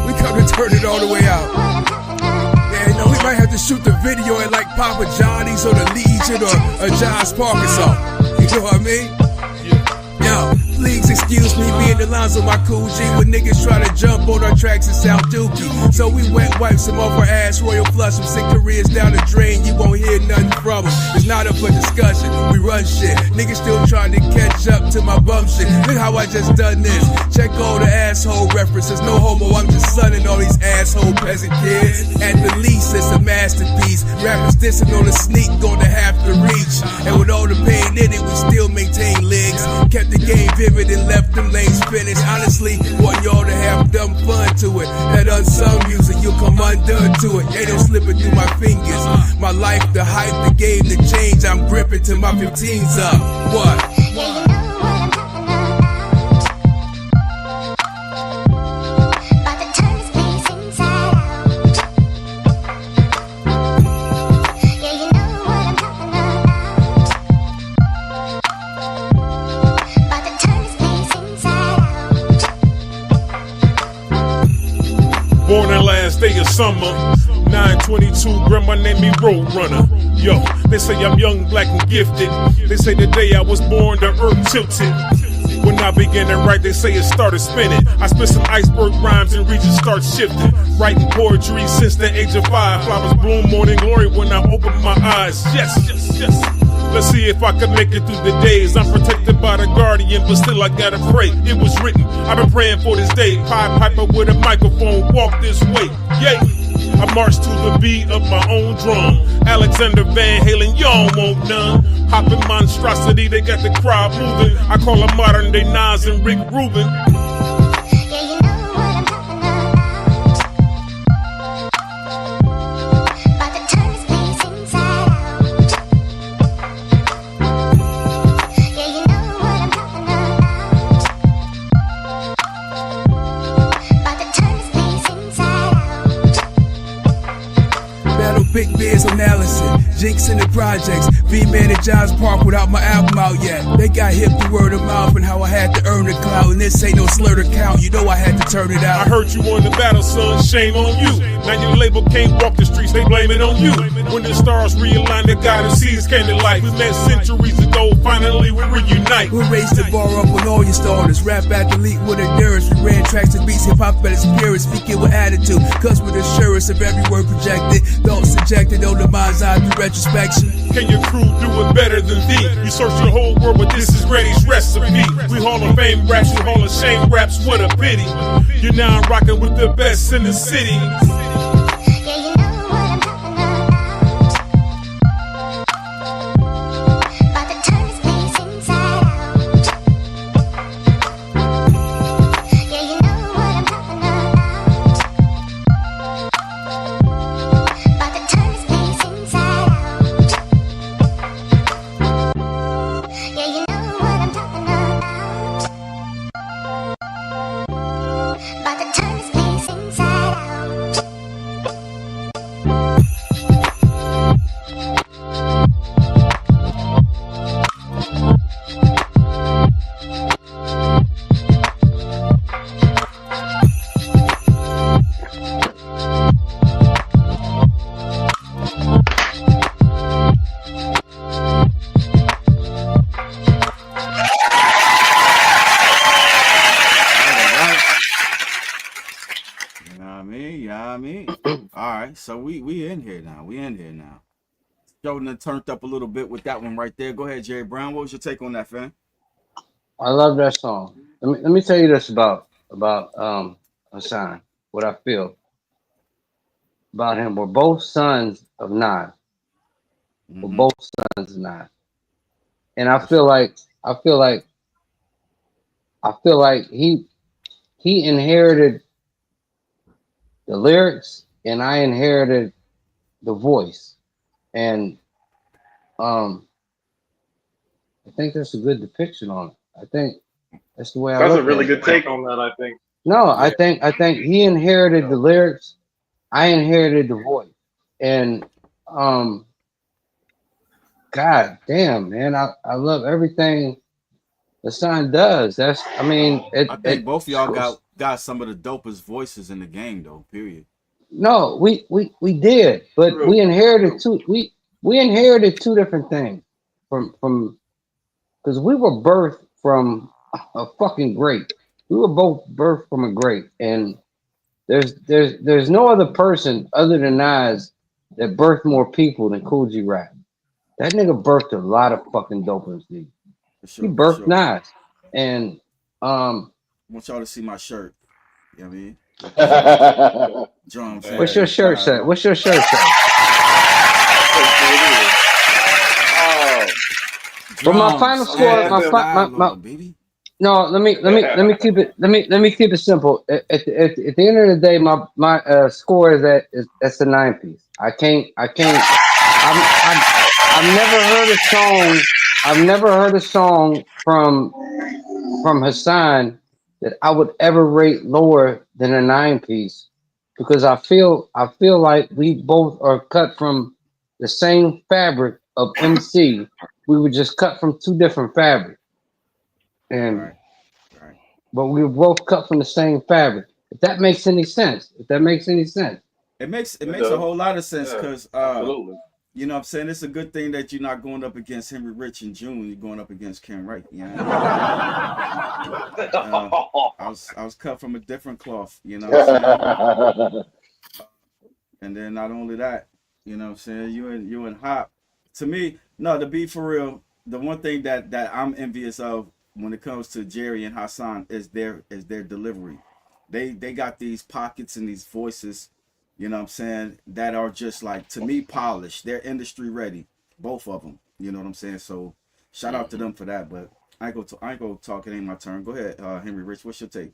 We come to turn it all the way out. Yeah, you know, we might have to shoot the video at like Papa Johnny's or the Legion or John's Park or something. You know what I mean? Yo, please excuse me being Alonzo, my cool G, when niggas try to jump on our tracks in South Dookie. So we wet wipe some off our ass, royal flush some sick careers down the drain. You won't hear nothing from them. It's not up for discussion. We run shit. Niggas still trying to catch up to my bum shit. Look how I just done this. Check all the asshole references. No homo, I'm just sunning all these asshole peasant kids. At the least, it's a masterpiece. Rappers dissing on the sneak, gonna have to reach. And with all the pain in it, we still maintain legs. Kept the game vivid and left them lanes finished. Honestly, want y'all to have dumb fun to it. That unsung music, you'll come undone to it. Ain't no slipping through my fingers. My life, the hype, the game, the change. I'm gripping till my 15's up. What? Born the last day of summer, 9/22, grandma named me Roadrunner. Yo, they say I'm young, black, and gifted. They say the day I was born, the earth tilted. When I began to write, they say it started spinning. I spit some iceberg rhymes and regions start shifting. Writing poetry since the age of 5. Flowers bloom, morning glory when I open my eyes. Yes. Let's see if I can make it through the days. I'm protected by the guardian, but still I gotta pray. It was written, I've been praying for this day. Pied Piper with a microphone, walk this way. Yay! I march to the beat of my own drum. Alexander Van Halen, y'all won't none. Hopping monstrosity, they got the crowd moving. I call them modern day Nas and Rick Rubin. Big beers on Allison, Jinx in the projects, V-Man at John's Park without my album out yet. They got hip to word of mouth and how I had to earn the clout. and this ain't no slur to count. You know I had to turn it out. I heard you on the battle, son, shame on you. Now your label can't walk the streets, they blame it on you. When the stars realign, the God who sees came to life. We met centuries ago, finally we reunite. We raised the bar up on all your starters. Rap athlete with endurance. We ran tracks and beats, hip hop at its purest. Speaking with attitude, cause with assurance of every word projected. Thoughts injected on the mind's eye through retrospection. Can your crew do it better than thee? You search your whole world, but this is Grady's recipe. We Hall of Fame raps, we Hall of Shame raps, what a pity. You're now rocking with the best in the city. So we in here now. We in here now. Jordan turned up a little bit with that one right there. Go ahead, Jerry Brown. What was your take on that, fam? I love that song. Let me tell you this about Hassan. What I feel about him. We're both sons of Nas. We're both sons of Nas, and I feel like he inherited the lyrics, and I inherited the voice, and I think that's a good depiction on it. I think that's the way I look at it. That's a really good take on that, I think. No, I think he inherited the lyrics, I inherited the voice, and God damn, man, I love everything the son does. I think both of y'all got some of the dopest voices in the game, though. Period. No, we did, but we inherited two. We inherited two different things from because we were birthed from a fucking great. We were both birthed from a great, and there's no other person other than Nas that birthed more people than Cool G Rap. That nigga birthed a lot of fucking dope MCs. He birthed Nas, and I want y'all to see my shirt. You know what I mean? Drum. What's your shirt say? What's your shirt say? For my final score, no, let me keep it. Let me keep it simple. At the end of the day, my score is that's a 9-piece. I've never heard a song from Hassan that I would ever rate lower than a 9-piece, because I feel like we both are cut from the same fabric of MC. We were just cut from two different fabrics, and but we were both cut from the same fabric. If that makes any sense. It makes a whole lot of sense, because you know what I'm saying? It's a good thing that you're not going up against Henry Rich in June. You're going up against Ken Wright. You know? I was cut from a different cloth, you know what I'm saying? And then not only that, you know what I'm saying? You and Hop. To me, no, to be for real, the one thing that I'm envious of when it comes to Jerry and Hassan is their delivery. They got these pockets and these voices, you know what I'm saying, that are just like, to me, polished. They're industry ready, both of them. You know what I'm saying? So shout out to them for that. But I ain't gonna talk. It ain't my turn. Go ahead, Henry Rich. What's your take?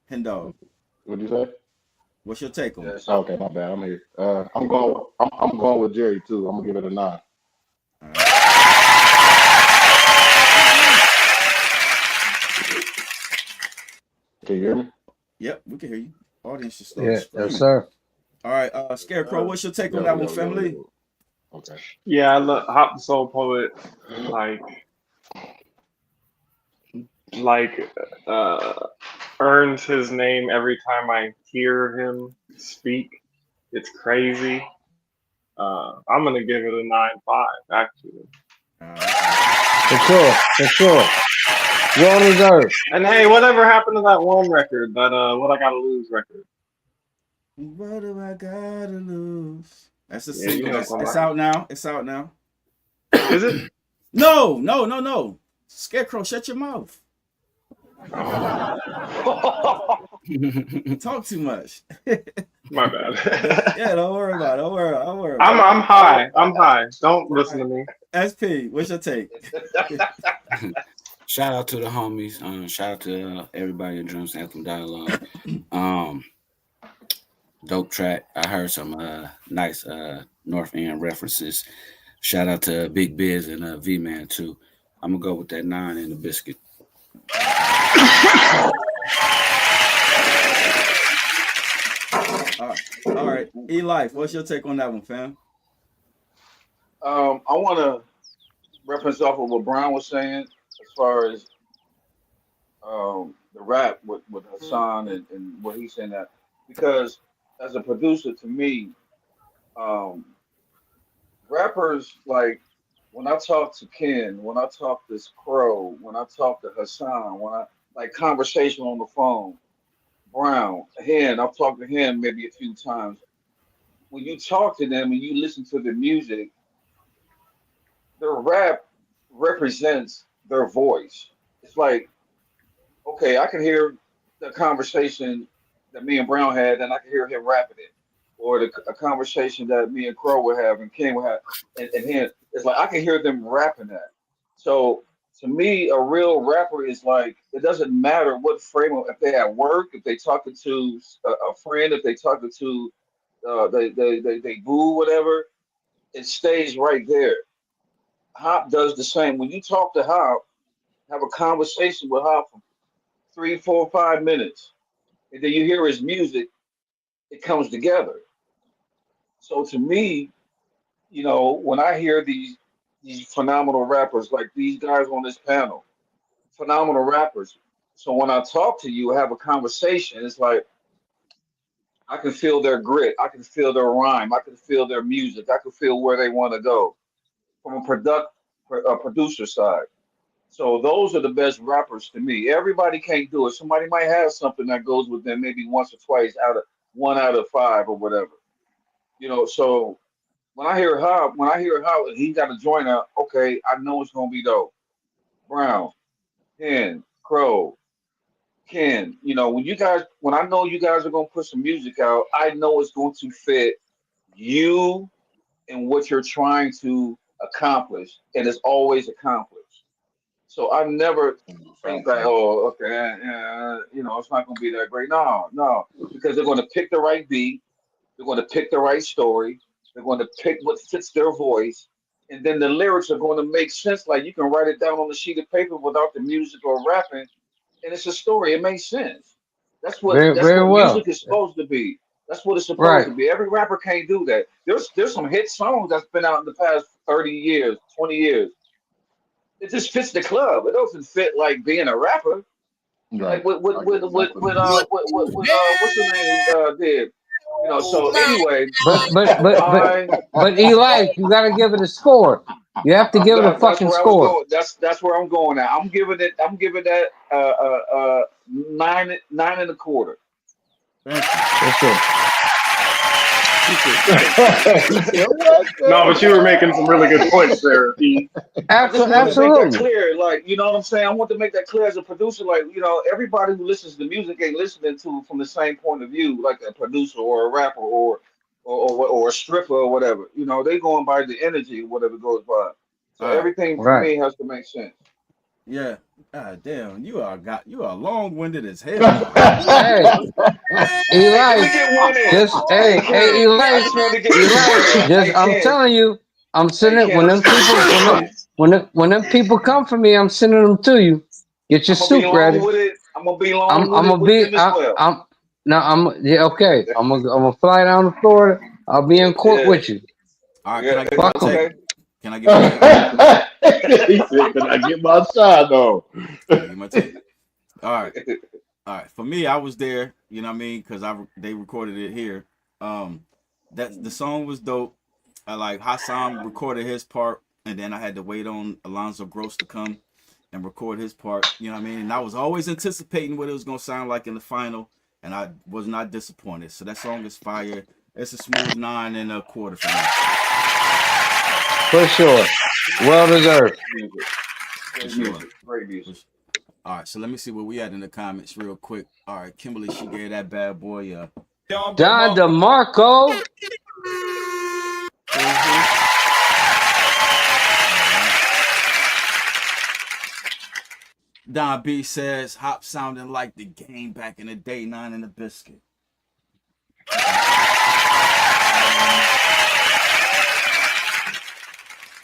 Hendo. What'd you say? What's your take on it? Okay, my bad. I'm here. I'm going with Jerry too. I'm gonna give it a 9. Can you hear me? Yep, we can hear you. Audience should start. Yes, sir. All right, Scarecrow, what's your take on that one, family? Okay. Yeah, I love Hop the Soul Poet. Like, like earns his name every time I hear him speak. It's crazy. I'm gonna give it a 9.5 actually. For sure. Well deserved. And hey, whatever happened to that one record? That What I Gotta Lose record? What do I gotta lose? That's a Yeah, single. you know It's out now. It's out now. Is it? No. Scarecrow, shut your mouth. Talk too much. My bad. Yeah, don't worry about it. Don't worry about it. I'm high. I'm high. Don't listen to me. SP, what's your take? Shout out to the homies. Shout out to everybody in Drums Anthem Dialogue. Dope track. I heard some nice North End references. Shout out to Big Biz and V-Man too. I'm gonna go with that 9 and the biscuit. All right. E-Life, what's your take on that one, fam? I want to reference off of what Brown was saying as far as the rap with Hassan and what he's saying that, because as a producer, to me, rappers, like when I talk to Ken, when I talk to Crow, when I talk to Hassan, when I like conversation on the phone, Brown, I've talked to him maybe a few times. When you talk to them and you listen to the music, their rap represents their voice. It's like, okay, I can hear the conversation that me and Brown had, and I can hear him rapping it, or a conversation that me and Crow would have and Ken would have, and him. It's like I can hear them rapping that. So to me, a real rapper is like, it doesn't matter what frame of, if they at work, if they talking to a friend, if they talking to they boo whatever, it stays right there. Hop does the same. When you talk to Hop, have a conversation with Hop for 3, 4, 5 minutes, and then you hear his music, it comes together. So to me, when I hear these phenomenal rappers like these guys on this panel, phenomenal rappers. So when I talk to you, have a conversation, it's like I can feel their grit, I can feel their rhyme, I can feel their music, I can feel where they want to go from a producer side. So those are the best rappers to me. Everybody can't do it. Somebody might have something that goes with them maybe once or twice out of 5 or whatever. So when I hear how he got a joint out, okay, I know it's gonna be dope. Brown, Ken, Crow, Ken, when I know you guys are gonna put some music out, I know it's going to fit you and what you're trying to accomplish, and it's always accomplished. So I never think like, oh, okay, it's not gonna be that great. No, because they're gonna pick the right beat, they're gonna pick the right story, they're gonna pick what fits their voice, and then the lyrics are going to make sense. Like you can write it down on a sheet of paper without the music or rapping, and it's a story. It makes sense. That's what music is supposed to be. That's what it's supposed to be. Every rapper can't do that. There's some hit songs that's been out in the past 30 years, 20 years. It just fits the club. It doesn't fit like being a rapper. Like what what's the name did. So anyway, but Eli, you gotta give it a score. You have to give it a fucking score. That's where I'm going at. I'm giving that 9.25. That's it. No, but you were making some really good points there. Absolutely. Make that clear, like, you know what I'm saying? I want to make that clear as a producer. Like, everybody who listens to music ain't listening to from the same point of view, like a producer or a rapper or a stripper or whatever. They going by the energy, whatever goes by. So everything for me has to make sense. Yeah. God damn, you are long-winded as hell. Eli, I'm telling you, I'm sending when them people come for me, I'm sending them to you. Get your soup ready. I'm gonna be long with them as well. Okay. I'm gonna fly down to Florida. I'll be in court with you. All right, can I get my take? He said, "Can I get my shot though?" Can I get my take? All right. All right. For me, I was there, you know what I mean? Because they recorded it here. That the song was dope. I like Hassan recorded his part, and then I had to wait on Alonzo Gross to come and record his part. You know what I mean? And I was always anticipating what it was gonna sound like in the final, and I was not disappointed. So that song is fire. It's a smooth 9.25 for me. For sure. Well deserved. For sure. Great music. All right, so let me see where we at in the comments real quick. All right, Kimberly, she gave that bad boy Don DeMarco. Don B says, Hop sounding like the game back in the day, 9 in the biscuit.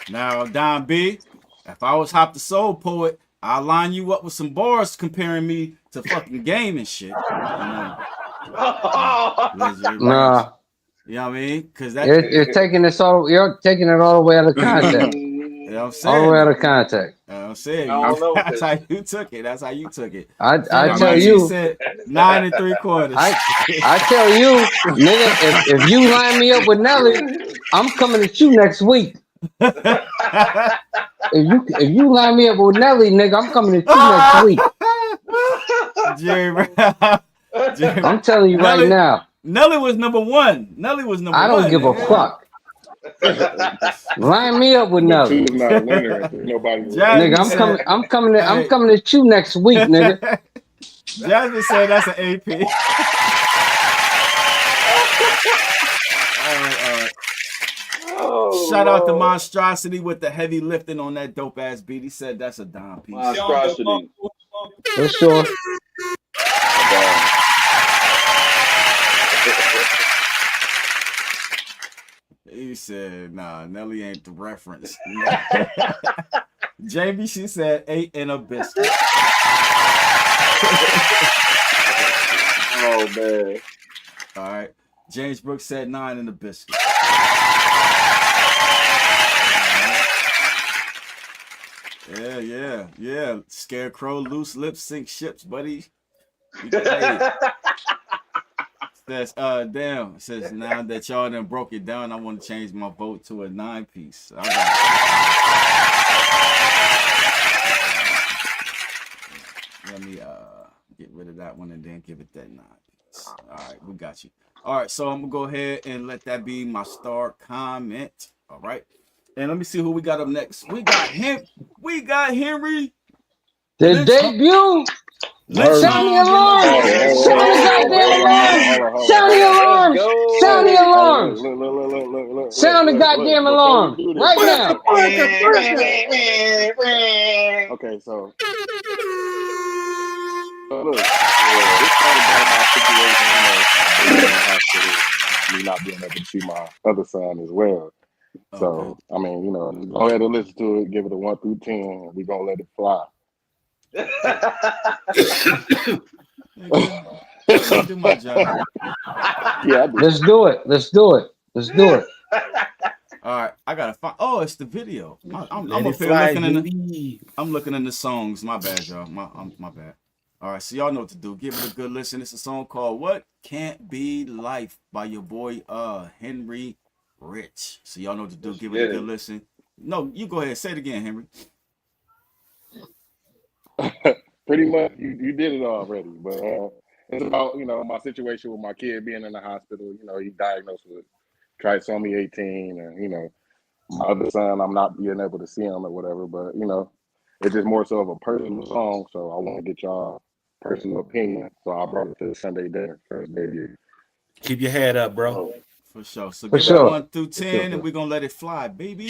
Now, Don B, if I was Hop the Soul Poet, I'll line you up with some bars comparing me to fucking game and shit. Nah. You know what I mean? Because that you're taking it all the way out of context. You know what I'm saying? All the way out of context. I'm saying that's how you took it. That's how you took it. I tell you, said 9.75. I tell you, nigga, if you line me up with Nelly, I'm coming at you next week. If you line me up with Nelly, nigga, I'm coming at you next week. Jerry, I'm telling you right now. Nelly was number one. Nelly was number one. I don't give a fuck. Line me up with Nelly. Not a winner. Nobody. Nigga, I'm coming at you next week, nigga. Jasmine said that's an AP. All right. Shout out to Monstrosity with the heavy lifting on that dope ass beat. He said that's a dime piece. Monstrosity. For sure. He said, nah, Nelly ain't the reference. Jamie, she said 8 in a biscuit. Oh, man. All right. James Brooks said 9 in a biscuit. Yeah. Scarecrow, loose lips, sink ships, buddy. Says, damn. It says, now that y'all done broke it down, I want to change my vote to a 9-piece. Let me get rid of that one and then give it that 9-piece. All right, we got you. All right, so I'm gonna go ahead and let that be my star comment. All right, and let me see who we got up next. We got him. We got Henry. The debut. Sound the alarm! Sound the goddamn alarm! Sound the alarm! Sound the alarm! Sound the goddamn alarm! Right now! Okay, so look, this part about my situation, me not being able to see my other son as well. So, I mean, go ahead and listen to it, give it a 1 through 10, we're gonna let it fly. Do my job. Yeah, let's do it. All right, I gotta find. Oh, it's the video. I'm up here looking in the songs. My bad, y'all. My bad. All right, so y'all know what to do. Give it a good listen. It's a song called "What Can't Be Life" by your boy Henry Rich. So y'all know what to do. Give it a good listen. No, you go ahead. Say it again, Henry. Pretty much, you did it already, but it's about my situation with my kid being in the hospital. He diagnosed with trisomy 18, and my other son, I'm not being able to see him or whatever. But it's just more so of a personal song, so I want to get y'all personal opinion. So I brought it to the Sunday dinner first debut. Keep your head up, bro. For sure. So give it 1 through 10, and we're gonna let it fly, baby.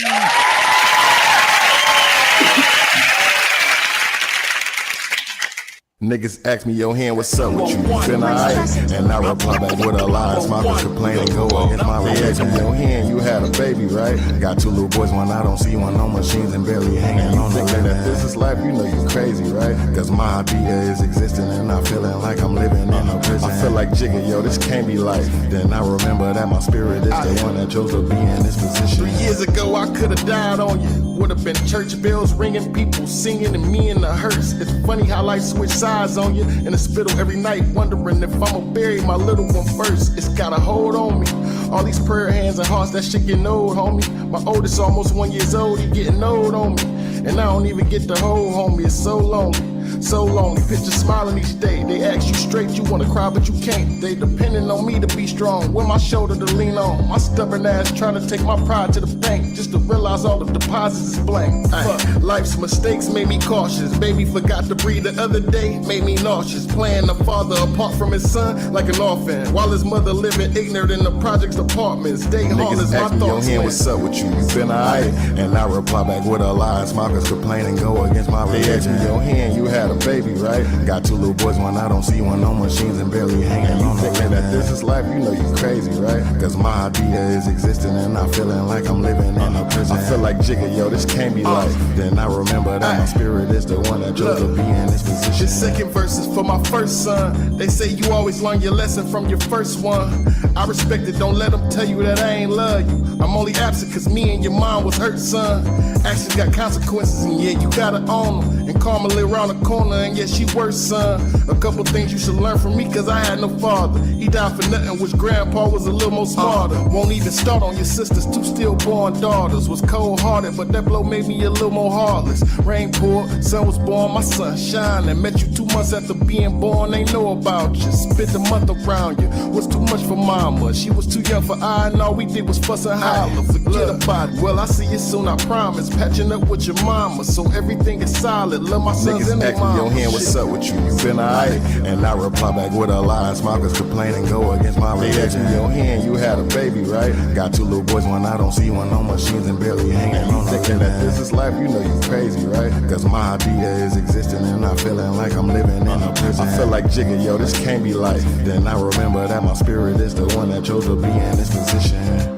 Niggas ask me, yo, hand, what's up with you? You feelin' alright? And I reply back with a lie. My bitch complaining, go against my religion. They ask me, yo, hand, you had a baby, right? Got 2 little boys, one I don't see, one on machines and barely hanging on. Thinking that this is life, you know you crazy, right? Cause my idea is existing and I'm feeling like I'm living in a prison. I feel like Jigga, yo, this can't be life. Then I remember that my spirit is the one that chose to be in this position. 3 years ago, I could've died on you. Would've been church bells ringing, people singing, and me in the hearse. It's funny how life switched sides. eyes on you in the spittle every night, wondering if I'ma bury my little one first. It's got a hold on me. All these prayer hands and hearts, that shit getting old, homie. My oldest almost 1 year old, he getting old on me. And I don't even get the hold, homie. It's so lonely. So lonely, picture smiling each day. They ask you straight, you wanna cry, but you can't. They depending on me to be strong, with my shoulder to lean on. My stubborn ass trying to take my pride to the bank, just to realize all the deposits is blank. Ay, life's mistakes made me cautious. Baby forgot to breathe the other day, made me nauseous. Playing the father apart from his son like an orphan, while his mother living ignorant in the projects apartments. Day hall is my thoughts. Yo, what's up with you? You been alright? And I reply back with a lie. Smokers complain and go against my religion. They ask me, your hand, you had a baby, right? Got 2 little boys when I don't see one on machines and barely hanging on. You thinking that this is life, you know you crazy, right? Cause my idea is existing and I'm feeling like I'm living in a prison. I feel like Jigga, yo, this can't be life. Then I remember that my spirit is the one that chose to be in this position. This second verse is for my first son. They say you always learn your lesson from your first one. I respect it, don't let them tell you that I ain't love you. I'm only absent cause me and your mom was hurt, son. Actions got consequences and yeah, you gotta own them. And karma live around the corner and yeah, she worse, son. A couple things you should learn from me cause I had no father. He died for nothing, which grandpa was a little more smarter. Won't even start on your sisters, 2 stillborn daughters. Was cold-hearted, but that blow made me a little more heartless. Rain poured, sun was born, my sun shining. Met you 2 months after being born, ain't know about you. Spent a month around you, was too much for mama. She was too young for I, and all we did was fuss and holler. Forget about it, well I see you soon, I promise. Patching up with your mama, so everything is solid. Love my sons and their mama. Yo, hand, what's up with you? You been alright? And I reply back with a lie. Smokers complain and go against my religion. Yo, hand, you had a baby, right? Got 2 little boys when I don't see one on machines and barely hanging on. Thinking that this is life, you know you crazy, right? Cause my idea is existing and I'm feeling like I'm living in a prison. I feel like Jigga, yo, this can't be life. Then I remember that my spirit is the one that chose to be in this position.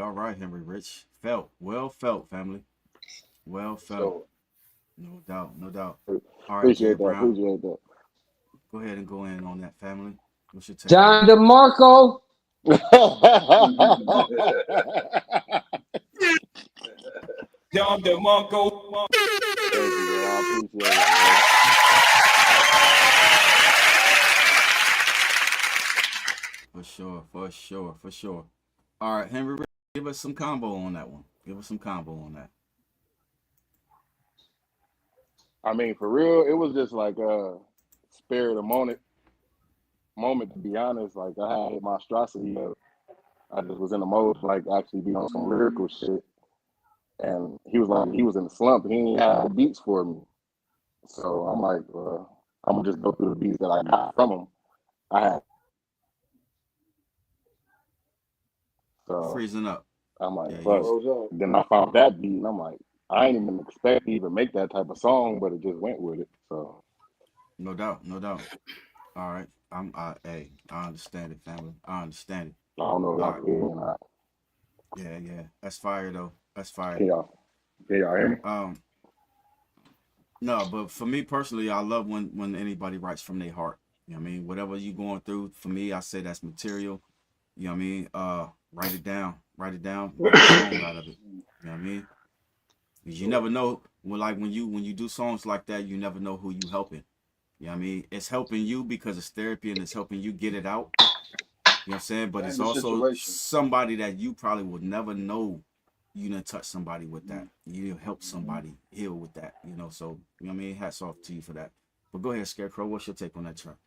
All right, Henry Rich. Well felt, family. Well felt. No doubt, no doubt. All right, Appreciate that. Brown. Appreciate that. Go ahead and go in on that, family. What's your take? John DeMarco. John DeMarco. Thank you, man. I appreciate it, man. For sure. All right, Henry Rich, give us some combo on that one. I mean, for real, it was just like a spirit of moment, to be honest. Like, I had my monstrosity up. I just was in the mode to, like, actually be on some lyrical shit. And he was in the slump. He didn't have the beats for me. So I'm like, I'm going to just go through the beats that I got from him. I had. So freezing up. I'm like, fuck. Then I found that beat, and I'm like, I ain't even expect to even make that type of song, but it just went with it. So, no doubt. All right, I understand it, family. I understand it. I don't know if y'all can hear me or not. Yeah, that's fire though. That's fire. Can y'all hear me? No, but for me personally, I love when anybody writes from their heart. You know what I mean? Whatever you going through, for me, I say that's material. You know what I mean? Write it down, write a song out of it. You know what I mean? Because you never know when you do songs like that, you never know who you helping. You know what I mean? It's helping you because it's therapy and it's helping you get it out. You know what I'm saying? But it's also somebody that you probably would never know you done touch somebody with that. You help somebody heal with that, you know? So, you know what I mean? Hats off to you for that. But go ahead, Scarecrow. What's your take on that track?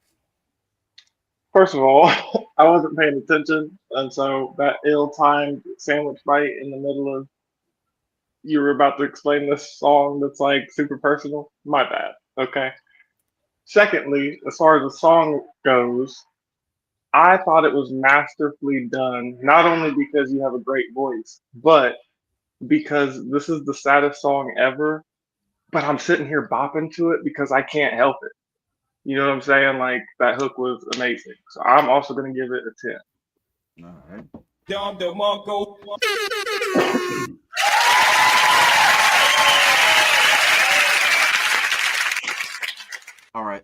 First of all, I wasn't paying attention, and so that ill-timed sandwich bite in the middle of you were about to explain this song that's like super personal. My bad. Okay. Secondly, as far as the song goes, I thought it was masterfully done, not only because you have a great voice, but because this is the saddest song ever, but I'm sitting here bopping to it because I can't help it. You know what I'm saying? Like, that hook was amazing. So I'm also going to give it a 10. All right. John DeMarco.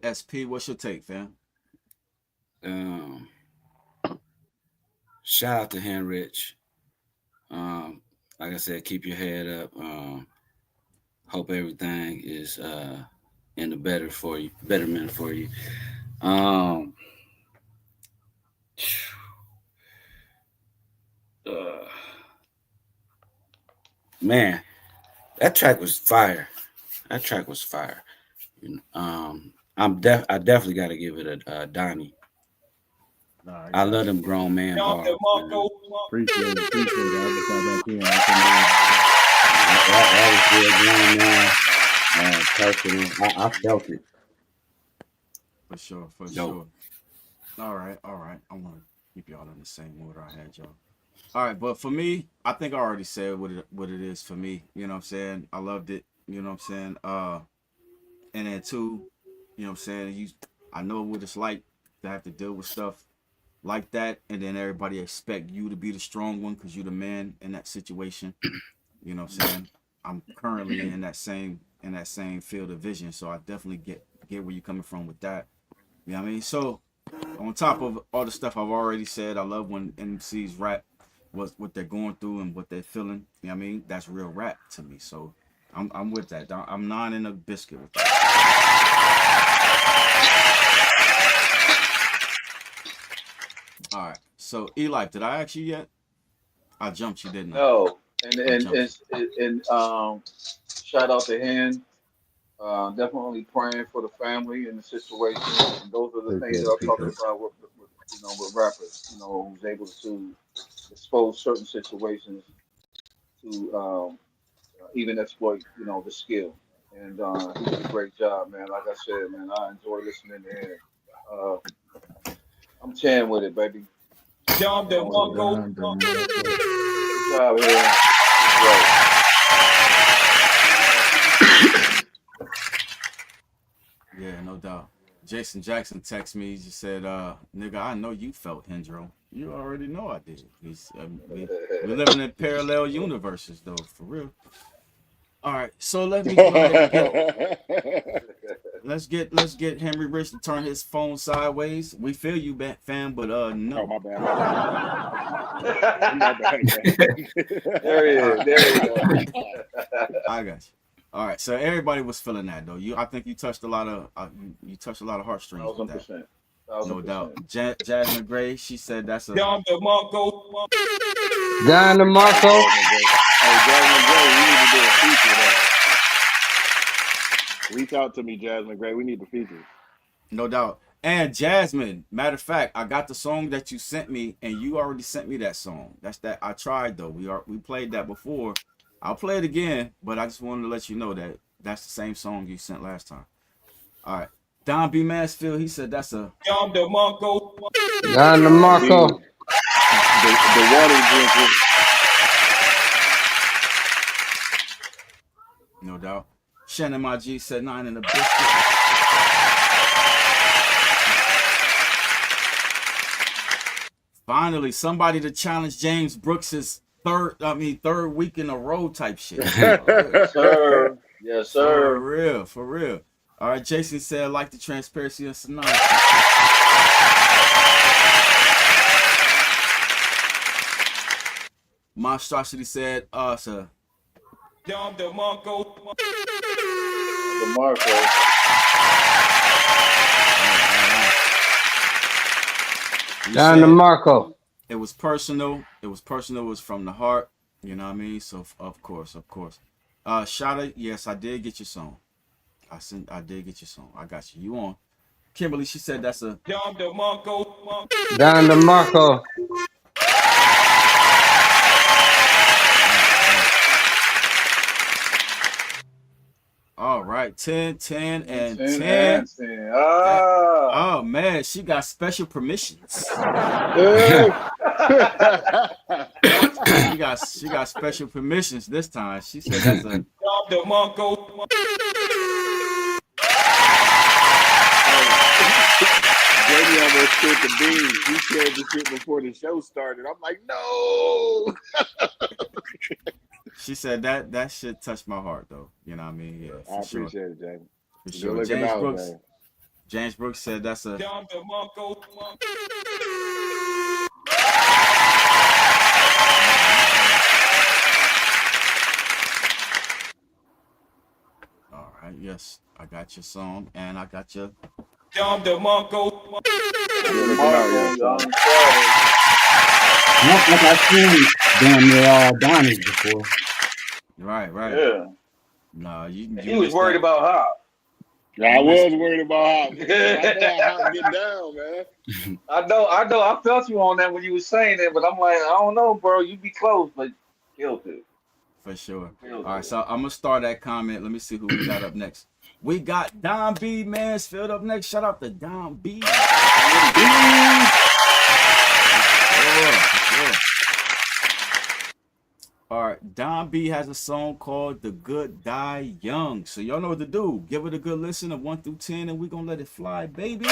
SP, what's your take, fam? Shout out to Henrich. Like I said, keep your head up. Hope everything is in the betterment for you. Man, that track was fire. I definitely got to give it a Donnie. I love them grown man bars. Appreciate it. I just got back in. That was good, man. I felt it. For sure. All right. I want to keep y'all in the same order I had y'all. All right, but for me, I think I already said what it is for me. You know what I'm saying? I loved it. You know what I'm saying? And then too, you know what I'm saying? I know what it's like to have to deal with stuff like that, and then everybody expect you to be the strong one because you're the man in that situation. You know what I'm saying? I'm currently in that same field of vision, so I definitely get where you're coming from with that. You know what I mean? So on top of all the stuff I've already said, I love when MCs rap what they're going through and what they're feeling. You know what I mean? That's real rap to me. So I'm with that. I'm not in a biscuit with that. All right. So Eli, did I ask you yet? I jumped you, didn't I? No. And shout out to Hen. Definitely praying for the family and the situation. And those are the things that I'm talking about with with rappers. Who's able to expose certain situations to even exploit the skill. And he did a great job, man. Like I said, man, I enjoy listening to him. I'm chatting with it, baby. Good job, here. Yeah, no doubt. Jason Jackson texted me. He just said, nigga, I know you felt Hendro. You already know I did. We're living in parallel universes, though, for real. All right, so let me go ahead and let's get Henry Rich to turn his phone sideways. We feel you, fam, but no. Oh, my bad. There he is. I got you. All right, so everybody was feeling that though. I think you touched a lot of heartstrings. 1,000%. No doubt. Jasmine Gray, she said that's a Don DeMarco. Hey, Jasmine Gray, we need to do a feature though. Reach out to me, Jasmine Gray. We need the features. No doubt. And Jasmine, matter of fact, I got the song that you sent me, and you already sent me that song. That's that I tried though. We played that before. I'll play it again, but I just wanted to let you know that that's the same song you sent last time. All right. Don B. Mansfield, he said that's a Don DeMarco. Don DeMarco. The water drinker. No doubt. Shannon My G said 9 in the biscuit. Finally, somebody to challenge James Brooks's third week in a row type shit. Yes, sir. Yes, sir. For real. All right, Jason said, I like the transparency of Sinai. Monstrosity said, sir. Don DeMarco. Don DeMarco. It was personal. It was from the heart. You know what I mean? So of course. Shada, yes, I did get your song. I did get your song. I got you. You on. Kimberly, she said that's a Don DeMarco. Don DeMarco. All right, 10, 10, and 10. 10. Oh man, she got special permissions. she got special permissions this time. She said that's a Jamie almost spilled the beans. He shared the shit before the show started. I'm like, no. She said that shit touched my heart though. You know what I mean? Yeah, I appreciate it, Jamie. For sure. James Brooks. James Brooks said that's a. All right, yes, I got your song and I got your. Dom DeMarco. Not like I've seen damn near all Donnie's before. Right. Yeah. No, you He was missed worried that. about Hop. I was worried about how I know how to get down, man. I know. I felt you on that when you was saying that, but I'm like, I don't know, bro. You be close, but killed it. For sure. Killed All right, it. so I'm gonna start that comment. Let me see who we got up next. We got Don B Mansfield up next. Shout out to Don B. Sure. All right, Don B has a song called "The Good Die Young." So y'all know what to do. Give it a good listen of 1 through 10, and we're gonna let it fly, baby.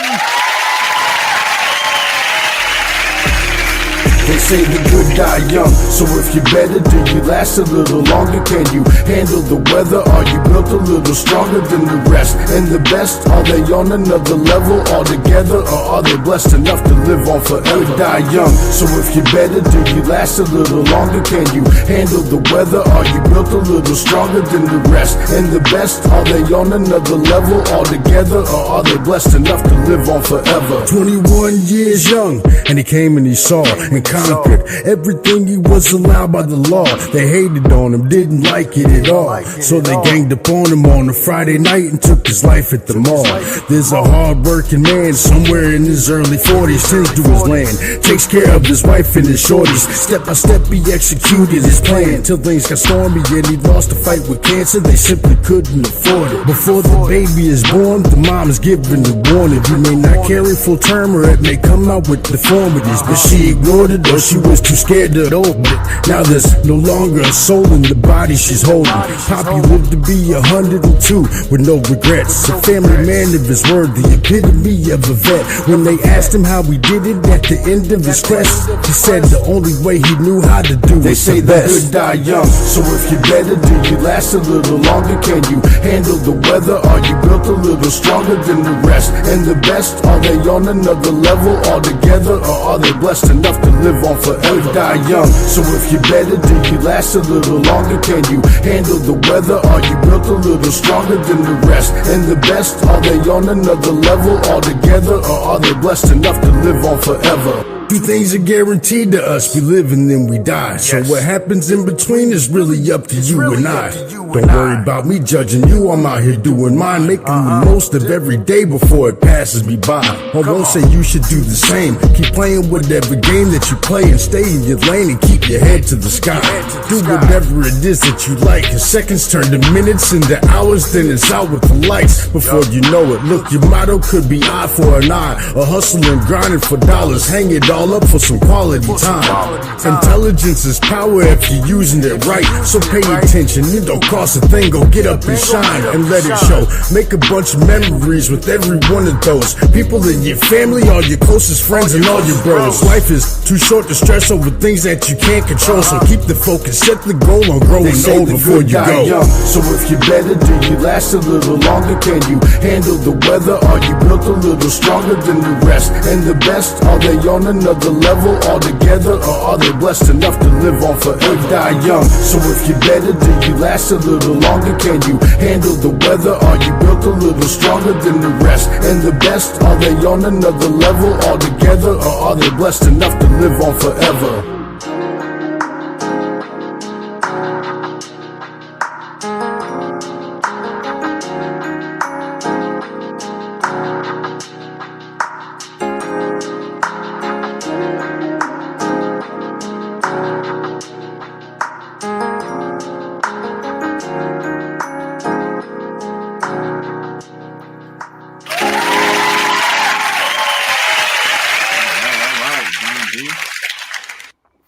They say the good die young, so if you're better, do you last a little longer? Can you handle the weather? Are you built a little stronger than the rest? And the best, are they on another level altogether? Or are they blessed enough to live on forever? Die young, so if you're better, do you last a little longer? Can you handle the weather? Are you built a little stronger than the rest? And the best, are they on another level altogether? Or are they blessed enough to live on forever? 21 years young, and he came and he saw and conquered everything he was allowed by the law. They hated on him, didn't like it at all, so they ganged up on him on a Friday night and took his life at the mall. There's a hard-working man somewhere in his early 40s, tends to his land, takes care of his wife and his shorties. Step by step he executed his plan till things got stormy and he lost a fight with cancer. They simply couldn't afford it. Before the baby is born, the mom is given the warning: you may not carry full term or it may come out with deformities. But she ignored it, or she was too scared to open it. Now there's no longer a soul in the body she's holding. Poppy lived to be 102 with no regrets. A family man of his word, the epitome of a vet. When they asked him how he did it at the end of his quest, he said the only way he knew how to do it. They say the good die young, so if you're better, do you last a little longer? Can you handle the weather? Are you built a little stronger than the rest? And the best, are they on another level altogether? Or are they blessed enough to live on forever? Die young, so if you're better, do you last a little longer? Can you handle the weather? Are you built a little stronger than the rest? And the best, are they on another level altogether? Or are they blessed enough to live on forever? Two things are guaranteed to us: we live and then we die. So what happens in between is really up to you and I. Don't worry about me judging you, I'm out here doing mine, making the most of every day before it passes me by. I won't say you should do the same. Keep playing whatever game that you play and stay in your lane and keep your head to the sky. Do whatever it is that you like, and seconds turn to minutes into hours, then it's out with the lights before you know it. Look, your motto could be eye for an eye, or hustling, grinding for dollars. Hang it all up for some quality time. Intelligence is power if you're using it right, so pay attention. It don't cost a thing, go get up and shine and let it show. Make a bunch of memories with every one of those people in your family, all your closest friends and all your bros. Life is too short to stress over things that you can't control, so keep the focus, set the goal on growing old before you go. Young, so if you're better, do you last a little longer? Can you handle the weather? Are you built a little stronger than the rest? And the best, are they on another level altogether? Or are they blessed enough to live on forever? Die young, so if you're better, do you last a little longer? Can you handle the weather? Are you built a little stronger than the rest? And the best, are they on another level altogether? Or are they blessed enough to live on forever?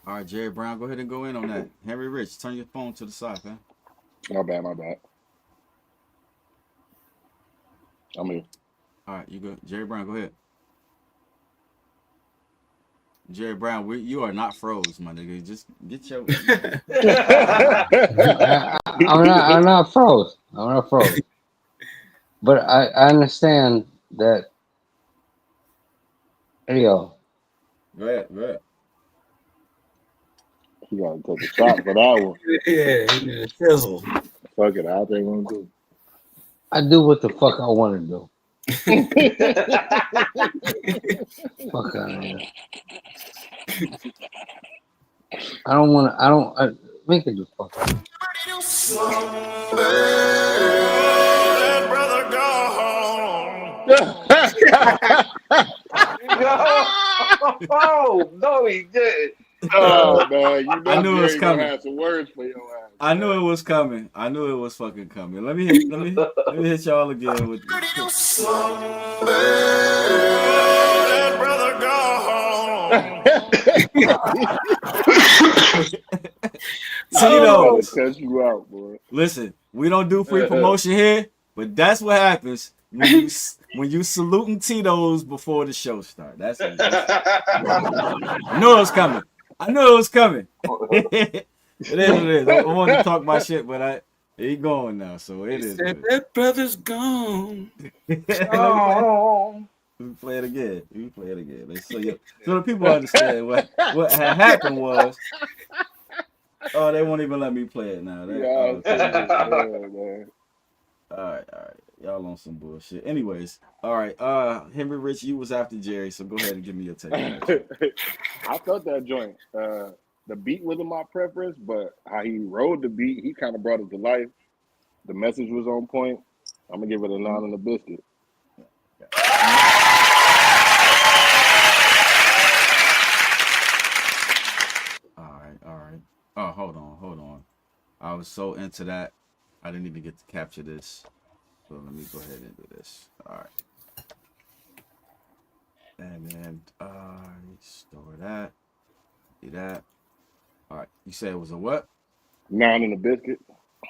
All right, Jerry Brown, go ahead and go in on that. Henry Rich, turn your phone to the side, man. My bad. I'm here. All right, you go. Jerry Brown, go ahead. Jerry Brown, you are not froze, my nigga. Just get your. I'm not froze. But I understand that Hey, yo. Go ahead. You gotta take a shot for that one. Yeah, sizzle. Fuck it, I'll take one too. I do what the fuck I want to do. Fuck out of here. I don't want to. I don't. Make it the fuck out. Brother, go Oh, no, he didn't. Oh man, you know I knew it was Jerry gonna coming. have some words for your ass. I knew it was coming. I knew it was fucking coming. Let me hit y'all again with this. brother, go Tito's. Test you out, boy. Listen, we don't do free promotion here, but that's what happens when you saluting Tito's before the show starts. That's it. I knew it was coming. It is what it is. I wanted to talk my shit, but he going now, so it is. That brother's gone. Let me play it again. So the people understand what had happened was. Oh, they won't even let me play it now. All right. Y'all on some bullshit. Anyways, all right. Henry Rich, you was after Jerry, so go ahead and give me your take. I felt that joint. The beat wasn't my preference, but how he rode the beat, he kind of brought it to life. The message was on point. I'm gonna give it a 9 and a biscuit. All right. Oh, hold on. I was so into that, I didn't even get to capture this. So let me go ahead and do this. All right. And then store that. Do that. All right. You said it was a what? 9 and a biscuit.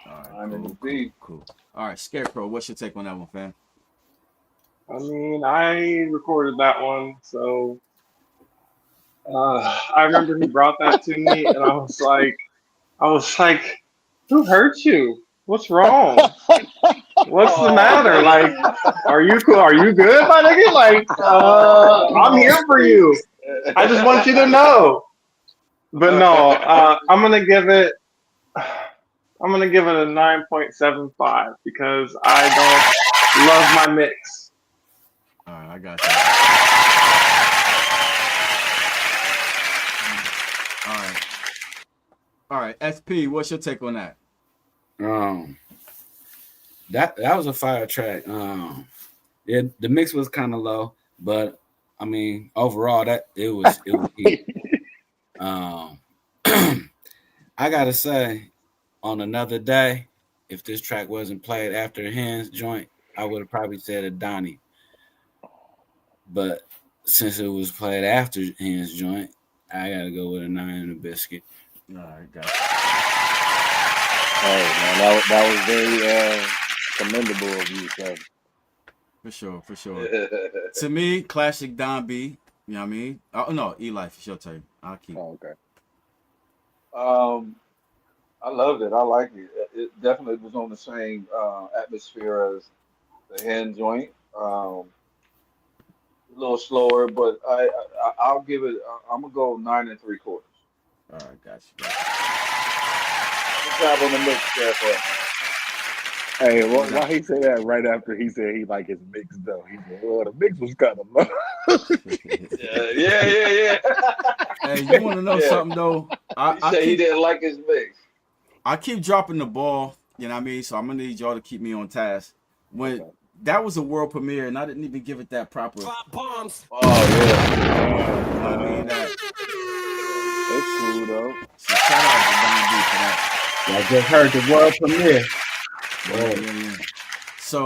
All right. Cool. All right, Scarecrow, what's your take on that one, fam? I mean, I recorded that one, so I remember he brought that to me, and I was like, who hurt you? What's wrong? What's the matter? Like, are you cool? Are you good, my nigga? Like, I'm here for you. I just want you to know. But no, I'm gonna give it a 9.75 because I don't love my mix. All right, I got you. All right, SP, what's your take on that? That was a fire track. The mix was kind of low, but I mean, overall, it was heat. I gotta say, on another day, if this track wasn't played after Hands joint, I would have probably said a Donnie. But since it was played after Hands joint, I gotta go with a 9 and a biscuit. All right, got it. Hey man, that was very commendable of you, sir. For sure. To me, classic Don B. You know what I mean? Oh no, Eli, it's your turn. I'll keep. Oh, okay. I loved it. I liked it. It definitely was on the same atmosphere as the hand joint. A little slower, but I'll give it. I'm gonna go 9 3/4. All right, got you. Good job on the mix, Jeff. Hey, why he say that right after he said he like his mix though? He said, "Well, the mix was kind of low." Yeah. Hey, you want to know something though? He didn't like his mix. I keep dropping the ball. You know what I mean? So I'm gonna need y'all to keep me on task. When that was a world premiere, and I didn't even give it that proper. Bombs. Oh yeah. I mean that. It's cool though. So shout out to Don B for that. I just heard the world premiere. Yeah. So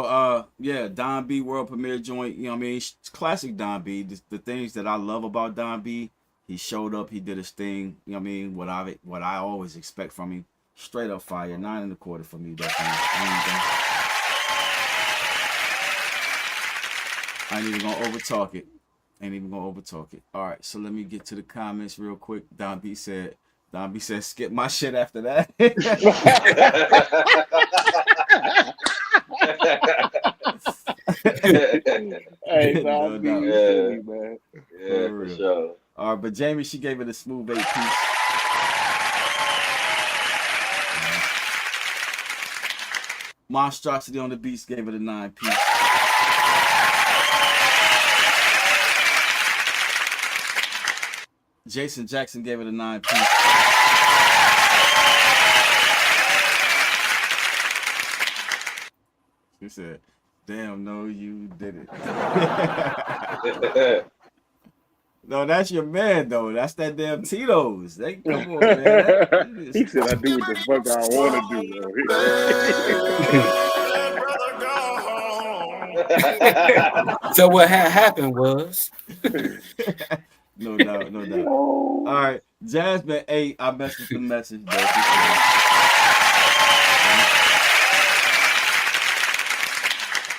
Don B world premiere joint, you know what I mean? Classic Don B. The things that I love about Don B, he showed up, he did his thing, you know what I mean? What I always expect from him. Straight up fire, 9 1/4 for me, definitely. I ain't even gonna overtalk it. All right, so let me get to the comments real quick. Don B said, skip my shit after that. Hey, Hey, No Don B, doubt. you silly, man. Yeah, for real. sure. All right, but Jamie, she gave it a smooth 8 piece. Monstrosity on the Beast gave it a 9 piece. Jason Jackson gave it a 9 piece. He said, "Damn, no, you did it." No, that's your man though. That's that damn Tito's. They come on, man. He said, "I do what the fuck I want to do." So what happened was, no doubt, no doubt. All right, Jasmine 8. I messed with the message, bro.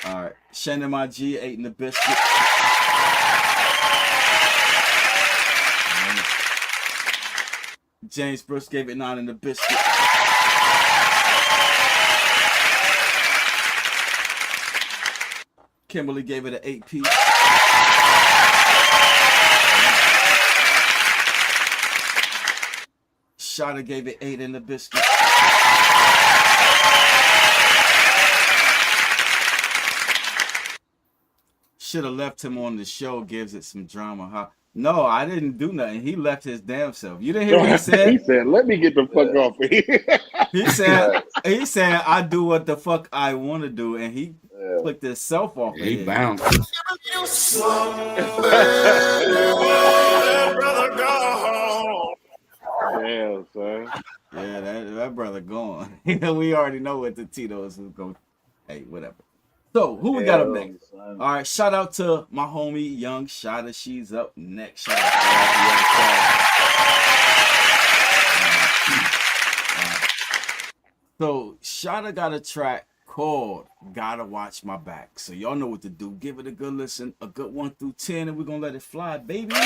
All right, Shannon my G 8 in the biscuit. James Brooks gave it 9 in the biscuit. Kimberly gave it an 8 piece. Shada gave it 8 in the biscuit. Should have left him on the show. Gives it some drama, huh? No, I didn't do nothing. He left his damn self. You didn't hear what he said? He said, "Let me get the fuck off of here." He said, "I do what the fuck I want to do," and he clicked himself off. He of bound. Damn, son. Yeah, that brother gone. We already know what the Tito's is going. Hey, whatever. So who we got up next? All right, shout out to my homie Young Shada. She's up next. Shout out to Young Shada. So Shada got a track called "Gotta Watch My Back." So y'all know what to do. Give it a good listen, a good 1 through 10, and we're gonna let it fly, baby.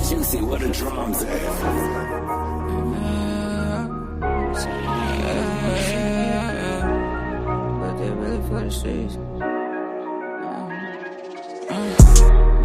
Juicy, what the drums at? But they're really for the streets.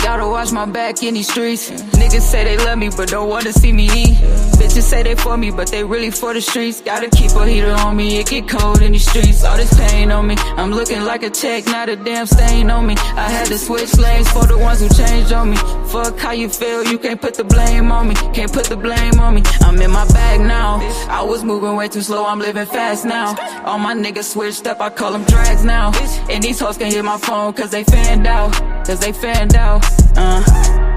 Gotta watch my back in these streets. Niggas say they love me, but don't wanna see me eat. Bitches say they for me, but they really for the streets. Gotta keep a heater on me, it get cold in these streets. All this pain on me, I'm looking like a check, not a damn stain on me. I had to switch lanes for the ones who changed on me. Fuck how you feel, you can't put the blame on me. Can't put the blame on me, I'm in my bag now. I was moving way too slow, I'm living fast now. All my niggas switched up, I call them drags now. And these hoes can hit my phone cause they fanned out.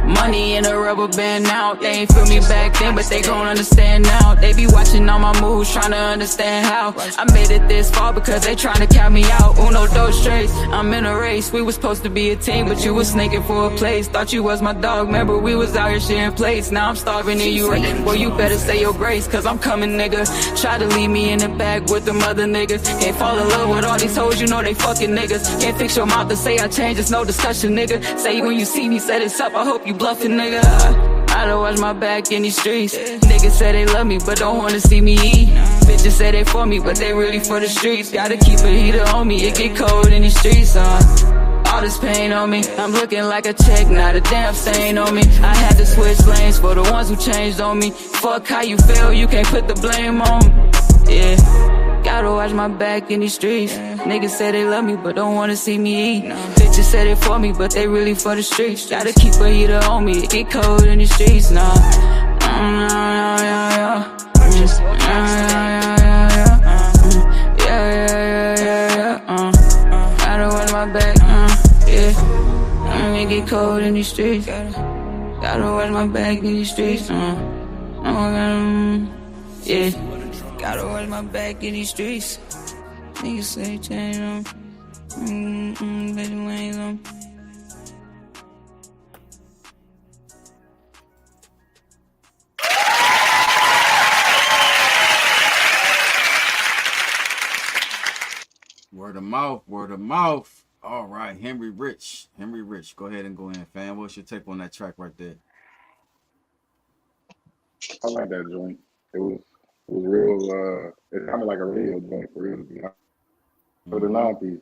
Money in a rubber band now. They ain't feel me back then, but they gon' understand now. They be watching all my moves, trying to understand how I made it this far because they trying to count me out. Uno, dos, straight, I'm in a race. We was supposed to be a team, but you was snaking for a place. Thought you was my dog, remember we was out here sharing plates. Now I'm starving and you right. Well, you better say your grace, cause I'm coming, nigga. Try to leave me in the back with them other niggas. Can't fall in love with all these hoes, you know they fucking niggas. Can't fix your mouth to say I changed, it's no discussion, nigga. Say when you see me, set this up, I hope you bluffing, nigga. I don't watch my back in these streets. Niggas say they love me, but don't wanna see me eat. Bitches say they for me, but they really for the streets. Gotta keep a heater on me, it get cold in these streets, all this pain on me, I'm looking like a check, not a damn stain on me. I had to switch lanes for the ones who changed on me. Fuck how you feel, you can't put the blame on me. Yeah, gotta watch my back in these streets. Niggas say they love me, but don't wanna see me eat. Bitches say they for me, but they really for the streets. Gotta keep a heater on me, it get cold in the streets now. Gotta watch my back, it get cold in these streets. Gotta watch my back in these streets. Yeah. Gotta watch my back in these streets. Niggas say change on. Baby, lanes on. Word of mouth, word of mouth. All right, Henry Rich. Henry Rich, go ahead and go in, fam. What's your take on that track right there? I like that joint. It was real. It sounded like a radio joint for real. To be honest. For the 9-piece.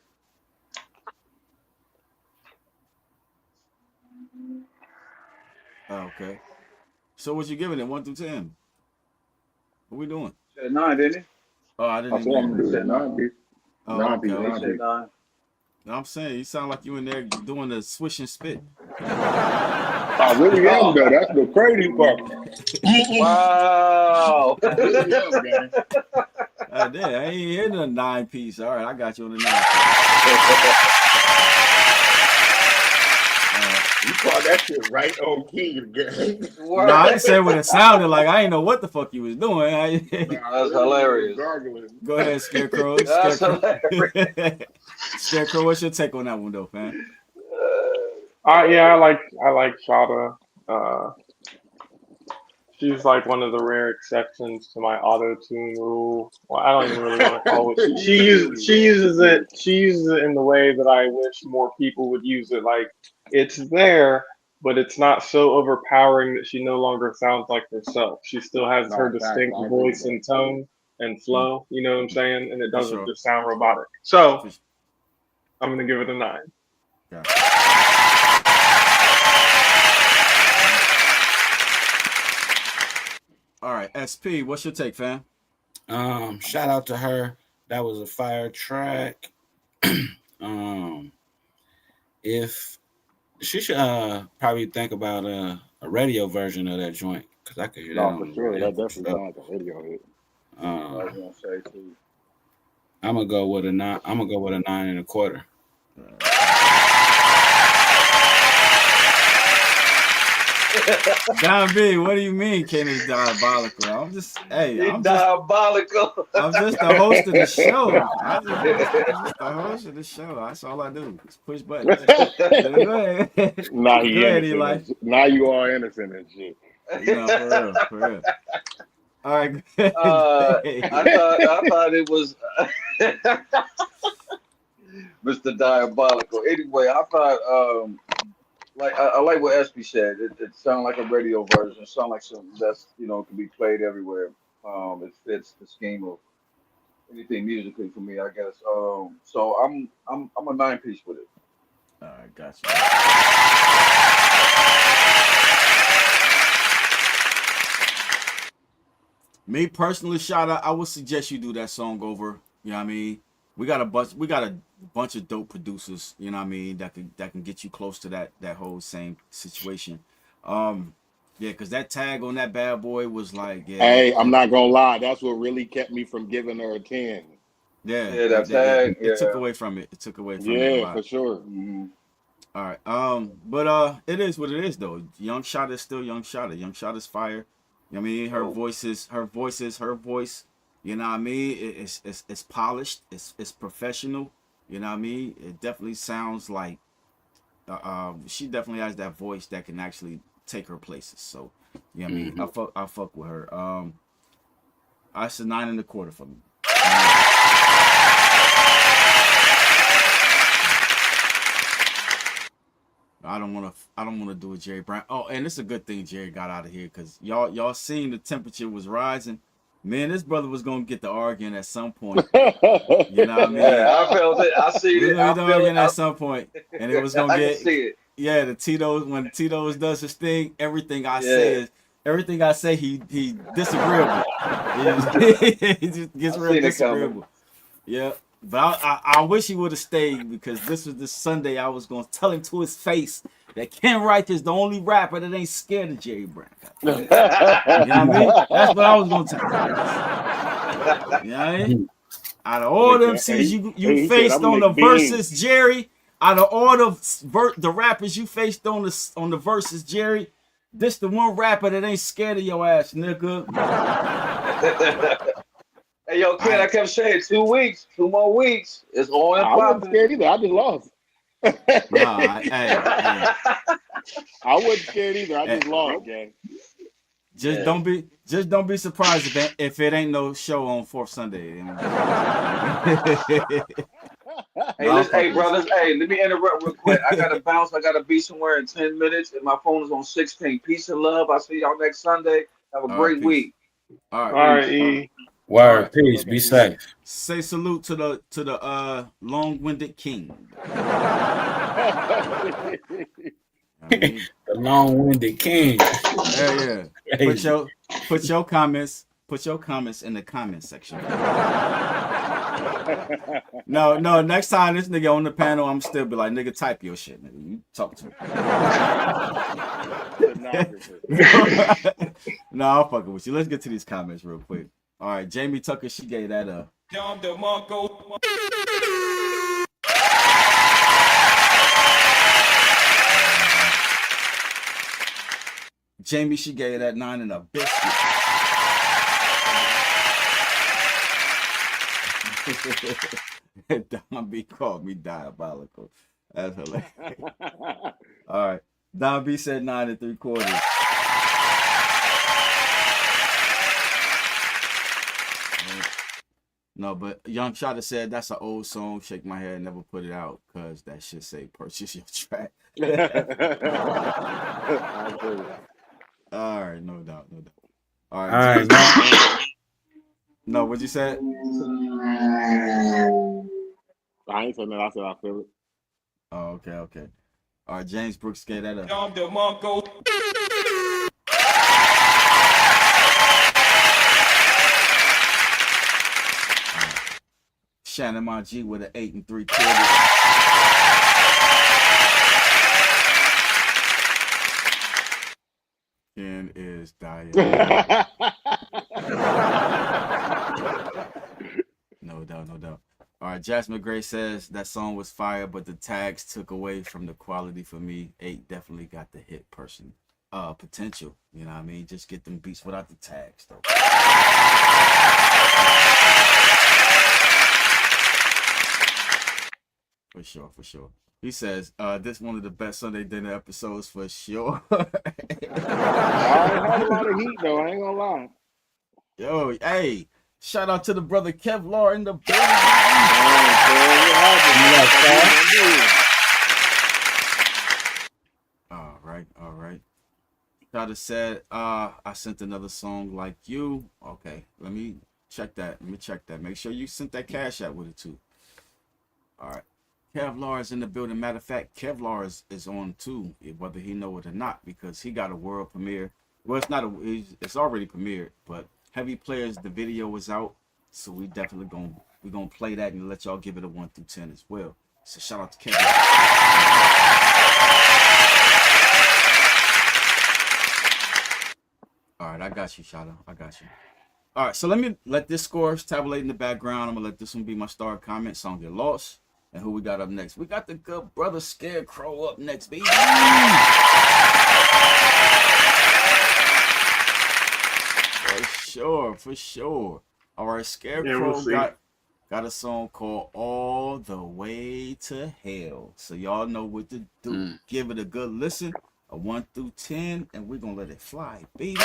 Okay. So what you giving it? 1 through 10? What we doing? Said 9, didn't he? Oh, I I didn't said even I'm hear. gonna do that 9-piece. Oh, 9-piece, okay. He 9-piece. said 9. No, I'm saying you sound like you in there doing the swish and spit. I really am though. That's the crazy part. Wow. I really am, man. I ain't hitting a 9-piece. All right, I got you on the 9-piece. You caught that shit right on key, gang. No, I didn't say what it sounded like. I didn't know what the fuck you was doing. That's hilarious. Go ahead, Scarecrow. That's Scarecrow. hilarious. Scarecrow, what's your take on that one, though, fam? Yeah, I like Shada. She's like one of the rare exceptions to my auto tune rule. Well, I don't even really want to call it. She uses it in the way that I wish more people would use it. Like it's there, but it's not so overpowering that she no longer sounds like herself. She still has her distinct voice and tone and flow. You know what I'm saying? And it doesn't just sound robotic. So I'm gonna give it a 9. Yeah. All right, SP, what's your take, fam? Shout out to her. That was a fire track. If she should probably think about a radio version of that joint, because I could hear that. No, for sure. That definitely sounds like a radio hit. I was gonna say too. I'm gonna go with a 9. I'm gonna go with a 9.25. Don B, what do you mean Kenny's diabolical? I'm just diabolical. I'm just the host of the show. I'm just the host of the show. That's all I do. Just push buttons. Go ahead. Now Go you ahead, innocent. Eli. Now you are innocent and shit. You know, for real. All right. I thought it was Mr. Diabolical. Anyway, I thought I like what Espy said. It sounded like a radio version. It sounded like something that's can be played everywhere. It fits the scheme of anything musically for me, I guess. So I'm a 9-piece with it. All right, gotcha. Me personally, Shada, I would suggest you do that song over. You know what I mean? We got a bunch of dope producers, you know what I mean, that can get you close to that whole same situation. Yeah, because that tag on that bad boy was like, yeah. Hey, I'm not gonna lie, that's what really kept me from giving her a 10. Yeah, that tag. It took away from it. It took away from it a lot. For sure. Mm-hmm. All right. But it is what it is though. Young Shada is still Young Shada. Young Shada's fire. You know what I mean? Her voice is her voice. You know what I mean? It's polished. It's professional. You know what I mean? It definitely sounds like she definitely has that voice that can actually take her places. So, you know what I mean? I fuck with her. I said 9.25 for me. I don't want to do a Jerry Brown. Oh, and it's a good thing Jerry got out of here because y'all seen the temperature was rising. Man, this brother was gonna get the arguing at some point. You know what I mean? Yeah, I felt it. I see it. I felt it at some point, and it was gonna get. See it. Yeah, the Tito's when Tito's does his thing, everything I say he disagreeable. He just gets real disagreeable. Yeah. But I wish he would have stayed because this was the Sunday I was going to tell him to his face that Ken Wright is the only rapper that ain't scared of Jerry Brown. You know what I mean? That's what I was going to tell him. You know what I mean? Out of all them MCs you faced on the versus Jerry, out of all the rappers you faced on the versus Jerry, this the one rapper that ain't scared of your ass, nigga. Hey, yo, Ken, I kept saying 2 weeks, 2 more weeks. It's on and popping. I wasn't scared either. I just lost. I wasn't scared either. I just lost, gang. Just don't be surprised if it ain't no show on 4th Sunday. Hey, brothers. Hey, let me interrupt real quick. I gotta bounce. I gotta be somewhere in 10 minutes, and my phone is on 16. Peace and love. I'll see y'all next Sunday. Have a great week. All All right. right, E. Word, peace, be safe. Say salute to the long-winded king. The long-winded king. Yeah. Put your comments in the comment section. No. Next time this nigga on the panel, I'm still be like, nigga, type your shit, nigga. You talk to me. No, I'll fuck with you. Let's get to these comments real quick. All right, Jamie Tucker, she gave that a. Jamie, she gave that 9 and a biscuit. Don B called me diabolical. That's hilarious. All right. Don B said 9 3/4. No, but Young Shotta said that's an old song. Shake my head, never put it out because that shit say purchase your track. All right, no doubt. All right. No, what'd you say? I ain't saying that. I said I feel it. Oh, okay. All right, James Brooks gave that up. Shannon my G with an 8 3/4. Ken is dying. No doubt. All right, Jasmine Gray says that song was fire, but the tags took away from the quality for me. 8 definitely got the hit potential. You know what I mean? Just get them beats without the tags, though. For sure. He says, this one of the best Sunday Dinner episodes for sure. I had a lot of heat, though. I ain't gonna lie. Yo, hey, shout out to the brother Kevlar in the building. All right. Shotta said, I sent another song like you. Okay, let me check that. Make sure you sent that cash out with it too. All right. Kevlar is in the building. Matter of fact, Kevlar is on too, whether he know it or not, because he got a world premiere. Well, it's already premiered, but Heavy Players, the video was out, so we definitely gonna play that and let y'all give it a 1 through 10 as well. So shout out to Kevlar. All right, I got you, Shadow. All right, so let this score tabulate in the background. I'm gonna let this one be my star comment. Song Get Lost. And who we got up next? We got the good brother Scarecrow up next, baby. For sure. All right, Scarecrow got a song called All the Way to Hell. So y'all know what to do. Give it a good listen, a 1 through 10, and we're gonna let it fly, baby.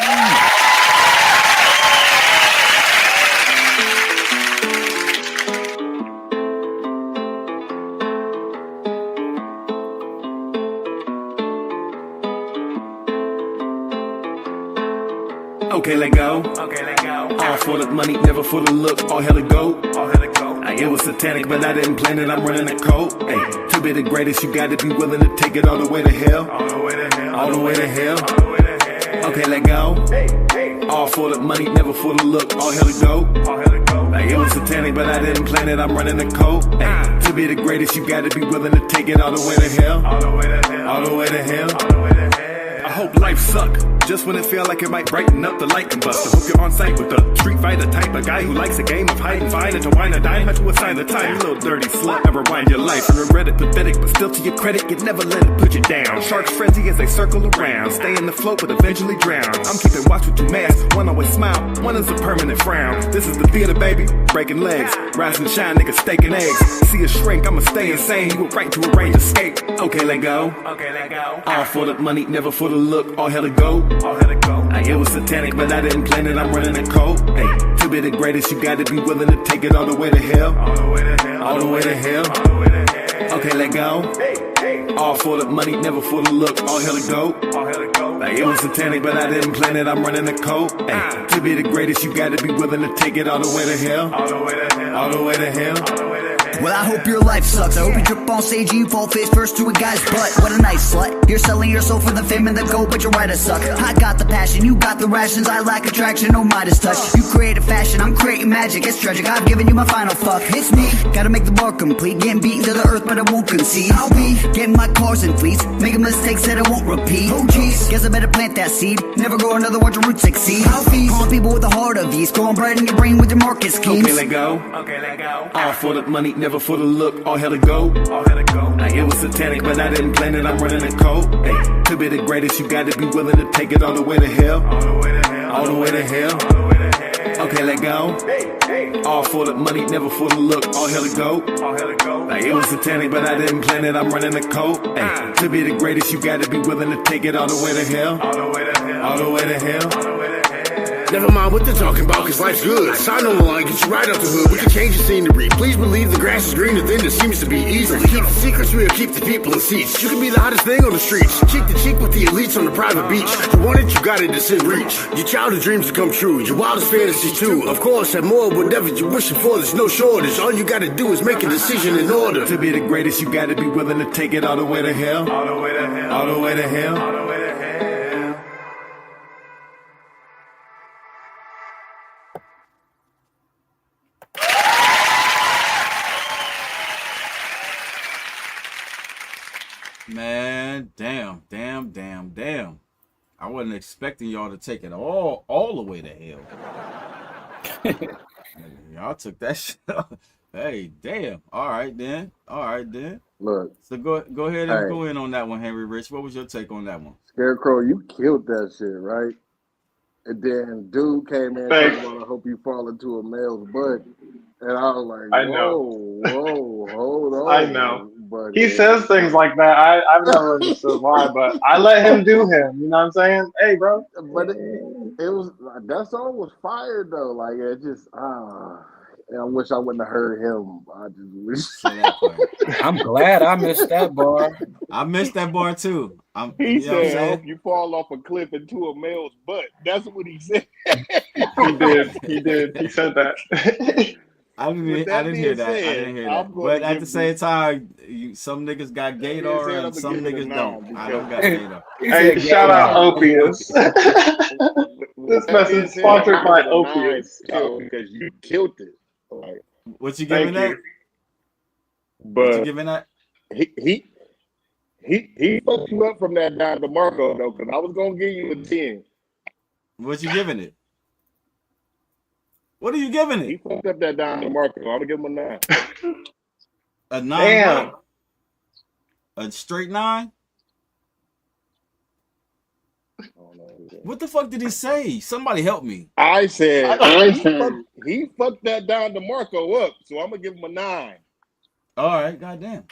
Okay, let go. All for the money, never for the look. All hell to go. It was satanic, but I didn't plan it. I'm running a code. Hey, to be the greatest, you gotta be willing to take it all the way to hell. All the way to hell. Okay, let go. All for the money, never for the look. All hell to go. It was satanic, but I didn't plan it. I'm running a code. Hey, to be the greatest, you gotta be willing to take it all the way to hell. All the way to hell. I hope life suck. Just when it feel like it might brighten up, the light can bust. I hope you're on site with the street fighter type, a guy who likes a game of hide and find and to wine or dine. How to assign the time, you little dirty slut. Never rewind your life and regret it, pathetic, but still to your credit, you never let it put you down. Sharks frenzy as they circle around, stay in the float but eventually drown. I'm keeping watch with two masks, one always smile, one is a permanent frown. This is the theater, baby, breaking legs, rise and shine, niggas staking eggs. See a shrink, I'ma stay insane. You were right to arrange escape. Okay, let go. All for the money, never for the look. All hell to go. It was satanic, but I didn't plan it. I'm running a code. Hey, to be the greatest, you gotta be willing to take it all the way to hell. All the way to hell. Okay, let go. All for the money, never for the look. All hell to go. It was satanic, but I didn't plan it. I'm running the code. Ay, to be the greatest, you gotta be willing to take it all the way to hell. All the way to hell. All the way to hell. Well, I hope your life sucks. I hope you trip on stage and you fall face first to a guy's butt. What a nice slut. You're selling your soul for the fame and the gold, but you're right, I suck. I got the passion, you got the rations. I lack attraction, no Midas touch. You create a fashion, I'm creating magic. It's tragic, I've given you my final fuck. It's me, gotta make the bar complete. Getting beaten to the earth, but I won't concede. I'll be getting my cars and fleets, making mistakes that I won't repeat. Oh jeez, guess I better plant that seed. Never grow another one to root succeed. I'll feast on people with a heart of yeast. Growing bread in your brain with your market schemes. Okay, let go. Okay, let go. All for the money, never for the look. All hell to go. All hell to go. It was satanic, but I didn't plan it. I'm running the code. Hey, to be the greatest, you gotta be willing to take it all the way to hell. All the way to hell. All the way to hell. All the way to hell. Okay, let go. All for the money, never for the look. All hell to go. All hell to go. It was satanic, but I didn't plan it. I'm running the code. Hey, to be the greatest, you gotta be willing to take it all the way to hell. All the way to hell. All the way to hell. All the way to hell. Never mind what they're talking about, cause life's good. Sign on the line, get you right out the hood. We can change the scenery. Please believe the grass is greener than it seems to be easily. Keep the secrets, we'll keep the people in seats. You can be the hottest thing on the streets. Cheek to cheek with the elites on the private beach. You want it, you got it, it's in reach. Your childhood dreams will come true. Your wildest fantasies too. Of course, have more, whatever you're wishing for, there's no shortage. All you gotta do is make a decision in order. To be the greatest, you gotta be willing to take it all the way to hell. All the way to hell. All the way to hell. All the way to hell. Man, damn. I wasn't expecting y'all to take it all the way to hell. Y'all took that shit. Hey, damn. All right then. Look. So go ahead and go in on that one, Henry Rich. What was your take on that one? Scarecrow, you killed that shit, right? And then dude came in talking about, I hope you fall into a male's butt. And I was like, whoa, hold on. I know. But he says things like that. I've never understood why, but I let him do him. You know what I'm saying? Hey, bro. But it was, that song was fire though. Like, it just, I wish I wouldn't have heard him. I just wish. I'm glad I missed that bar. I missed that bar too. He said, I hope you fall off a cliff into a male's butt. That's what he said. He did. He said that. I didn't hear that. But at the same time, some niggas got Gator and some niggas don't. I don't got Gator. Hey, shout out Opius. This message is sponsored by Opius. Because you killed it. Like, what you giving that? But what you giving that? He fucked you up from that Don DeMarco though, because I was gonna give you a 10. What you giving it? What are you giving it? He fucked up that Don DeMarco. I'm gonna give him a 9. A 9? Damn. A straight 9? What the fuck did he say? Somebody help me. I said he fucked that Don DeMarco up, so I'm gonna give him a 9. All right, goddamn.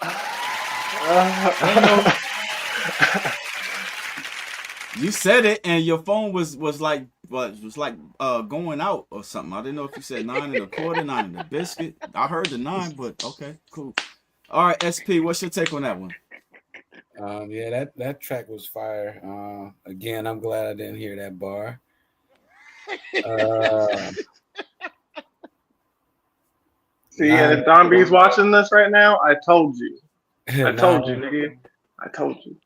You said it, and your phone was like going out or something. I didn't know if you said 9 and a quarter, 9 and a biscuit. I heard the 9, but okay, cool. All right, SP, what's your take on that one? Yeah, that track was fire. Again, I'm glad I didn't hear that bar. See, if Don B's watching this right now, I told you. I told you, nigga. I told you.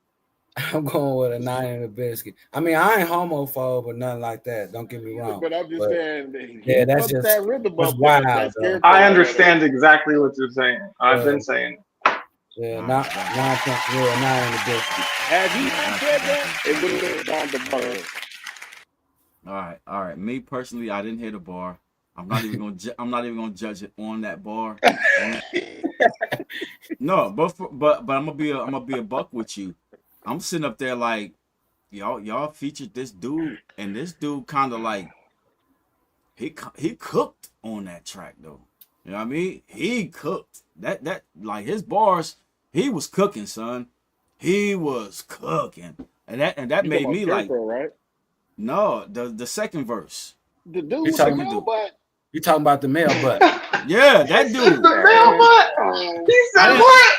I'm going with a 9 and a biscuit. I mean, I ain't homophobe or nothing like that. Don't get me wrong. But I'm just saying, yeah, that's just that rhythm that's up wild. I understand exactly what you're saying. I've been saying. Yeah, 9 and a biscuit. Had he said that, it would have been down the bar. All right. Me personally, I didn't hear the bar. I'm not even gonna judge it on that bar. No, but I'm gonna be a buck with you. I'm sitting up there like, y'all featured this dude, and this dude kind of like he cooked on that track though. You know what I mean? He cooked. That like his bars, he was cooking, son. He was cooking, and that made me like. Right? No, the second verse. The dude with the male butt. You talking about the male butt? Yeah, that dude. The male butt. He said what?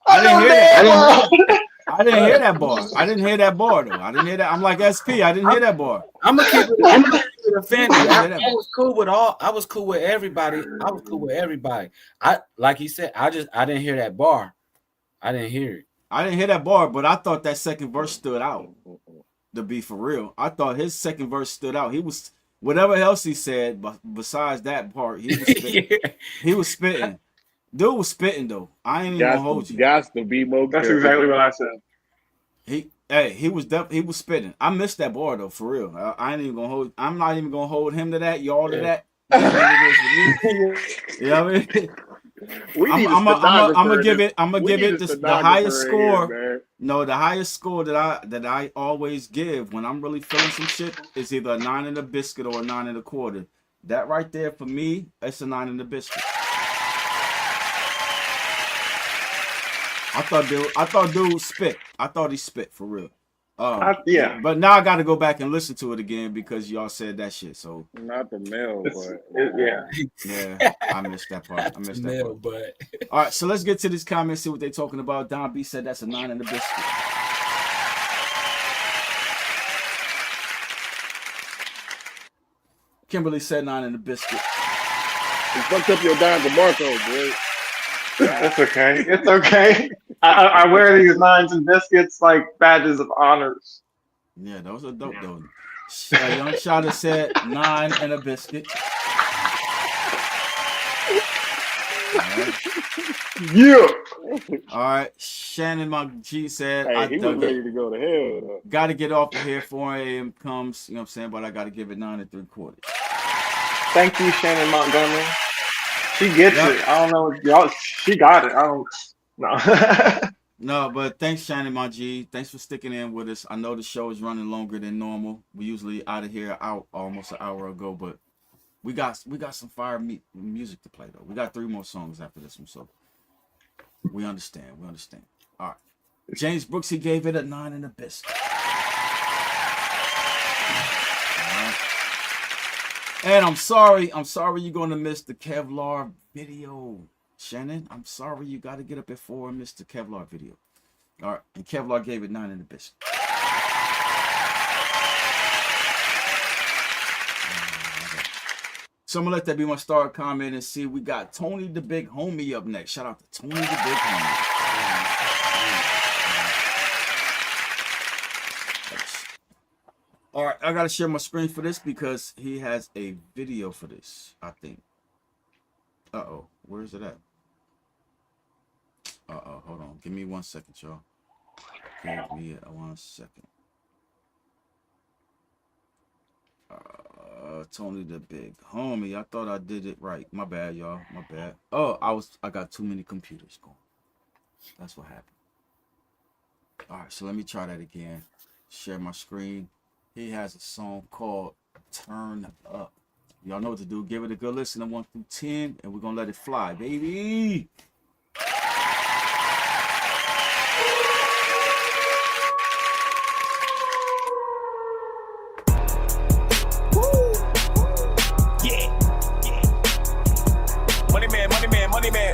I didn't hear that. I didn't hear that bar. I didn't hear that bar though. I didn't hear that. I'm like SP. I didn't hear that bar. I'm gonna keep it offended. I was cool with all. I was cool with everybody. I like he said. I didn't hear that bar. I didn't hear it. I didn't hear that bar, but I thought that second verse stood out. To be for real, I thought his second verse stood out. He was whatever else he said, but besides that part, he was spitting. He was spitting. Dude was spitting though. I ain't even gonna hold you. Got to be more. That's exactly what I said. He was spitting. I missed that bar though, for real. I ain't even gonna hold. I'm not even gonna hold him to that. Y'all to that. You know what I mean? I'm gonna give it the highest score. Here, no, the highest score that I always give when I'm really feeling some shit is either a 9 and a biscuit or a 9 and a quarter. That right there for me, it's a 9 and a biscuit. I thought dude spit. I thought he spit for real. Yeah. But now I got to go back and listen to it again because y'all said that shit. So not the mail, but yeah, I missed that part. I missed that part. But all right, so let's get to this comment. See what they're talking about. Don B said that's a 9 and a biscuit. Kimberly said 9 and a biscuit. You fucked up your Don DeMarco, boy. That's okay. It's okay. I wear these 9s and biscuits like badges of honors. Yeah, those are dope though. Young Shada said 9 and a biscuit. Yeah. All right. Shannon McG said, hey, he was ready to go to hell. Though. Got to get off of here. 4 a.m. comes, you know what I'm saying? But I got to give it 9 3/4. Thank you, Shannon Montgomery. She gets it. I don't know. Y'all, she got it. I don't know. No, but thanks, Shannon, my G. Thanks for sticking in with us. I know the show is running longer than normal. We usually out of here almost an hour ago, but we got some fire music to play though. We got 3 more songs after this one, so we understand. All right. James Brooks, he gave it a 9 and a biscuit. And I'm sorry you're gonna miss the Kevlar video. Shannon, I'm sorry you got to get up at 4 and miss the Kevlar video. All right, and Kevlar gave it 9 and a biscuit. So I'm gonna let that be my start comment and see. We got Tony the Big Homie up next. Shout out to Tony the Big Homie. All right, I gotta share my screen for this because he has a video for this, I think. Where is it at? Hold on. Give me 1 second, y'all. Give me 1 second. Tony the Big Homie. I thought I did it right. My bad, y'all. My bad. Oh, I got too many computers going. That's what happened. All right, so let me try that again. Share my screen. He has a song called Turn Up. Y'all know what to do. Give it a good listen of 1 through 10, and we're gonna let it fly, baby. Money man.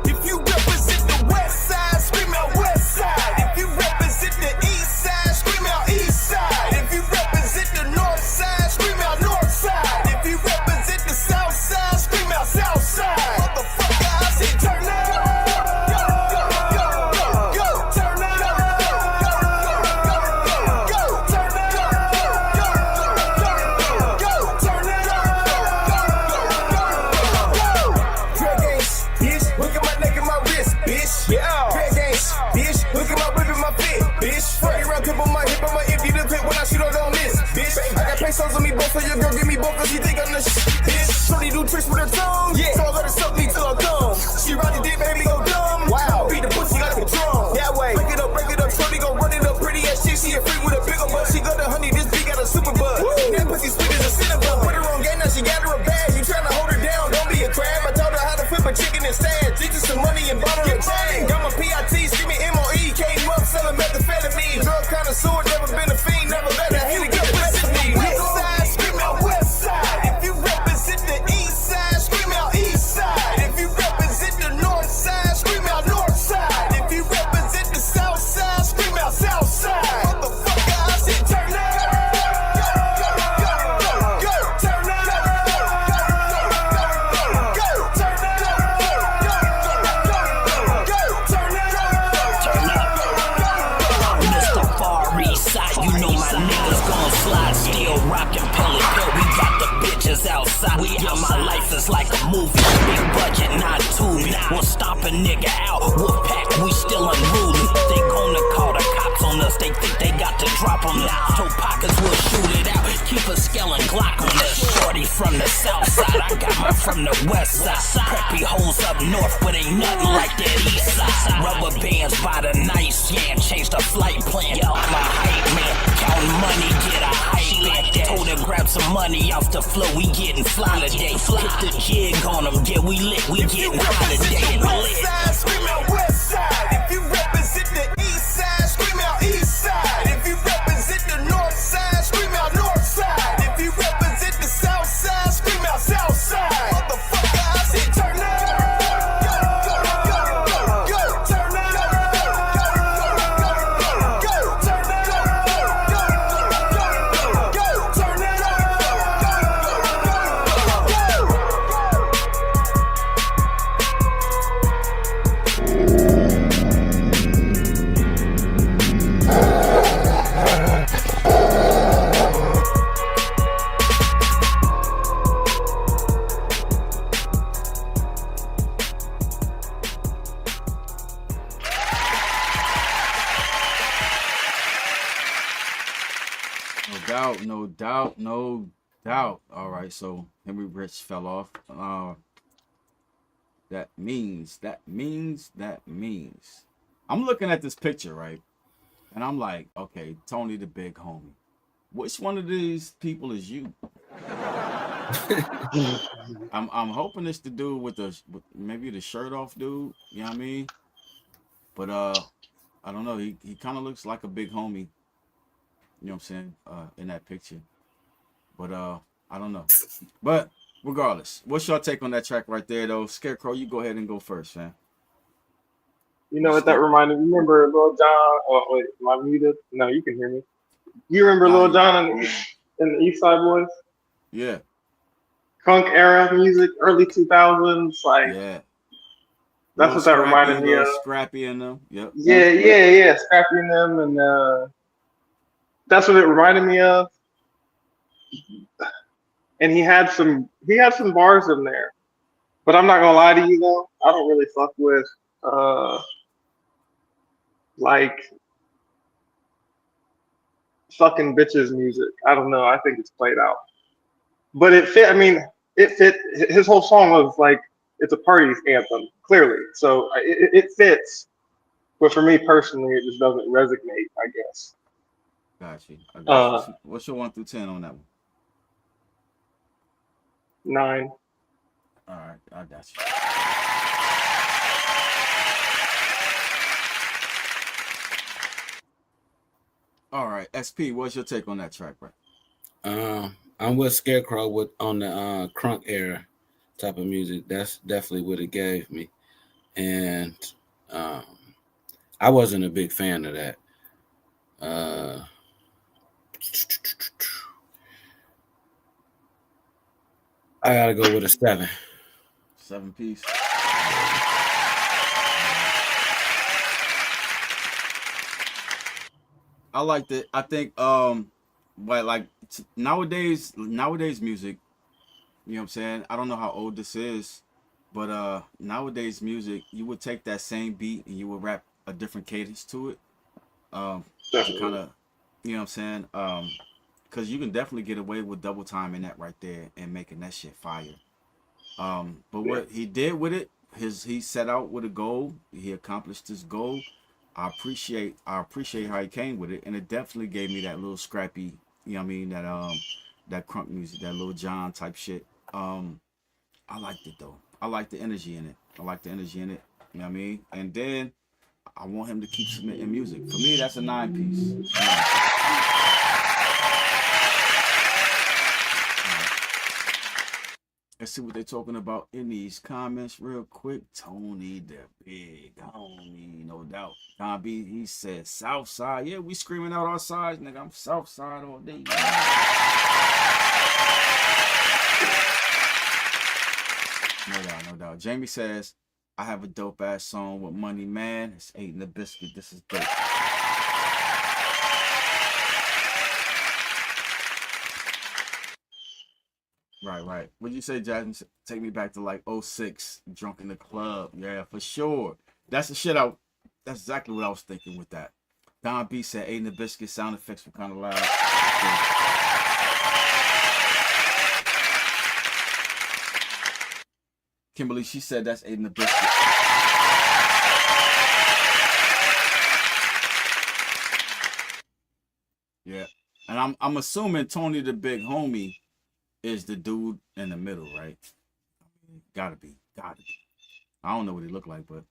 If you represent the west side, scream out west side. If you represent the east side, scream out east side. If you represent the north side, scream out north side. If you represent the south side, scream out south side. Motherfucker, I say turn up. Pesos on me both, so your girl give me both, cause she think I'm the shit, bitch. Shorty do tricks with her tongue, so I let her suck me till I'm dumb. She ride the dick, baby, go dumb. Wow, beat the pussy like a drum. That way, break it up, shorty gon' run it up, pretty ass shit. She a freak with a bigger butt. She got the honey, this bitch got a super buzz. That pussy sweet as a cinnamon. Put her on game, now she got her a bag. You tryna hold her down, don't be a crab. I told her how to flip a chicken and stand. Teach her some money and bought her a tag. Got my PIT, screaming MOE, came up selling methamphetamine. Drug connoisseur, never been a fiend, never let her hit it. West side, if you represent the east side, scream out east side. If you represent still rockin' pill. We got the bitches outside. Yeah, my life is like a movie. Big budget, not Tubi. Won't stop a nigga out. Wolfpack, we still unruly. They gonna call the cops on us. They think they got the drop on us. Toe pockets will shoot it out. Keep a skeleton Glock on us. Shorty from the south side. I got mine from the west side. Preppy hoes up north, but ain't nothing like that east side. Rubber bands by the night scan. Change the flight plan. I'm a hype man. Counting money, get a hype man. Told her grab some money off the floor. We getting fly today. Hit the jig on them. Yeah, we lit. We getting high today. West side, scream out west side. If you represent the east side, scream out east side. If you represent the north side, scream out north side. If you represent the south side, scream out south side. Motherfucker, I said turn up. No doubt. All right, so Henry Rich fell off. That means. I'm looking at this picture, right? And I'm like, okay, Tony the big homie. Which one of these people is you? I'm hoping it's the dude with maybe the shirt off dude. You know what I mean? But I don't know. He kind of looks like a big homie. You know what I'm saying? In that picture. But I don't know. But regardless, what's your take on that track right there, though? Scarecrow, you go ahead and go first, man. You know what that reminded me? Remember Lil Jon? Oh, wait, am I muted? No, you can hear me. You remember Lil Jon and the East Side Boys? Yeah. Crunk era music, early 2000s, like. Yeah. That's what that reminded me of. Scrappy in them. Yep. Yeah. Scrappy in them, and that's what it reminded me of. And he had some bars in there, but I'm not gonna lie to you though, I don't really fuck with like fucking bitches music. I don't know. I think it's played out, but it fit. I mean, it fit. His whole song was like it's a party anthem, clearly. So it fits. But for me personally, it just doesn't resonate, I guess. Got you. I got you. What's your 1 through 10 on that one? 9. All right, I got you. All right, SP, what's your take on that track, bro? I'm with Scarecrow on the crunk era type of music. That's definitely what it gave me, and I wasn't a big fan of that. I gotta go with a 7. 7 piece. I liked it. I think but like nowadays music, you know what I'm saying? I don't know how old this is, but nowadays music, you would take that same beat and you would rap a different cadence to it. To kind of, you know what I'm saying? Because you can definitely get away with double timing that right there and making that shit fire. But what he did with it, he set out with a goal. He accomplished his goal. I appreciate how he came with it, and it definitely gave me that little scrappy, you know what I mean, that crunk music, that Lil Jon type shit. I liked it though. I like the energy in it. You know what I mean? And then I want him to keep submitting music. For me, that's a 9 piece. Let's see what they're talking about in these comments real quick. Tony the big homie, no doubt. Don B, he said South Side. Yeah, we screaming out our sides, nigga. I'm South Side all day. No doubt. Jamie says, I have a dope ass song with Money Man. It's 8 in the Biscuit. This is dope. Right. What'd you say, Jasmine? Take me back to like 06, drunk in the club. Yeah, for sure. That's the shit that's exactly what I was thinking with that. Don B said, "Eating the biscuit sound effects were kind of loud." Kimberly, she said that's eating the biscuit. Yeah, and I'm assuming Tony the Big Homie is the dude in the middle, right? Gotta be. I don't know what he looked like, but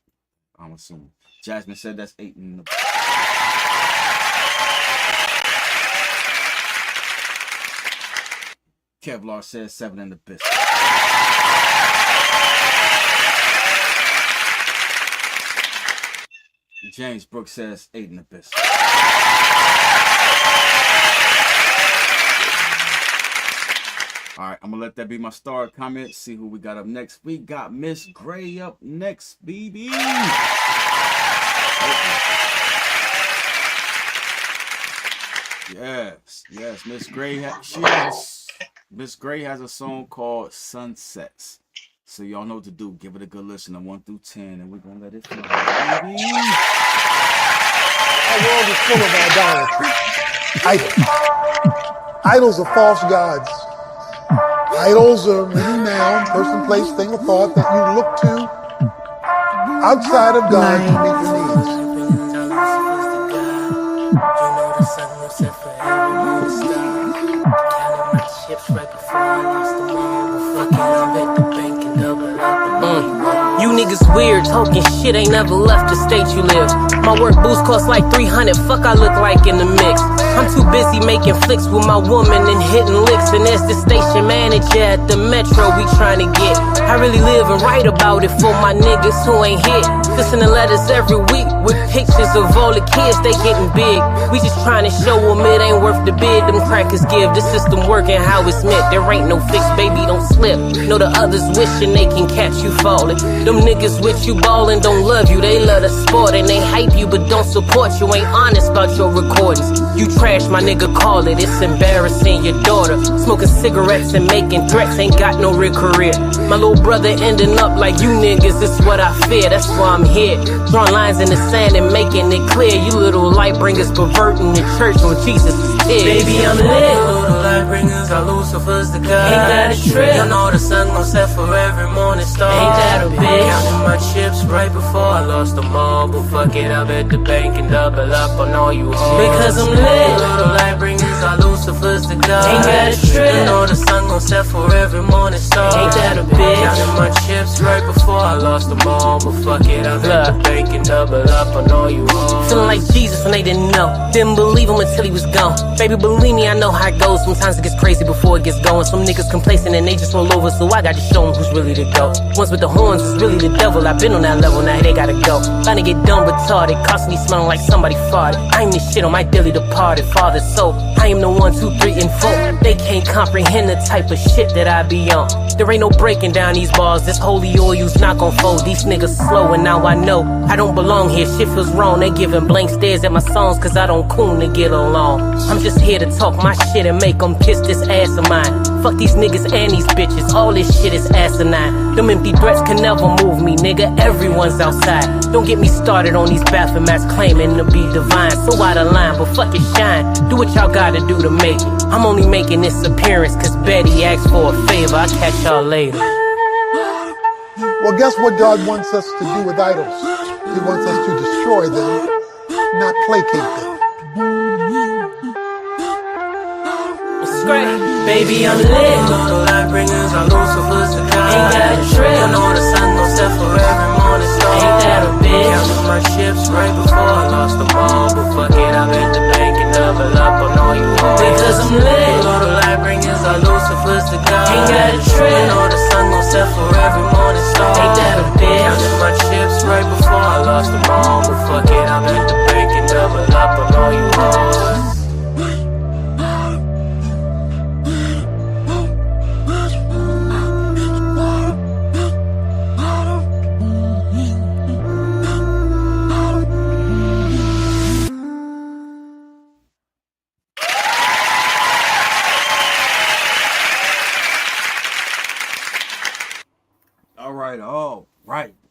I'm assuming. Jasmine said that's 8 in the. Kevlar says 7 in the biscuit. James Brooks says 8 in the biscuit. All right, I'm gonna let that be my star comment. See who we got up next. We got Miss Gray up next, BB. Yes, Miss Gray. Miss Gray has a song called Sunsets. So y'all know what to do. Give it a good listen, 1 through 10, and we're gonna let it fly. Our world is full of idolatry. Idols are false gods. Idols are any noun, person, place, thing, or thought that you look to outside of God to meet your needs. You niggas weird, talking shit, ain't never left the state you live. My work boost cost like 300, fuck I look like in the mix. I'm too busy making flicks with my woman and hitting licks. And as the station manager at the Metro we trying to get. I really live and write about it for my niggas who ain't hit. Listening letters every week with pictures of all the kids, they getting big. We just trying to show them it ain't worth the bid them crackers give. The system working how it's meant, there ain't no fix, baby, don't slip. Know the others wishing they can catch you falling. Them niggas with you ballin' don't love you, they love the sport. And they hype you but don't support you, ain't honest about your recordings. You trash, my nigga, call it, it's embarrassing. Your daughter smoking cigarettes and making threats, ain't got no real career. My little brother ending up like you niggas, it's what I fear, that's why I'm here. Drawing lines in the sand and making it clear. You little light bringers perverting the church when Jesus is here. Baby, I'm lit. Little light bringers are Lucifer's the God. Ain't that a trip? You know the sun gon' set for every morning star. Ain't that a bitch? Counting my chips right before I lost them all. But fuck it, I'll bet the bank and double up on all you hoes. Because I'm lit. Little light bringers are Lucifer's the God. Ain't that a trip? You know the sun gon' set for every morning star. Ain't that a bitch? Counting my chips right before I lost them all. But fuck it, I'll bet the bank and double up on all you hoes. Feeling like Jesus when they didn't know. Didn't believe him until he was gone. Baby, believe me, I know how it goes. Sometimes it gets crazy before it gets going. Some niggas complacent and they just roll over. So I got to show them who's really the GOAT. Ones with the horns is really the devil. I've been on that level, now they gotta go. Trying to get done retarded, constantly smelling like somebody farted. I am the shit on my daily departed father, so I am the 1, 2, 3, and 4. They can't comprehend the type of shit that I be on. There ain't no breaking down these bars. This holy oil's not gon' fold. These niggas slow and now I know I don't belong here. Shit feels wrong. They giving blank stares at my songs cause I don't coon to get along. I'm just here to talk my shit and make them kiss this ass of mine. Fuck these niggas and these bitches. All this shit is asinine. Them empty threats can never move me, nigga. Everyone's outside. Don't get me started on these Baphomets claiming to be divine. So out of line, but fuck it, shine. Do what y'all gotta do to make it. I'm only making this appearance cause Betty asked for a favor. I'll catch y'all later. Well, guess what God wants us to do with idols? He wants us to destroy them, not placate them. Baby, I'm lit. Little light bringers are Lucifer's the God. Ain't that a trip? You know the sun gon' set for every morning star. Ain't that a bitch? Counting my chips right before I lost them all. But fuck it, I bet the bank and double up on all you hoes. Because I'm lit. Little light bringers are Lucifer's the God. Ain't that a trip? You know the sun gon' set for every morning star. Ain't that a bitch? Counting my chips right before I lost them all. But fuck it, I bet the bank and double up on all you hoes.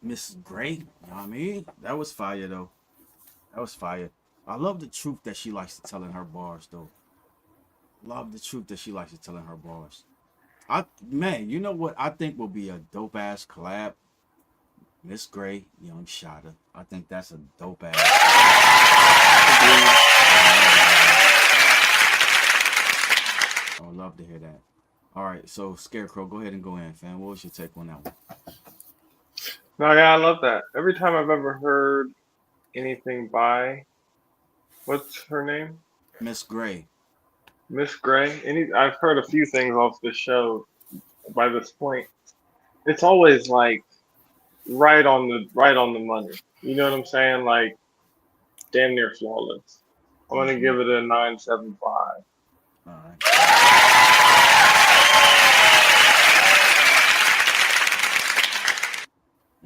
Miss Gray. You know what I mean? That was fire though. That was fire. I love the truth that she likes to tell in her bars though. Love the truth that she likes to tell in her bars. Man, you know what I think will be a dope ass collab? Miss Gray, Young Shotta. I think that's a dope ass. I would love to hear that. All right, so Scarecrow, go ahead and go in, fam. What was your take on that one? No, yeah, I love that. Every time I've ever heard anything by, what's her name? Miss Gray. Miss Gray. I've heard a few things off the show by this point. It's always like right on the money. You know what I'm saying? Like damn near flawless. I'm gonna give it a 9.75. All right.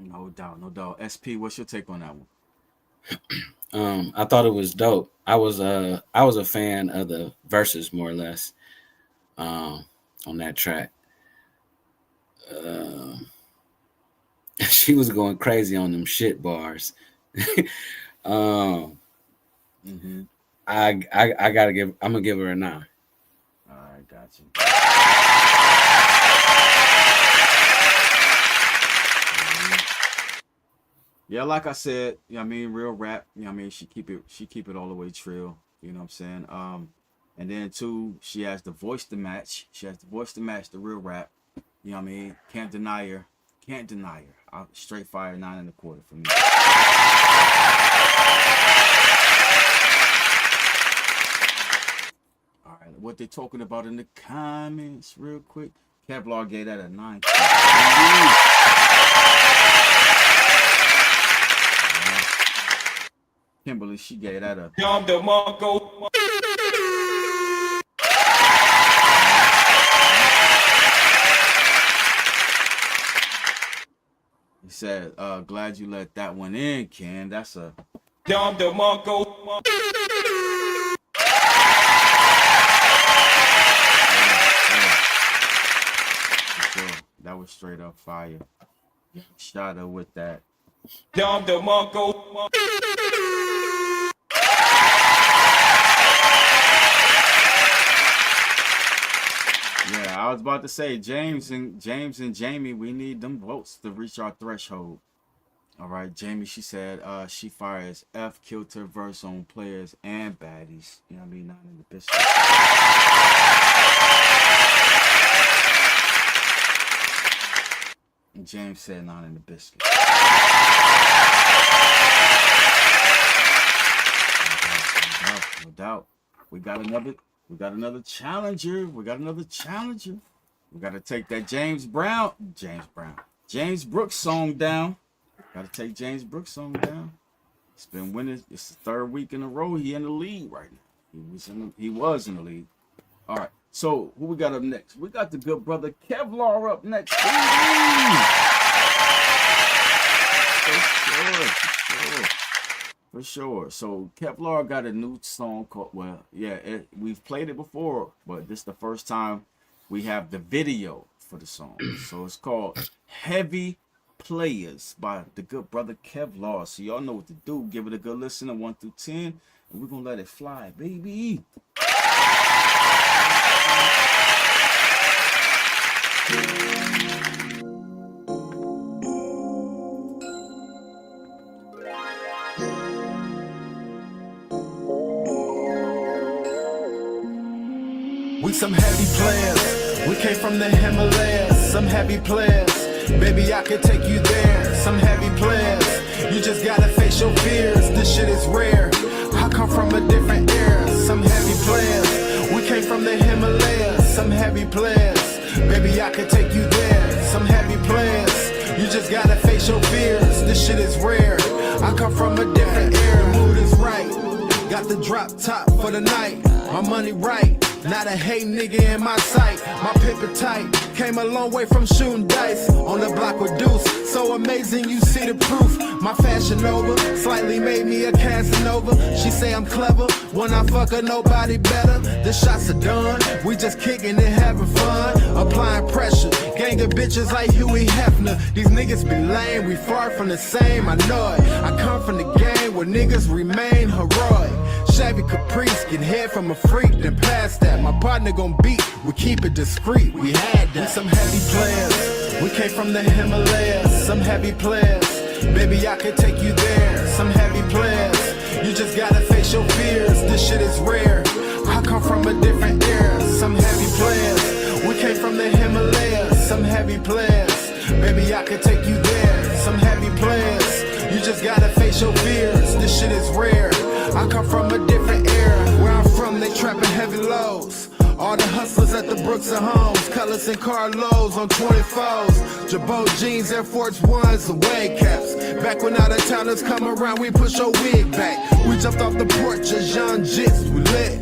No doubt, no doubt. SP, what's your take on that one? I thought it was dope. I was a fan of the verses more or less on that track. She was going crazy on them shit bars. I'm gonna give her a 9. All right, got you. Yeah, like I said, you know what I mean, real rap, you know what I mean, she keep it all the way trill, you know what I'm saying? And then too, she has the voice to match. She has the voice to match the real rap. You know what I mean? Can't deny her. Can't deny her. Straight fire 9.25 for me. All right, what they talking about in the comments real quick. Kevlar gave that a 9. Kimberly, she gave that a. He said, glad you let that one in, Ken. That's a. That was straight up fire. Shot her with that. Yeah, I was about to say James and Jamie, we need them votes to reach our threshold. All right, Jamie, she said she fires F killed her verse on players and baddies. You know what I mean? Not in the biscuit. And James said not in the biscuit. No doubt. We got another challenger. We got to take that James Brooks song down. Got to take James Brooks song down. It's been winning. It's the 3rd week in a row. He in the lead right now. He was in the lead. All right. So who we got up next? We got the good brother Kevlar up next. For sure. So Kevlar got a new song called, we've played it before, but this is the first time we have the video for the song. So it's called Heavy Players by the good brother Kevlar. So y'all know what to do. Give it a good listen, 1 through 10, and we're going to let it fly, baby. We some heavy players. We came from the Himalayas. Some heavy players. Baby, I could take you there. Some heavy players. You just gotta face your fears. This shit is rare. I come from a different era. Some heavy players. We came from the Himalayas. Some heavy players. Baby, I could take you there. Some heavy players. You just gotta face your fears. This shit is rare. I come from a different era. Mood is right. Got the drop top for the night. My money right. Not a hate nigga in my sight. My pipper tight. Came a long way from shooting dice. On the block with Deuce. So amazing, you see the proof. My fashion over. Slightly made me a Casanova. She say I'm clever. When I fuck her, nobody better. The shots are done. We just kicking and having fun. Applying pressure. Gang of bitches like Huey Hefner. These niggas be lame. We far from the same. I know it. I come from the game where niggas remain heroic. Chevy Caprice, get head from a freak, then past that. My partner gon' beat, we keep it discreet, we had that. We some heavy players, we came from the Himalayas. Some heavy players, baby I could take you there. Some heavy players, you just gotta face your fears. This shit is rare, I come from a different era. Some heavy players, we came from the Himalayas. Some heavy players, baby I could take you there. Some heavy players, you just gotta face your fears. This shit is rare, I come from a different era. Where I'm from, they trapping heavy lows. All the hustlers at the Brooks and Homes, Colors and Carlos on 24s. Jabot jeans, Air Force Ones, and wave caps. Back when out of towners come around, we push your wig back. We jumped off the porch as young jits, we lit.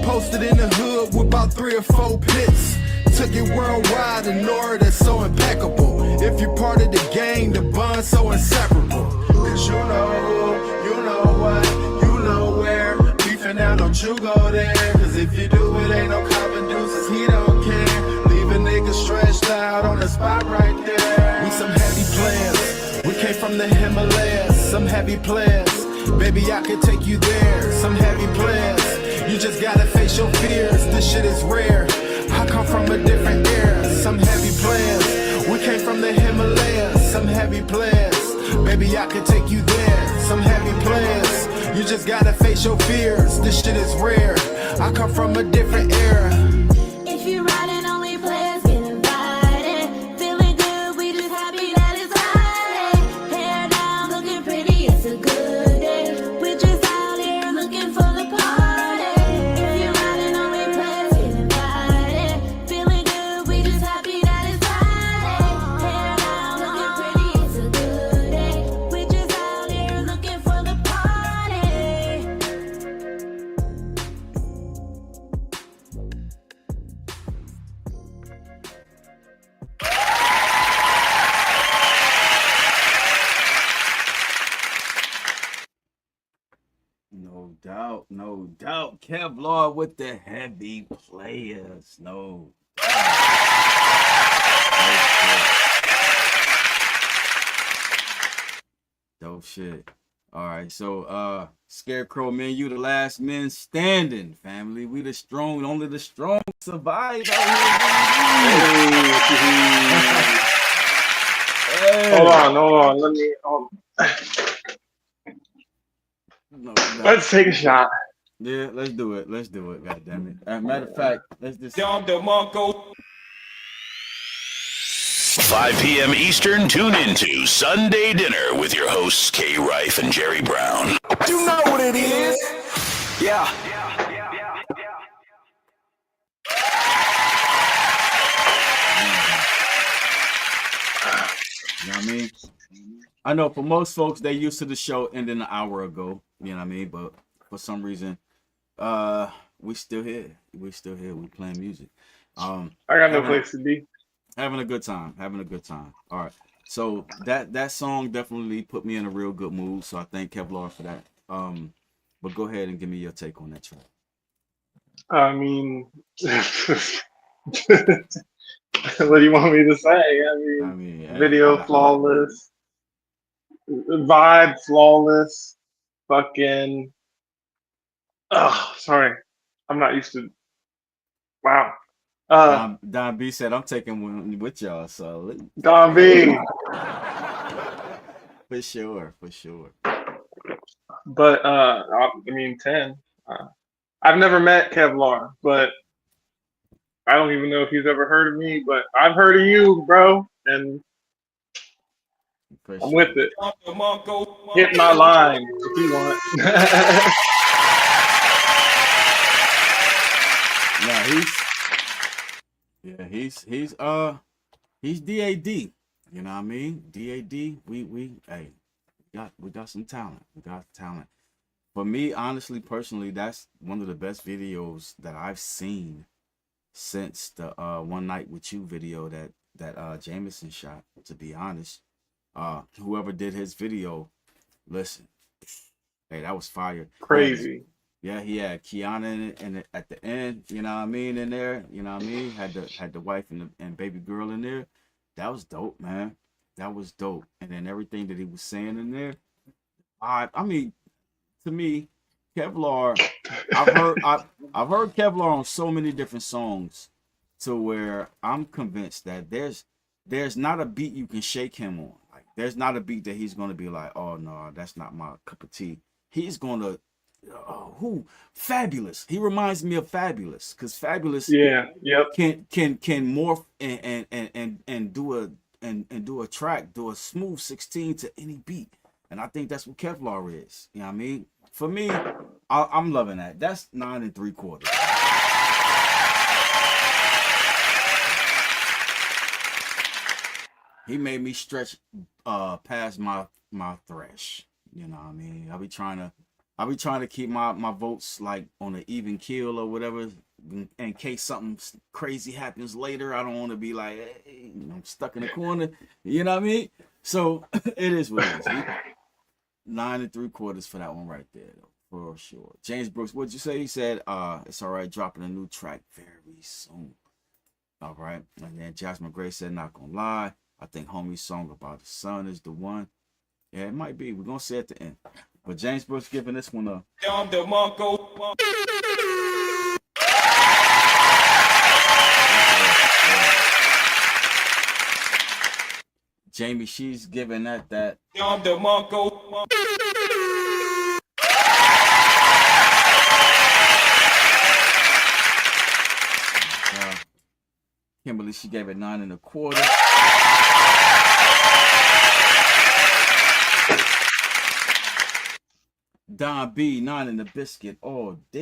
Posted in the hood with about 3 or 4 pits. Took it worldwide, and Nora that's so impeccable. If you're part of the gang, the bond's so inseparable. Cause you know what, you know where. Beefing now, don't you go there. Cause if you do, it ain't no common deuces, he don't care. Leave a nigga stretched out on the spot right there. We some heavy players, we came from the Himalayas. Some heavy players, baby I could take you there. Some heavy players, you just gotta face your fears. This shit is rare, I come from a different era. Some heavy players, we came from the Himalayas. Some heavy players, baby I could take you there. Some heavy players, you just gotta face your fears. This shit is rare, I come from a different era. If you riding, only players get invited. Feeling good, we just happy that it's Friday. Hair down, looking pretty, it's a good day. We're just out here looking for the party. If you riding, only players get invited. Feeling good, we just happy that it's Friday. Hair down, looking pretty, it's a good day. We're just out here looking for the party. No doubt, no doubt. Kevlar with the heavy players. No dope shit. All right, so Scarecrow, man, you the last men standing, family. We the strong, only the strong survive out here. Hey. Hold on. Let me. No, Let's take a shot. Yeah, let's do it. God damn it. Matter of fact, let's just. 5 p.m. Eastern, tune into Sunday Dinner with your hosts K. Rife and Jerry Brown. You know what it is. Yeah. You know what I mean? I know for most folks, they used to the show ending an hour ago. You know what I mean? But for some reason, we still here. We playing music. I got no place to be. Having a good time. All right. So that song definitely put me in a real good mood. So I thank Kevlar for that. But go ahead and give me your take on that track. I mean, what do you want me to say? I mean video flawless, vibe flawless, fucking. Oh, sorry, I'm not used to. Wow. Don B said I'm taking one with y'all, so Don B. For sure. But I mean 10. I've never met Kevlar, but I don't even know if he's ever heard of me. But I've heard of you, bro, and I'm with it. Hit my line if you want. He's DAD. You know what I mean? DAD. We got some talent. We got talent. for me, honestly, personally, that's one of the best videos that I've seen since the One Night with You video that Jameson shot. To be honest, whoever did his video, listen, hey, that was fire. Crazy. Yeah, he had Kiana in it, and at the end, you know what I mean, in there, you know what I mean, had the wife and baby girl in there. That was dope, man. That was dope. And then everything that he was saying in there, I mean, to me, Kevlar, I've heard Kevlar on so many different songs, to where I'm convinced that there's not a beat you can shake him on. Like, there's not a beat that he's gonna be like, oh no, that's not my cup of tea. He's gonna Fabulous. He reminds me of Fabulous, because Fabulous can morph and do a track, do a smooth 16 to any beat. And I think that's what Kevlar is. You know what I mean? For me, I'm loving that. That's 9 3/4. He made me stretch past my thresh. You know what I mean? I'll be trying to keep my votes like on an even keel or whatever, in case something crazy happens later. I don't want to be like, hey, I'm stuck in the corner. You know what I mean? So it is what it is. 9 3/4 for that one right there, though, for sure. James Brooks, what'd you say? He said, it's all right, dropping a new track very soon. All right. And then Jasmine Gray said, not gonna lie, I think homie's song about the sun is the one. Yeah, it might be. We're gonna say at the end. But James Brooks giving this one a Jamie, she's giving that Kimberly, she gave it 9 1/4. Don B, 9 in the biscuit all day.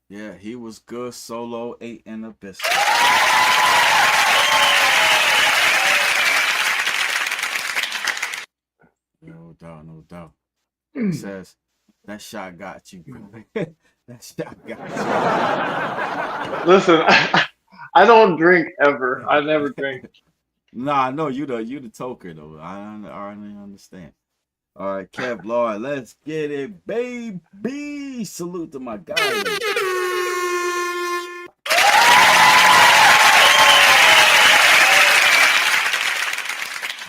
Yeah, he was good solo, 8 in a biscuit. No doubt, no doubt. He says, that shot got you. That shot got you. Listen, I don't drink ever. I never drink. Nah, no, you the toker though. I already understand. All right, Kevlar, let's get it, baby. Salute to my guy.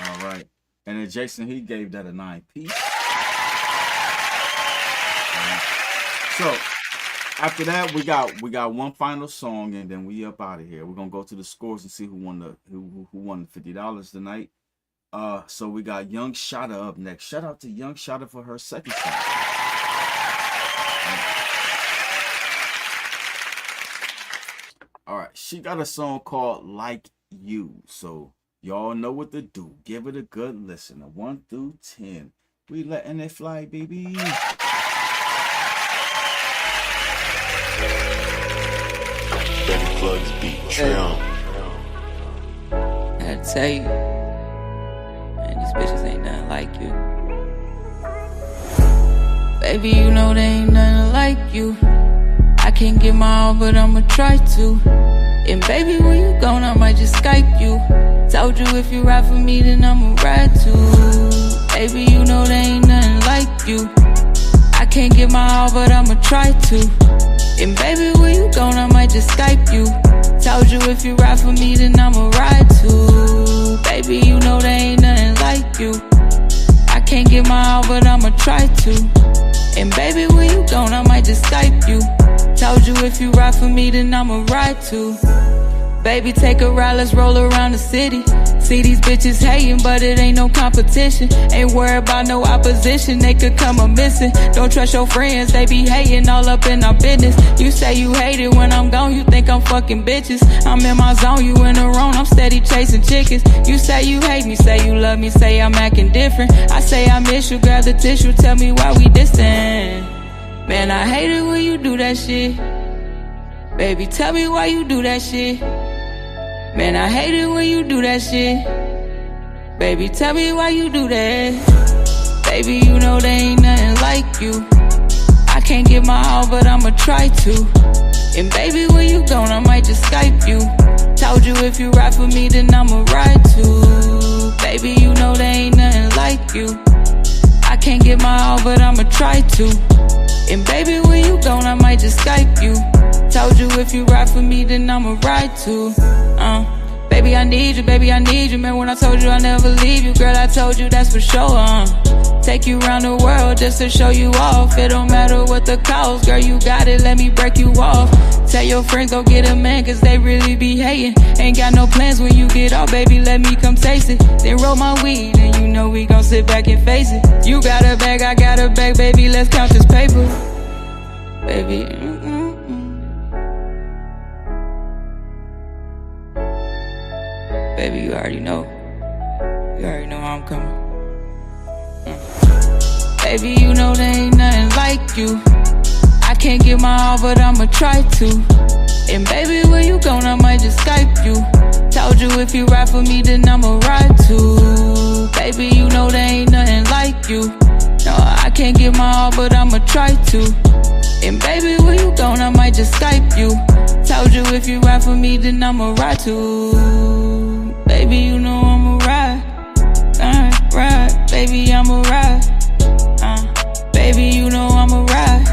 All right, and then Jason, he gave that a 9 piece. So after that, we got one final song, and then we up out of here. We're gonna go to the scores and see who won the $50 tonight. So we got Young Shotta up next. Shout out to Young Shotta for her second song. All right, she got a song called Like You. So y'all know what to do. Give it a good listen. A 1 through 10. We letting it fly, baby. Plugs beat trim. I tell you, man, these bitches ain't nothing like you. Baby, you know they ain't nothing like you. I can't give my all, but I'ma try to. And baby, when you gone, I might just Skype you. Told you if you ride for me, then I'ma ride too. Baby, you know they ain't nothing like you. I can't give my all, but I'ma try to. And baby, when you gone, I might just Skype you. Told you if you ride for me, then I'ma ride too. Baby, you know they ain't nothing like you. I can't give my all, but I'ma try to. And baby, when you gone, I might just Skype you. Told you if you ride for me, then I'ma ride too. Baby, take a ride, let's roll around the city. See these bitches hating, but it ain't no competition. Ain't worried about no opposition, they could come a missing. Don't trust your friends, they be hating all up in our business. You say you hate it when I'm gone, you think I'm fucking bitches. I'm in my zone, you in the wrong, I'm steady chasing chickens. You say you hate me, say you love me, say I'm acting different. I say I miss you, grab the tissue, tell me why we distant. Man, I hate it when you do that shit. Baby, tell me why you do that shit. Man, I hate it when you do that shit. Baby, tell me why you do that. Baby, you know there ain't nothing like you. I can't give my all, but I'ma try to. And baby, when you gone, I might just Skype you. Told you if you ride for me, then I'ma ride too. Baby, you know there ain't nothing like you. I can't give my all, but I'ma try to. And baby, when you gone, I might just Skype you. Told you if you ride for me, then I'ma ride too. Baby, I need you, baby, I need you. Man, when I told you I'll never leave you, girl, I told you that's for sure. Take you around the world just to show you off. It don't matter what the cost, girl, you got it, let me break you off. Tell your friends go get a man, cause they really be hating. Ain't got no plans when you get off, baby, let me come taste it. Then roll my weed, and you know we gon' sit back and face it. You got a bag, I got a bag, baby, let's count this paper. Baby, Baby, you already know. You already know how I'm coming. Baby, you know there ain't nothing like you. I can't give my all, but I'ma try to. And baby, when you gone, I might just Skype you. Told you if you ride for me, then I'ma ride too. Baby, you know there ain't nothing like you. No, I can't give my all, but I'ma try to. And baby, when you gone, I might just Skype you. Told you if you ride for me, then I'ma ride too. Baby, you know I'ma ride, ride. Baby, I'ma ride. Baby, you know I'ma ride.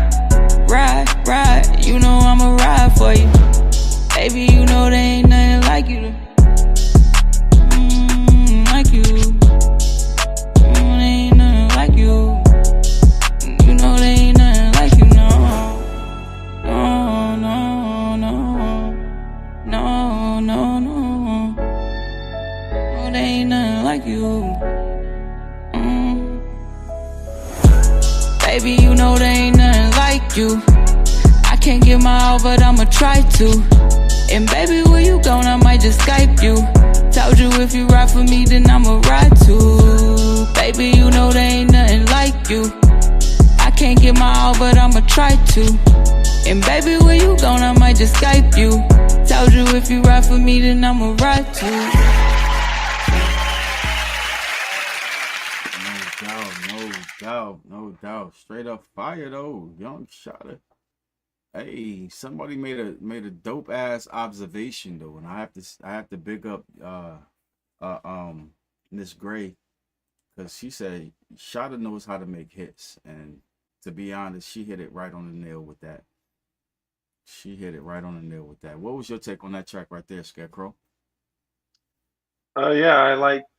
You know I'ma ride for you. Baby, you know there ain't nothing like you. Like you. There ain't nothing like you. You know there ain't nothing like you, no. No, no, no. No, no, no. No, there ain't nothing like you. Baby, you know there ain't nothing like you. I can't give my all, but I'ma try to. And baby, when you gone, I might just Skype you. Told you if you ride for me, then I'ma ride too. Baby, you know there ain't nothing like you. I can't give my all, but I'ma try to. And baby, when you gone, I might just Skype you. Told you if you ride for me, then I'ma ride too. No doubt. Straight up fire though. Young Shotta. Hey, somebody made a dope ass observation though, and I have to big up Miss Gray, because she said Shotta knows how to make hits, and to be honest, she hit it right on the nail with that. What was your take on that track right there, Scarecrow? Yeah, I liked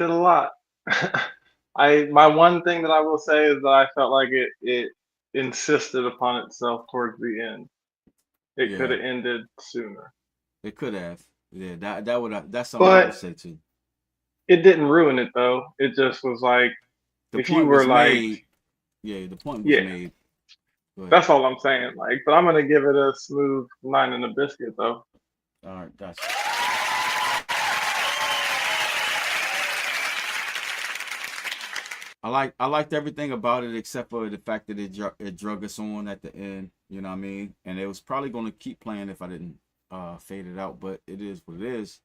it a lot. My one thing that I will say is that I felt like it insisted upon itself towards the end. It could have ended sooner. It could have. Yeah, that's something I would say too. It didn't ruin it though. It just was like the if you were like made. Yeah, the point was made. That's all I'm saying. Like, but I'm gonna give it a smooth 9 and a biscuit though. All right, gotcha. I liked everything about it except for the fact that it drug us on at the end. You know what I mean? And it was probably going to keep playing if I didn't fade it out. But it is what it is.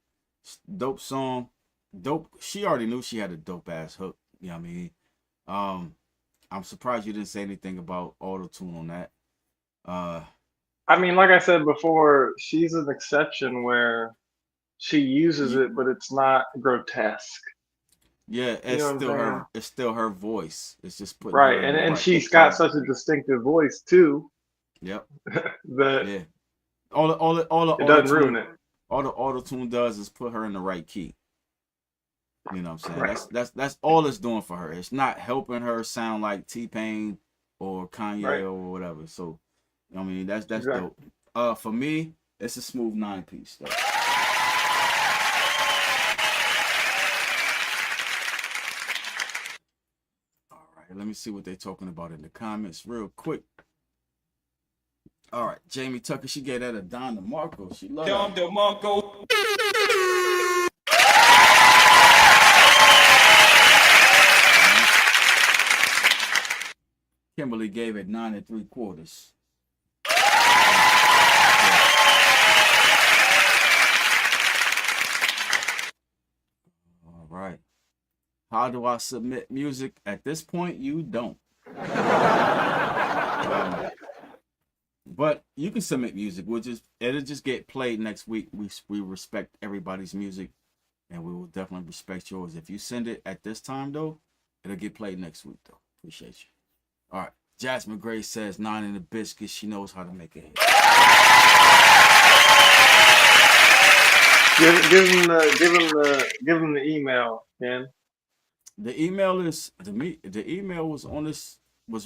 Dope song. Dope. She already knew she had a dope ass hook. You know what I mean? I'm surprised you didn't say anything about auto-tune on that. I mean, like I said before, she's an exception where she uses it, but it's not grotesque. Yeah, it's still her voice. It's just putting right, and she's got such a distinctive voice too. Yep. that all the it doesn't ruin it. All the auto-tune does is put her in the right key. You know what I'm saying? Right. That's all it's doing for her. It's not helping her sound like T-Pain or Kanye or whatever. So, I mean, that's exactly dope. For me, it's a smooth 9-piece though. Let me see what they're talking about in the comments real quick. All right, Jamie Tucker, she gave that a Don DeMarco. She loved Don DeMarco. Kimberly gave it 9 3/4. right. How do I submit music? At this point, you don't. But you can submit music. It'll just get played next week. We respect everybody's music, and we will definitely respect yours. If you send it at this time though, it'll get played next week though. Appreciate you. All right. Jasmine Gray says 9 in the biscuit. She knows how to make it. Give him the email, man. The email is the email was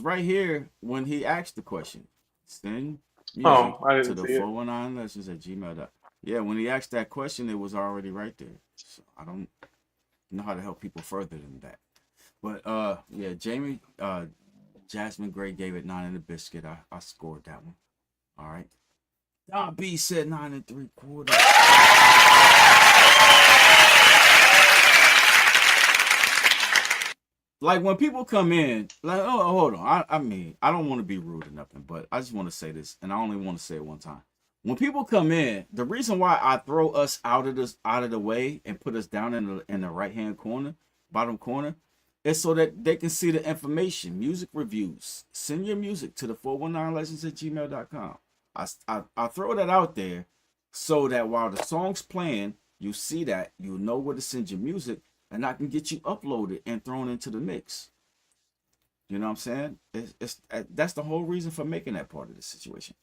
right here when he asked the question. Send music to the 419 lessons at gmail.com. Yeah, when he asked that question, it was already right there. So I don't know how to help people further than that. But yeah, Jasmine Gray gave it 9 in the biscuit. I scored that one. All right. Don B said 9 3/4. Like when people come in, like, oh, hold on. I mean, I don't want to be rude or nothing, but I just want to say this, and I only want to say it one time. When people come in, the reason why I throw us out of the way and put us down in the right hand corner, bottom corner, is so that they can see the information, music reviews. Send your music to the 419legends at gmail.com. I throw that out there so that while the song's playing, you see that, you know where to send your music, and I can get you uploaded and thrown into the mix. You know what I'm saying? That's the whole reason for making that part of the situation.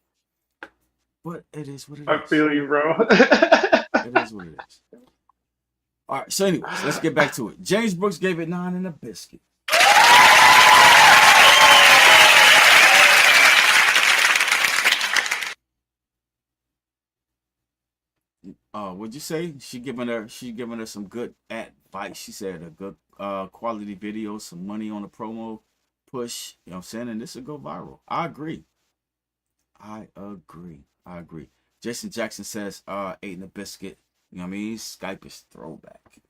But it is what it is. I feel you, bro. It is what it is. All right, so anyways, let's get back to it. James Brooks gave it 9 in a biscuit. What'd you say? She giving her some good advice. She said a good quality video, some money on the promo push. You know what I'm saying? And this will go viral. I agree. Jason Jackson says 8 in a biscuit. You know what I mean? Skype is throwback.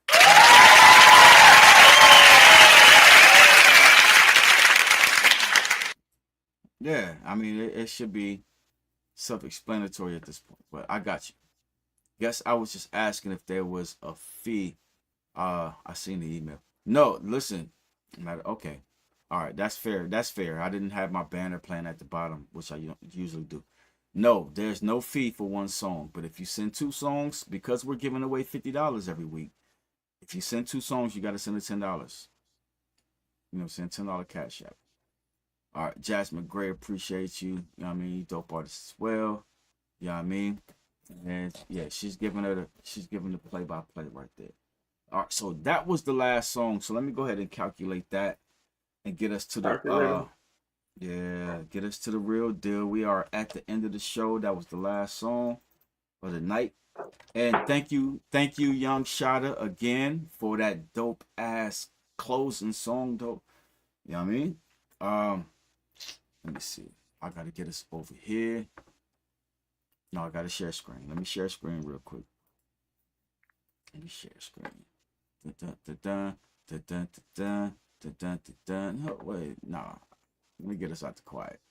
Yeah, I mean it should be self-explanatory at this point, but I got you. Guess I was just asking if there was a fee. I seen the email. No, listen. Okay. All right, that's fair. I didn't have my banner playing at the bottom, which I usually do. No, there's no fee for one song. But if you send 2 songs, because we're giving away $50 every week, if you send 2 songs, you got to send it $10. You know what I'm saying? $10 cash app. All right, Jasmine Gray, appreciate you. You know what I mean? You dope artist as well. You know what I mean? And yeah, she's giving the play-by-play right there. All right, so that was the last song. So let me go ahead and calculate that and get us to the get us to the real deal. We are at the end of the show. That was the last song for the night. And thank you, Young Shada, again for that dope ass closing song, though. You know what I mean? Let me see. I gotta get us over here. No, I gotta share screen. Let me share screen real quick. Let me share screen. No, wait, nah. Let me get us out the quiet.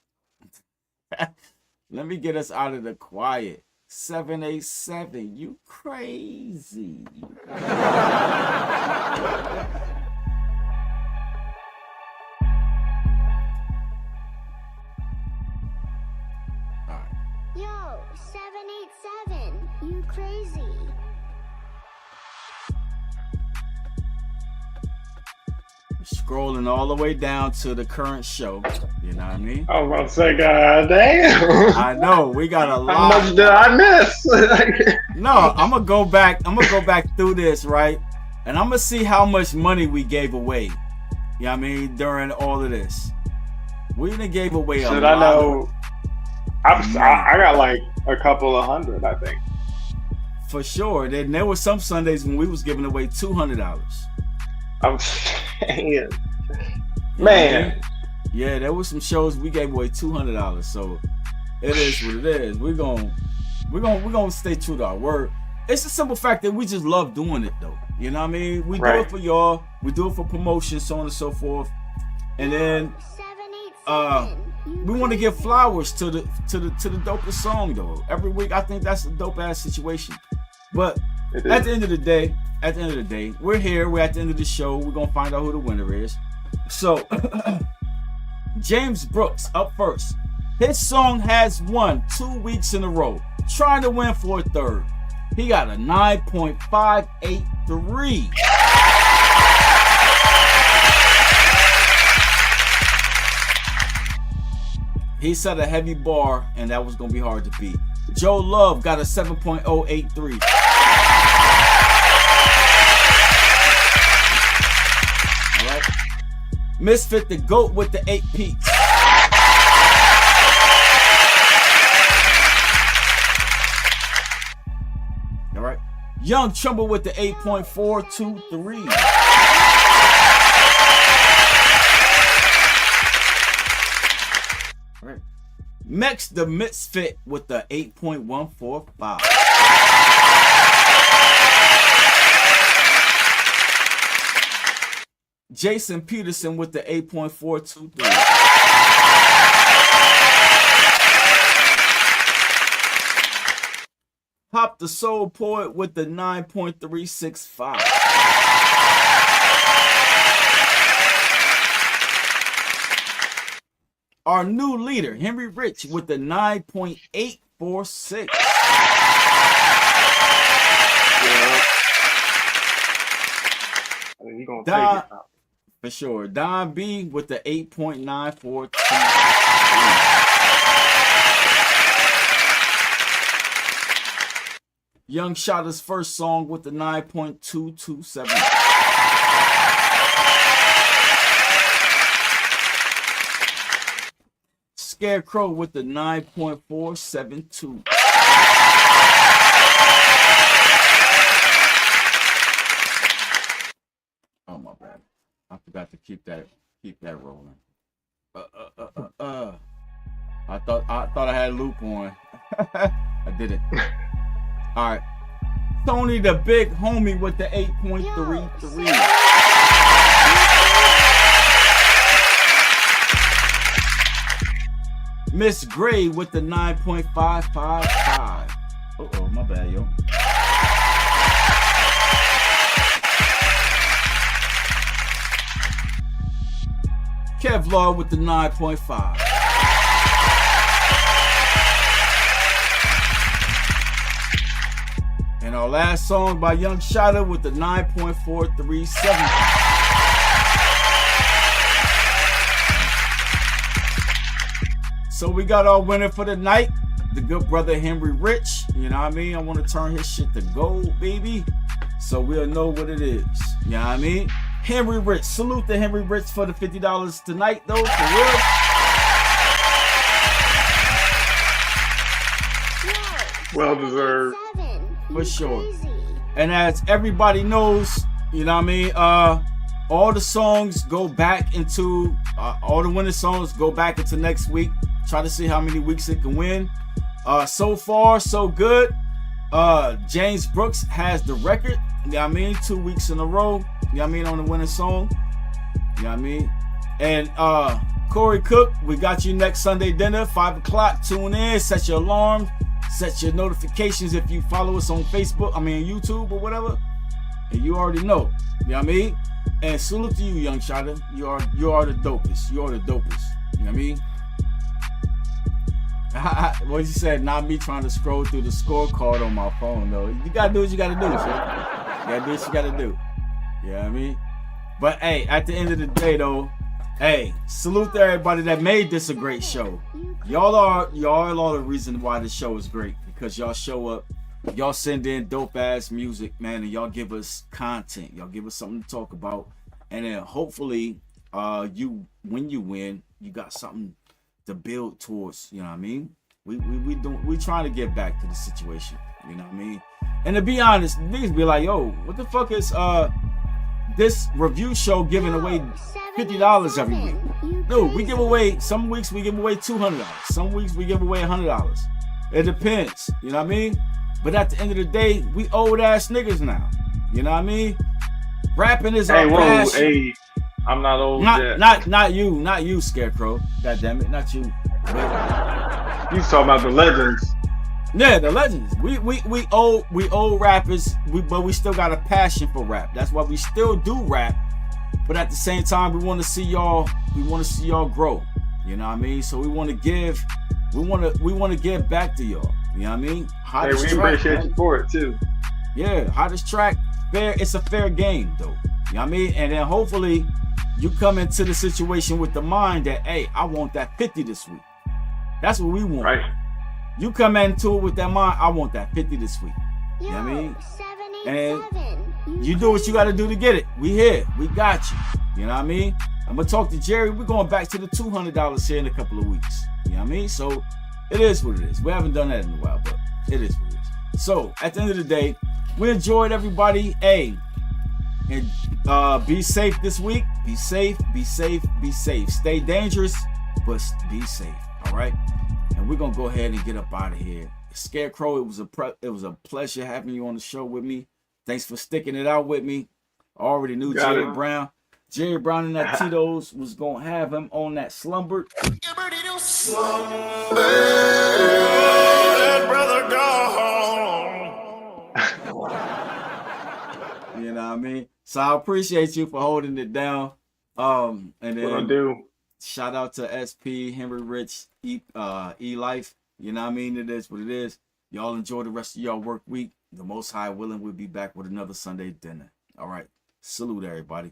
Let me get us out of the quiet. 787, you crazy. Yo, 787, you crazy. Scrolling all the way down to the current show. You know what I mean? I was about to say, God damn. I know we got a lot. How much did I miss? No, I'm gonna go back through this, right? And I'm gonna see how much money we gave away. You know what I mean? During all of this. We done gave away a lot. Should I know? I got like a couple of hundred, I think. For sure. Then there were some Sundays when we was giving away $200. I'm saying, man. Yeah, there were some shows we gave away $200. So it is what it is. We're gonna stay true to our word. It's a simple fact that we just love doing it, though. You know what I mean? We do it for y'all. We do it for promotion, so on and so forth. And then we want to give flowers to the dopest song, though. Every week, I think that's a dope ass situation. But at the end of the day, at the end of the day, we're here. We're at the end of the show. We're gonna find out who the winner is. So, James Brooks up first. His song has won 2 weeks in a row, trying to win for a third. He got a 9.583. He set a heavy bar, and that was gonna be hard to beat. Joe Love got a 7.083. All right. Misfit the GOAT with the 8 peaks. All right. Young Trumbull with the 8.423. All right. Mex the Misfit with the 8.145. Jason Peterson with the 8.423. Pop the Soul Poet with the 9.365. Our new leader, Henry Rich, with the 9.846. He gonna Don, take it now. for sure. Don B with the 8.942. Young Shotter's first song with the 9.227. Scarecrow with the 9.472. Oh my bad. I forgot to keep that rolling. I thought I had a loop on. I didn't. All right. Tony the Big Homie with the 8.33. Miss Gray with the 9.555. Uh-oh, my bad, yo. Kevlar with the 9.5. And our last song by Young Shotta with the 9.437. So we got our winner for the night, the good brother Henry Rich. You know what I mean? I want to turn his shit to gold, baby. So we'll know what it is. You know what I mean? Henry Rich. Salute to Henry Rich for the $50 tonight, though, for real. Well deserved. For sure. And as everybody knows, you know what I mean? All the songs go back into, all the winning songs go back into next week. Try to see how many weeks it can win. So far, so good. James Brooks has the record. You know what I mean? 2 weeks in a row. You know what I mean? On the winning song. You know what I mean? And Corey Cook, we got you next Sunday dinner, 5 o'clock. Tune in, set your alarm, set your notifications if you follow us on Facebook, YouTube or whatever. And you already know. You know what I mean? And salute to you, Young Shotta. You are the dopest. You are the dopest. You know what I mean? What you said, not me trying to scroll through the scorecard on my phone, though. You gotta do what you gotta do, shit. You gotta do what you gotta do. You know what I mean? But hey, at the end of the day, though, hey, salute to everybody that made this a great show. Y'all are the reason why this show is great, because y'all show up, y'all send in dope ass music, man, and y'all give us content. Y'all give us something to talk about, and then hopefully, when you win, you got something to build towards. You know what I mean? We trying to get back to the situation. You know what I mean? And to be honest, niggas be like, yo, what the fuck is this review show giving away $50 every week? Dude, we give away, some weeks we give away $200. Some weeks we give away $100. It depends. You know what I mean? But at the end of the day, we old ass niggas now. You know what I mean? Rapping is our passion. Hey, I'm not old yet. Not you, Scarecrow. God damn it, not you. You talking about the legends? Yeah, the legends. We old rappers, but we still got a passion for rap. That's why we still do rap. But at the same time, we want to see y'all grow. You know what I mean? So we want to give back to y'all. You know what I mean? Hey, we appreciate you for it too. Yeah, hottest track, fair. It's a fair game though. You know what I mean? And then hopefully you come into the situation with the mind that, hey, I want that 50 this week. That's what we want. Right. You come into it with that mind, I want that 50 this week. You know what I mean? And you do what you got to do to get it. We here. We got you. You know what I mean? I'm going to talk to Jerry. We're going back to the $200 here in a couple of weeks. You know what I mean? So it is what it is. We haven't done that in a while, but it is what it is. So at the end of the day, we enjoyed everybody. Hey, and be safe this week. Be safe, be safe, be safe. Stay dangerous, but be safe. All right? And we're going to go ahead and get up out of here. Scarecrow, it was a pleasure having you on the show with me. Thanks for sticking it out with me. I already knew Jerry Brown. Jerry Brown and that Tito's was going to have him on that slumber. Brother You know what I mean? So I appreciate you for holding it down. And then what I do. Shout out to SP, Henry Rich, E-Life. You know what I mean? It is what it is. Y'all enjoy the rest of y'all work week. The Most High willing, we'll be back with another Sunday dinner. All right. Salute everybody.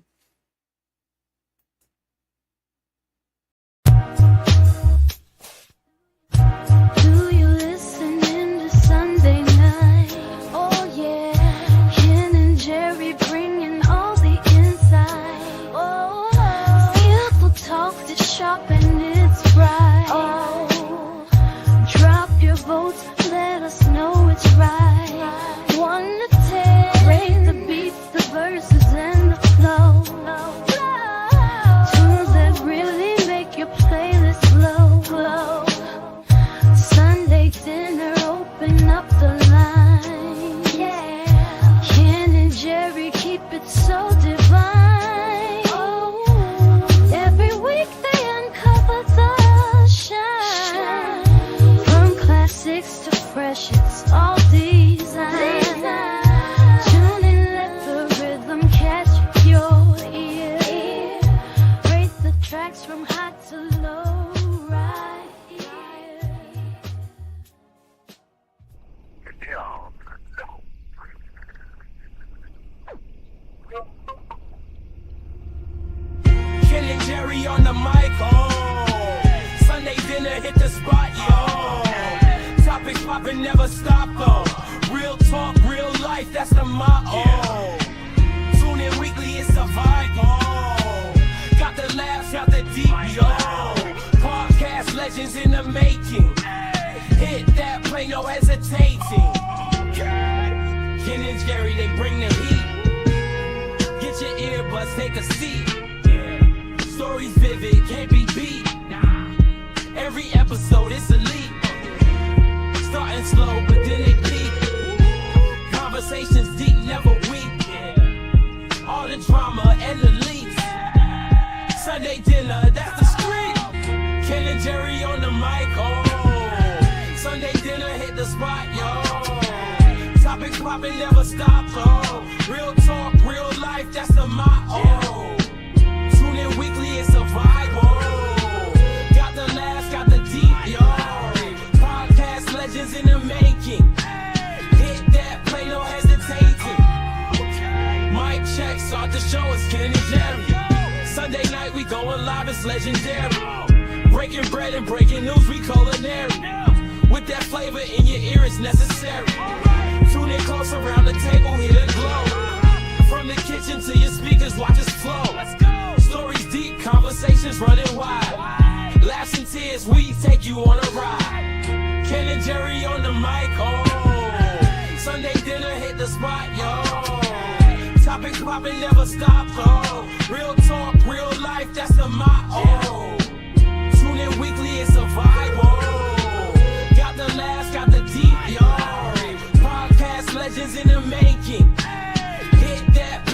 Do you listen in the Sunday night? Oh yeah, Ken and Jerry bringing all the inside. Oh, skillful talk that's sharp and it's bright. Oh, drop your votes, let us know it's right. 1 to 10, rate the beats, the verses, and the flow. Tunes that really make your playlist glow. Sunday dinner, open up the line. Yeah, Ken and Jerry keep it so divine. Oh, every week they uncover the shine. From classics to freshest, all design. Tune in, let the rhythm catch your ear. Rate the tracks from high to low, right here. Ken and Jerry on the mic, oh. Sunday dinner hit the spot, yo. Topics poppin', never stop, though. Real talk, real life, that's the motto. Tune in weekly, it's a vibe, oh. Got the laughs, got the deep, yo. Podcast legends in the making. Hit that play, no hesitating. Ken and Jerry, they bring the heat. Get your earbuds, take a seat. Stories vivid, can't be beat. Every episode is elite. Starting slow, but then it peak. Conversations deep, never weak. All the drama and the leaks. Sunday dinner, that's the street. Ken and Jerry on the mic, oh. Sunday dinner hit the spot, yo. Topics poppin', never stop, oh. Real talk, real life, that's the motto. Tune in weekly, it's a vibe, oh. Got the laughs, got the deep, yo. Podcast legends in the making. Hit that play, no hesitating. Mic check, start the show, it's Ken and Jerry. Sunday night, we going live, it's legendary. Breaking bread and breaking news, we culinary. With that flavor in your ear, it's necessary. Tune in close around the table, hear the glow. From the kitchen to your speakers, watch us flow. Stories deep, conversations running wide. Laughs and tears, we take you on a ride. Ken and Jerry on the mic, oh. Sunday dinner hit the spot, yo. Topics poppin', never stop, oh. Real talk, real life, that's the motto. Tune in weekly, it's a vibe, oh. Got the laughs, got the deep, yo. Podcast legends in the making. Hit that